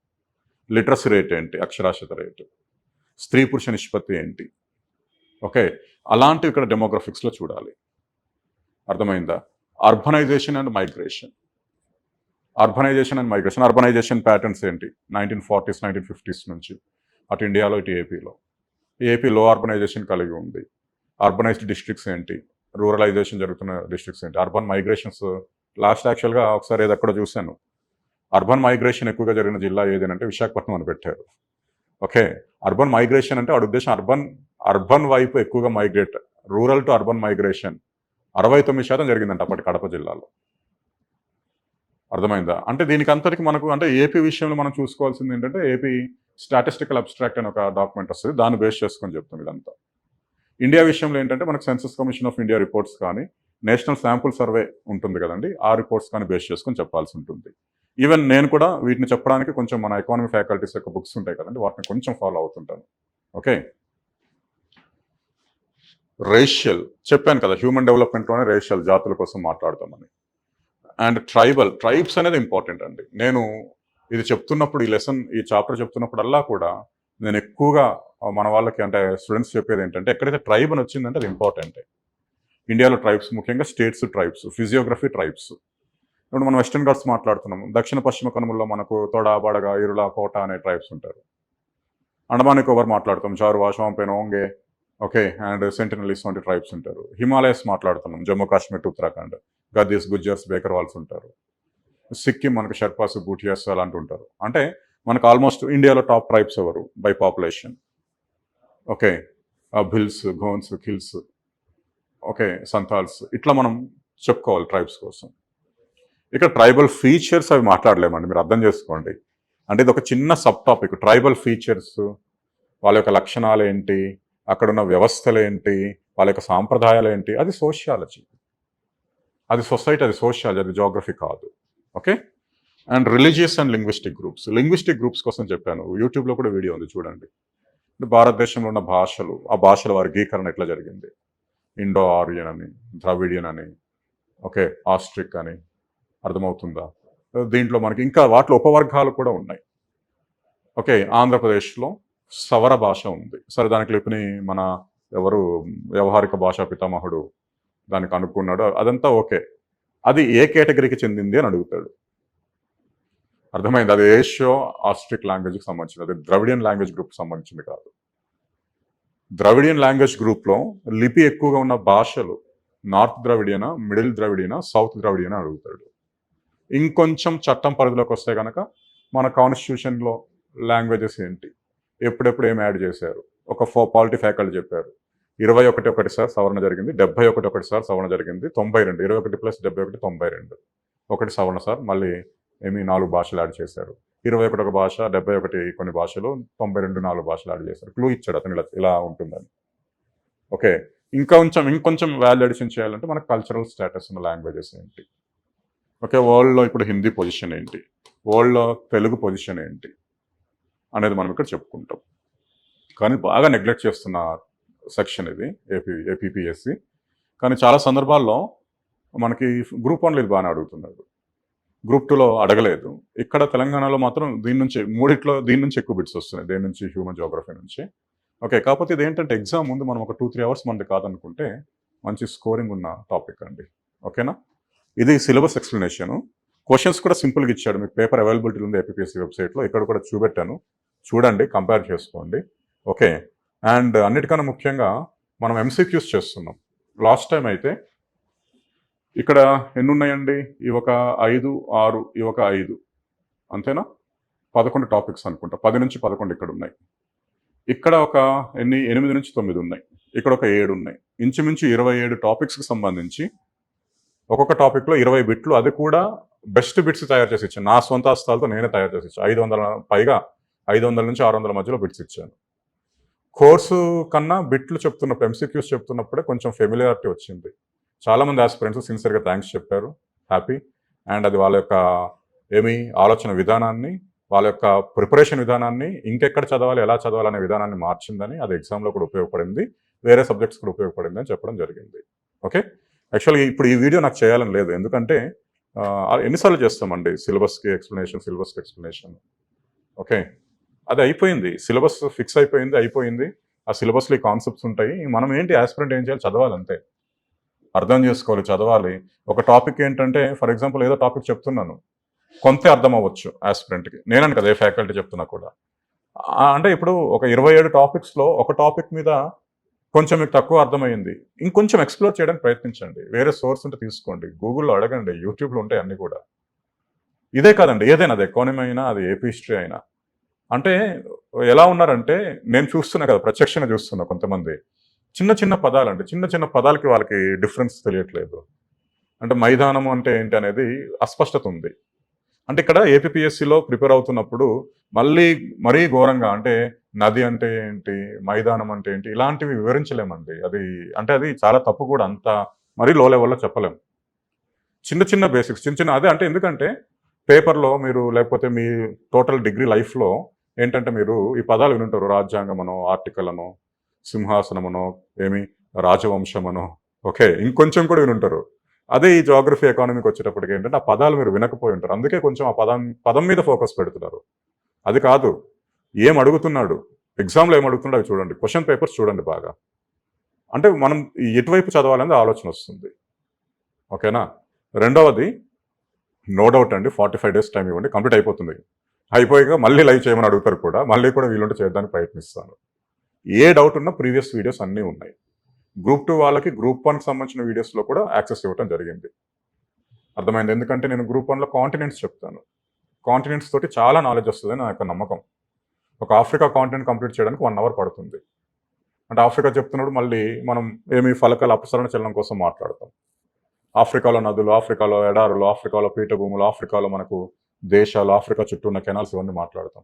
లిటరసీ రేట్ ఏంటి, అక్షరాస్యత రేటు, స్త్రీ పురుష నిష్పత్తి ఏంటి. ఓకే, అలాంటివి ఇక్కడ డెమోగ్రఫిక్స్లో చూడాలి. అర్థమైందా? Urbanisation and migration, urbanisation patterns ఏంటి, 1940s 1950s నుంచి అటు ఇండియాలో ఇటు ఏపీలో. ఏపీ లో అర్బనైజేషన్ కలిగి ఉంది. అర్బనైజ్డ్ డిస్ట్రిక్ట్స్ ఏంటి, రూరలైజేషన్ జరుగుతున్న డిస్ట్రిక్ట్స్ ఏంటి, అర్బన్ మైగ్రేషన్స్. లాస్ట్ యాక్చువల్గా ఒకసారి ఏది ఎక్కడ చూశాను, అర్బన్ మైగ్రేషన్ ఎక్కువగా జరిగిన జిల్లా ఏదేనంటే విశాఖపట్నం అని పెట్టారు. ఓకే, అర్బన్ మైగ్రేషన్ అంటే వాడి ఉద్దేశం అర్బన్ వైపు ఎక్కువగా migrate, rural to urban migration 69% జరిగిందంట అప్పటి కడప జిల్లాలో. అర్థమైందా? అంటే దీనికి అంతటికి మనకు అంటే ఏపీ విషయంలో మనం చూసుకోవాల్సింది ఏంటంటే, ఏపీ స్టాటిస్టికల్ అబ్స్ట్రాక్ట్ అని ఒక డాక్యుమెంట్ వస్తుంది, దాన్ని బేస్ చేసుకొని చెప్తాం ఇదంతా. ఇండియా విషయంలో ఏంటంటే మనకు census commission of India reports కానీ, నేషనల్ శాంపుల్ సర్వే ఉంటుంది కదండి, ఆ రిపోర్ట్స్ కానీ బేస్ చేసుకొని చెప్పాల్సి ఉంటుంది. ఈవెన్ నేను కూడా వీటిని చెప్పడానికి కొంచెం మన ఎకానమీ ఫ్యాకల్టీస్ యొక్క బుక్స్ ఉంటాయి కదండి, వాటిని కొంచెం ఫాలో అవుతుంటాను. ఓకే, రేషియల్ చెప్పాను కదా, హ్యూమన్ డెవలప్మెంట్లోనే రేషియల్, జాతుల కోసం మాట్లాడతామని. అండ్ ట్రైబ్స్ అనేది ఇంపార్టెంట్ అండి. నేను ఇది చెప్తున్నప్పుడు, ఈ చాప్టర్ చెప్తున్నప్పుడల్లా కూడా నేను ఎక్కువగా మన వాళ్ళకి అంటే స్టూడెంట్స్ చెప్పేది ఏంటంటే, ఎక్కడైతే ట్రైబ్ అని వచ్చిందంటే అది ఇంపార్టెంటే. ఇండియాలో ట్రైబ్స్, ముఖ్యంగా స్టేట్స్ ట్రైబ్స్, ఫిజియోగ్రఫీ ట్రైబ్స్. ఇప్పుడు మనం వెస్టర్న్ ఘాట్స్ మాట్లాడుతున్నాము, దక్షిణ పశ్చిమ కనుమల్లో మనకు తోడ, బడగ, ఇరుల, కోట అనే ట్రైబ్స్ ఉంటారు. అండమాన్ నికోబార్ మాట్లాడుతాం, చారువా, షాంపెన్, ఓంగే, ఓకే, అండ్ సెంటినలీస్ వంటి ట్రైబ్స్ ఉంటారు. హిమాలయస్ మాట్లాడుతున్నాం, జమ్మూ కాశ్మీర్ టు ఉత్తరాఖండ్, గద్దీస్, గుజ్జర్స్, బేకర్వాల్స్ ఉంటారు. సిక్కిం మనకు షెర్పాస్, బూటియాస్ అలాంటి ఉంటారు. అంటే మనకు ఆల్మోస్ట్ ఇండియాలో టాప్ ట్రైబ్స్ ఎవరు బై పాపులేషన్. ఓకే, భిల్స్, ఘోన్స్, ఖిల్స్, ఓకే, సంతాల్స్, ఇట్లా మనం చెప్పుకోవాలి ట్రైబ్స్ కోసం. ఇక్కడ ట్రైబల్ ఫీచర్స్ అవి మాట్లాడలేమండి, మీరు అర్థం చేసుకోండి. అంటే ఇది ఒక చిన్న సబ్ టాపిక్. ట్రైబల్ ఫీచర్స్, వాళ్ళ యొక్క లక్షణాలు ఏంటి, అక్కడ ఉన్న వ్యవస్థలు ఏంటి, వాళ్ళ యొక్క సాంప్రదాయాలు ఏంటి, అది సోషియాలజీ, అది సొసైటీ, అది సోషియాలజీ, అది జాగ్రఫీ కాదు. Okay, and religious and linguistic groups కోసం చెప్పాను. యూట్యూబ్లో కూడా వీడియో ఉంది, చూడండి. భారతదేశంలో ఉన్న భాషలు, ఆ భాషల వర్గీకరణ ఎట్లా జరిగింది, ఇండో ఆరియన్ అని, ద్రవిడియన్ అని, ఓకే, ఆస్ట్రిక్ అని. అర్థమవుతుందా? దీంట్లో మనకి ఇంకా వాటిలో ఉపవర్గాలు కూడా ఉన్నాయి. ఓకే, ఆంధ్రప్రదేశ్లో సవర భాష ఉంది. సరే, దానికి లిపిని మన వ్యవహారిక భాషా పితామహుడు దానికి అనుకున్నాడు, అదంతా ఓకే. అది ఏ కేటగిరీకి చెందింది అని అడుగుతాడు. అర్థమైంది. అది ఏషియో ఆస్ట్రిక్ లాంగ్వేజ్కి సంబంధించింది. అది ద్రవిడియన్ లాంగ్వేజ్ గ్రూప్కి సంబంధించింది కాదు. ద్రవిడియన్ లాంగ్వేజ్ గ్రూప్లో లిపి ఎక్కువగా ఉన్న భాషలు నార్త్ ద్రవిడియనా, మిడిల్ ద్రవిడియనా, సౌత్ ద్రవిడియనా అడుగుతాడు. ఇంకొంచెం చట్టం పరిధిలోకి వస్తే కనుక మన కాన్స్టిట్యూషన్లో లాంగ్వేజెస్ ఏంటి, ఎప్పుడెప్పుడు ఏం యాడ్ చేశారు, ఒక పాలిటీ ఫ్యాకల్టీ చెప్పారు 21 ఒకటిసారి సవరణ జరిగింది, 71 ఒకటిసారి సవరణ జరిగింది, 92 21 ప్లస్ 71 92 ఒకటి సవరణ సార్, మళ్ళీ 4 భాషలు యాడ్ చేశారు, 21 ఒక భాష, 71 కొన్ని భాషలు, 92 4 భాషలు యాడ్ చేశారు. క్లూ ఇచ్చాడు అతను ఇలా ఉంటుందని. ఓకే, ఇంకొంచెం వాల్యూ అడిషన్ చేయాలంటే మనకు కల్చరల్ స్టేటస్ ఉన్న లాంగ్వేజెస్ ఏంటి, ఓకే, వరల్డ్లో ఇప్పుడు హిందీ పొజిషన్ ఏంటి, వరల్డ్లో తెలుగు పొజిషన్ ఏంటి అనేది మనం ఇక్కడ చెప్పుకుంటాం. కానీ బాగా నెగ్లెక్ట్ చేస్తున్న సెక్షన్ ఇది ఏపీపీఎస్సి. కానీ చాలా సందర్భాల్లో మనకి గ్రూప్ 1లో ఇది బాగానే అడుగుతున్నారు, గ్రూప్ 2లో అడగలేదు. ఇక్కడ తెలంగాణలో మాత్రం దీని నుంచి ఎక్కువ బిట్స్ వస్తున్నాయి, దేని నుంచి, హ్యూమన్ జోగ్రఫీ నుంచి. ఓకే, కాకపోతే ఇది ఏంటంటే ఎగ్జామ్ ముందు మనం ఒక 2-3 అవర్స్ మనది కాదనుకుంటే మంచి స్కోరింగ్ ఉన్న టాపిక్ అండి. ఓకేనా, ఇది సిలబస్ ఎక్స్ప్లెనేషను. క్వశ్చన్స్ కూడా సింపుల్గా ఇచ్చాడు, మీకు పేపర్ అవైలబిలిటీ ఉంది ఏపీపీఎస్సీ వెబ్సైట్లో, ఇక్కడ కూడా చూపెట్టాను, చూడండి, కంపేర్ చేసుకోండి. ఓకే, అండ్ అన్నిటికన్నా ముఖ్యంగా మనం ఎంసీక్యూస్ చేస్తున్నాం. లాస్ట్ టైం అయితే ఇక్కడ ఎన్ని ఉన్నాయండి, ఇవి ఒక 5, 6, ఇవి ఒక 5, అంతేనా, 11 టాపిక్స్ అనుకుంటా, 10 నుంచి 11 ఇక్కడ ఉన్నాయి. ఇక్కడ ఒక 8 నుంచి 9 ఉన్నాయి, ఇక్కడ ఒక 7 ఉన్నాయి. ఇంచుమించు 27 టాపిక్స్కి సంబంధించి ఒక్కొక్క టాపిక్లో 20 బిట్లు, అది కూడా బెస్ట్ బిట్స్ తయారు చేసి ఇచ్చాను, నా సొంత హస్తాలతో నేనే తయారు చేసి ఇచ్చాను. 500 పైగా, 500 నుంచి 600 మధ్యలో బిట్స్ ఇచ్చాను. కోర్సు కన్నా బిట్లు చెప్తున్నప్పుడు, ఎంసీక్యూస్ చెప్తున్నప్పుడే కొంచెం ఫెమిలియారిటీ వచ్చింది. చాలామంది ఆస్పిరెంట్స్ సిన్సియర్గా థ్యాంక్స్ చెప్పారు, హ్యాపీ. అండ్ అది వాళ్ళ యొక్క ఆలోచన విధానాన్ని, వాళ్ళ యొక్క ప్రిపరేషన్ విధానాన్ని, ఇంకెక్కడ చదవాలి, ఎలా చదవాలి అనే విధానాన్ని మార్చిందని, అది ఎగ్జామ్లో కూడా ఉపయోగపడింది, వేరే సబ్జెక్ట్స్ కూడా ఉపయోగపడింది అని చెప్పడం జరిగింది. ఓకే, యాక్చువల్గా ఇప్పుడు ఈ వీడియో నాకు చేయాలని లేదు, ఎందుకంటే ఎన్నిసార్లు చేస్తామండి సిలబస్కి ఎక్స్ప్లెనేషన్. ఓకే, అది అయిపోయింది, సిలబస్ ఫిక్స్ అయిపోయింది. ఆ సిలబస్లో ఈ కాన్సెప్ట్స్ ఉంటాయి, మనం ఏంటి ఆస్పిరెంట్ ఏం చేయాలి, చదవాలంతే, అర్థం చేసుకోవాలి, చదవాలి. ఒక టాపిక్ ఏంటంటే, ఫర్ ఎగ్జాంపుల్ ఏదో టాపిక్ చెప్తున్నాను, కొంతే అర్థం అవ్వచ్చు ఆస్పిరెంట్కి, నేనని కదా ఏ ఫ్యాకల్టీ చెప్తున్నా కూడా. అంటే ఇప్పుడు ఒక 27 టాపిక్స్లో ఒక టాపిక్ మీద కొంచెం మీకు తక్కువ అర్థమైంది, ఇంకొంచెం ఎక్స్ప్లోర్ చేయడానికి ప్రయత్నించండి, వేరే సోర్స్ ఉంటే తీసుకోండి, గూగుల్లో అడగండి, యూట్యూబ్లో ఉంటాయి అన్నీ కూడా. ఇదే కాదండి, ఏదైనా, అది ఎకానమీ అయినా, అది ఏపీ హిస్టరీ అయినా. అంటే ఎలా ఉన్నారంటే, నేను చూస్తున్నా కదా, ప్రత్యక్షంగా చూస్తున్నా, కొంతమంది చిన్న పదాలండి, చిన్న పదాలకి వాళ్ళకి డిఫరెన్స్ తెలియట్లేదు. అంటే మైదానం అంటే ఏంటి అనేది అస్పష్టత ఉంది. అంటే ఇక్కడ ఏపీపీఎస్సీలో ప్రిపేర్ అవుతున్నప్పుడు మరీ ఘోరంగా, అంటే నది అంటే ఏంటి, మైదానం అంటే ఏంటి, ఇలాంటివి వివరించలేమండి. అది చాలా తప్పు కూడా, అంత మరీ లో లెవెల్లో చెప్పలేము. చిన్న బేసిక్స్, అదే. అంటే ఎందుకంటే పేపర్లో మీరు, లేకపోతే మీ టోటల్ డిగ్రీ లైఫ్లో ఏంటంటే మీరు ఈ పదాలు వినుంటారు, రాజ్యాంగమనో, ఆర్టికల్ అనో, సింహాసనమనో, రాజవంశమనో, ఓకే, ఇంకొంచెం కూడా వినుంటారు. అదే ఈ జాగ్రఫీ, ఎకానమీకి వచ్చేటప్పటికి ఏంటంటే ఆ పదాలు మీరు వినకపోయి ఉంటారు, అందుకే కొంచెం ఆ పదం మీద ఫోకస్ పెడుతున్నారు. అది కాదు, ఏం అడుగుతున్నాడు ఎగ్జామ్లో, ఏం అడుగుతున్నాడు అవి చూడండి, క్వశ్చన్ పేపర్స్ చూడండి బాగా. అంటే మనం ఎటువైపు చదవాలనేది ఆలోచన వస్తుంది. ఓకేనా, రెండవది, నో డౌట్ అండి, 45 days టైం ఇవ్వండి, కంప్లీట్ అయిపోతుంది. అయిపోయాక మళ్ళీ లైవ్ చేయమని అడుగుతారు కూడా, మళ్ళీ కూడా వీలుంటే చేయడానికి ప్రయత్నిస్తాను. ఏ డౌట్ ఉన్నా ప్రీవియస్ వీడియోస్ అన్నీ ఉన్నాయి. గ్రూప్ 2 వాళ్ళకి గ్రూప్ 1కి సంబంధించిన వీడియోస్లో కూడా యాక్సెస్ ఇవ్వడం జరిగింది. అర్థమైంది, ఎందుకంటే నేను గ్రూప్ 1లో కాంటినెంట్స్ చెప్తాను, కాంటినెంట్స్ తోటి చాలా నాలెడ్జ్ వస్తుంది నా యొక్క నమ్మకం. ఒక ఆఫ్రికా కాంటినెంట్ కంప్లీట్ చేయడానికి 1 hour పడుతుంది. అంటే ఆఫ్రికా చెప్తున్నప్పుడు మళ్ళీ మనం ఫలకాల అపసరణ చలనం కోసం మాట్లాడతాం. ఆఫ్రికాలో నదులు, ఆఫ్రికాలో ఎడారులు, ఆఫ్రికాలో పీఠభూములు, ఆఫ్రికాలో మనకు దేశాలు, ఆఫ్రికా చుట్టూ ఉన్న కెనాల్స్, ఇవన్నీ మాట్లాడతాం.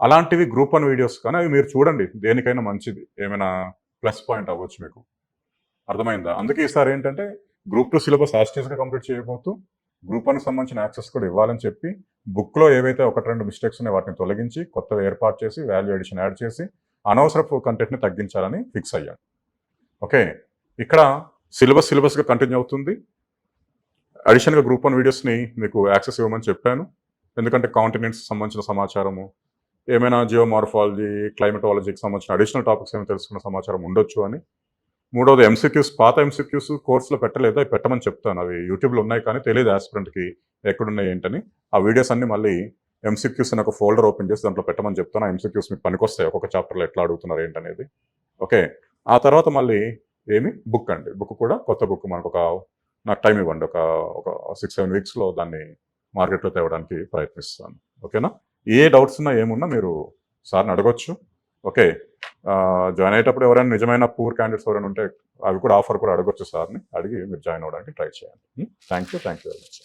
అలాంటివి గ్రూప్ 1 వీడియోస్, కానీ అవి మీరు చూడండి, దేనికైనా మంచిది, ఏమైనా ప్లస్ పాయింట్ అవ్వచ్చు మీకు. అర్థమైందా, అందుకే ఈసారి ఏంటంటే గ్రూప్ 2 సిలబస్ యాస్టీస్గా కంప్లీట్ చేయబోతూ గ్రూప్ 1కి సంబంధించిన యాక్సెస్ కూడా ఇవ్వాలని చెప్పి, బుక్లో ఏవైతే 1-2 మిస్టేక్స్ ఉన్నాయో వాటిని తొలగించి, కొత్తగా ఏర్పాటు చేసి, వాల్యూ ఎడిషన్ యాడ్ చేసి, అనవసరపు కంటెంట్ని తగ్గించాలని ఫిక్స్ అయ్యాను. ఓకే, ఇక్కడ సిలబస్గా కంటిన్యూ అవుతుంది. అడిషనల్గా గ్రూప్ 1 వీడియోస్ని మీకు యాక్సెస్ ఇవ్వమని చెప్పాను, ఎందుకంటే కాంటినెంట్స్ సంబంధించిన సమాచారము, ఏమైనా జియోమార్ఫాలజీ, క్లైమటాలజీకి సంబంధించిన అడిషనల్ టాపిక్స్ ఏమైనా తెలుసుకున్న సమాచారం ఉండొచ్చు అని. మూడవది, ఎంసీక్యూస్, పాత ఎంసీక్యూస్ కోర్సులో పెట్టలేదు, అవి పెట్టమని చెప్తాను, అవి యూట్యూబ్లో ఉన్నాయి, కానీ తెలియదు ఆస్పిరెంట్కి ఎక్కడున్నాయి ఏంటని. ఆ వీడియోస్ అన్ని మళ్ళీ ఎంసీక్యూస్ అని ఒక ఫోల్డర్ ఓపెన్ చేసి దాంట్లో పెట్టమని చెప్తాను. ఆ ఎంసీక్యూస్ మీకు పనికొస్తాయి. ఒక్కొక్క చాప్టర్లో ఎట్లా అడుగుతున్నారు ఏంటనేది. ఓకే. ఆ తర్వాత మళ్ళీ బుక్ అండి. బుక్ కూడా కొత్త బుక్ నాకు టైం ఇవ్వండి. ఒక 6-7 వీక్స్‌లో దాన్ని మార్కెట్‌లో తేవడానికి ప్రయత్నిస్తాను. ఓకేనా? ఏ డౌట్స్ ఉన్నా ఏమున్నా మీరు సార్‌ని అడగొచ్చు. ఓకే. జాయిన్ అయ్యేటప్పుడు ఎవరైనా నిజమైన పూర్ క్యాండిడేట్స్ ఎవరైనా ఉంటే అవి కూడా ఆఫర్ కూడా అడగొచ్చు సార్‌ని. అడిగి మీరు జాయిన్ అవ్వడానికి ట్రై చేయండి. Thank you very much.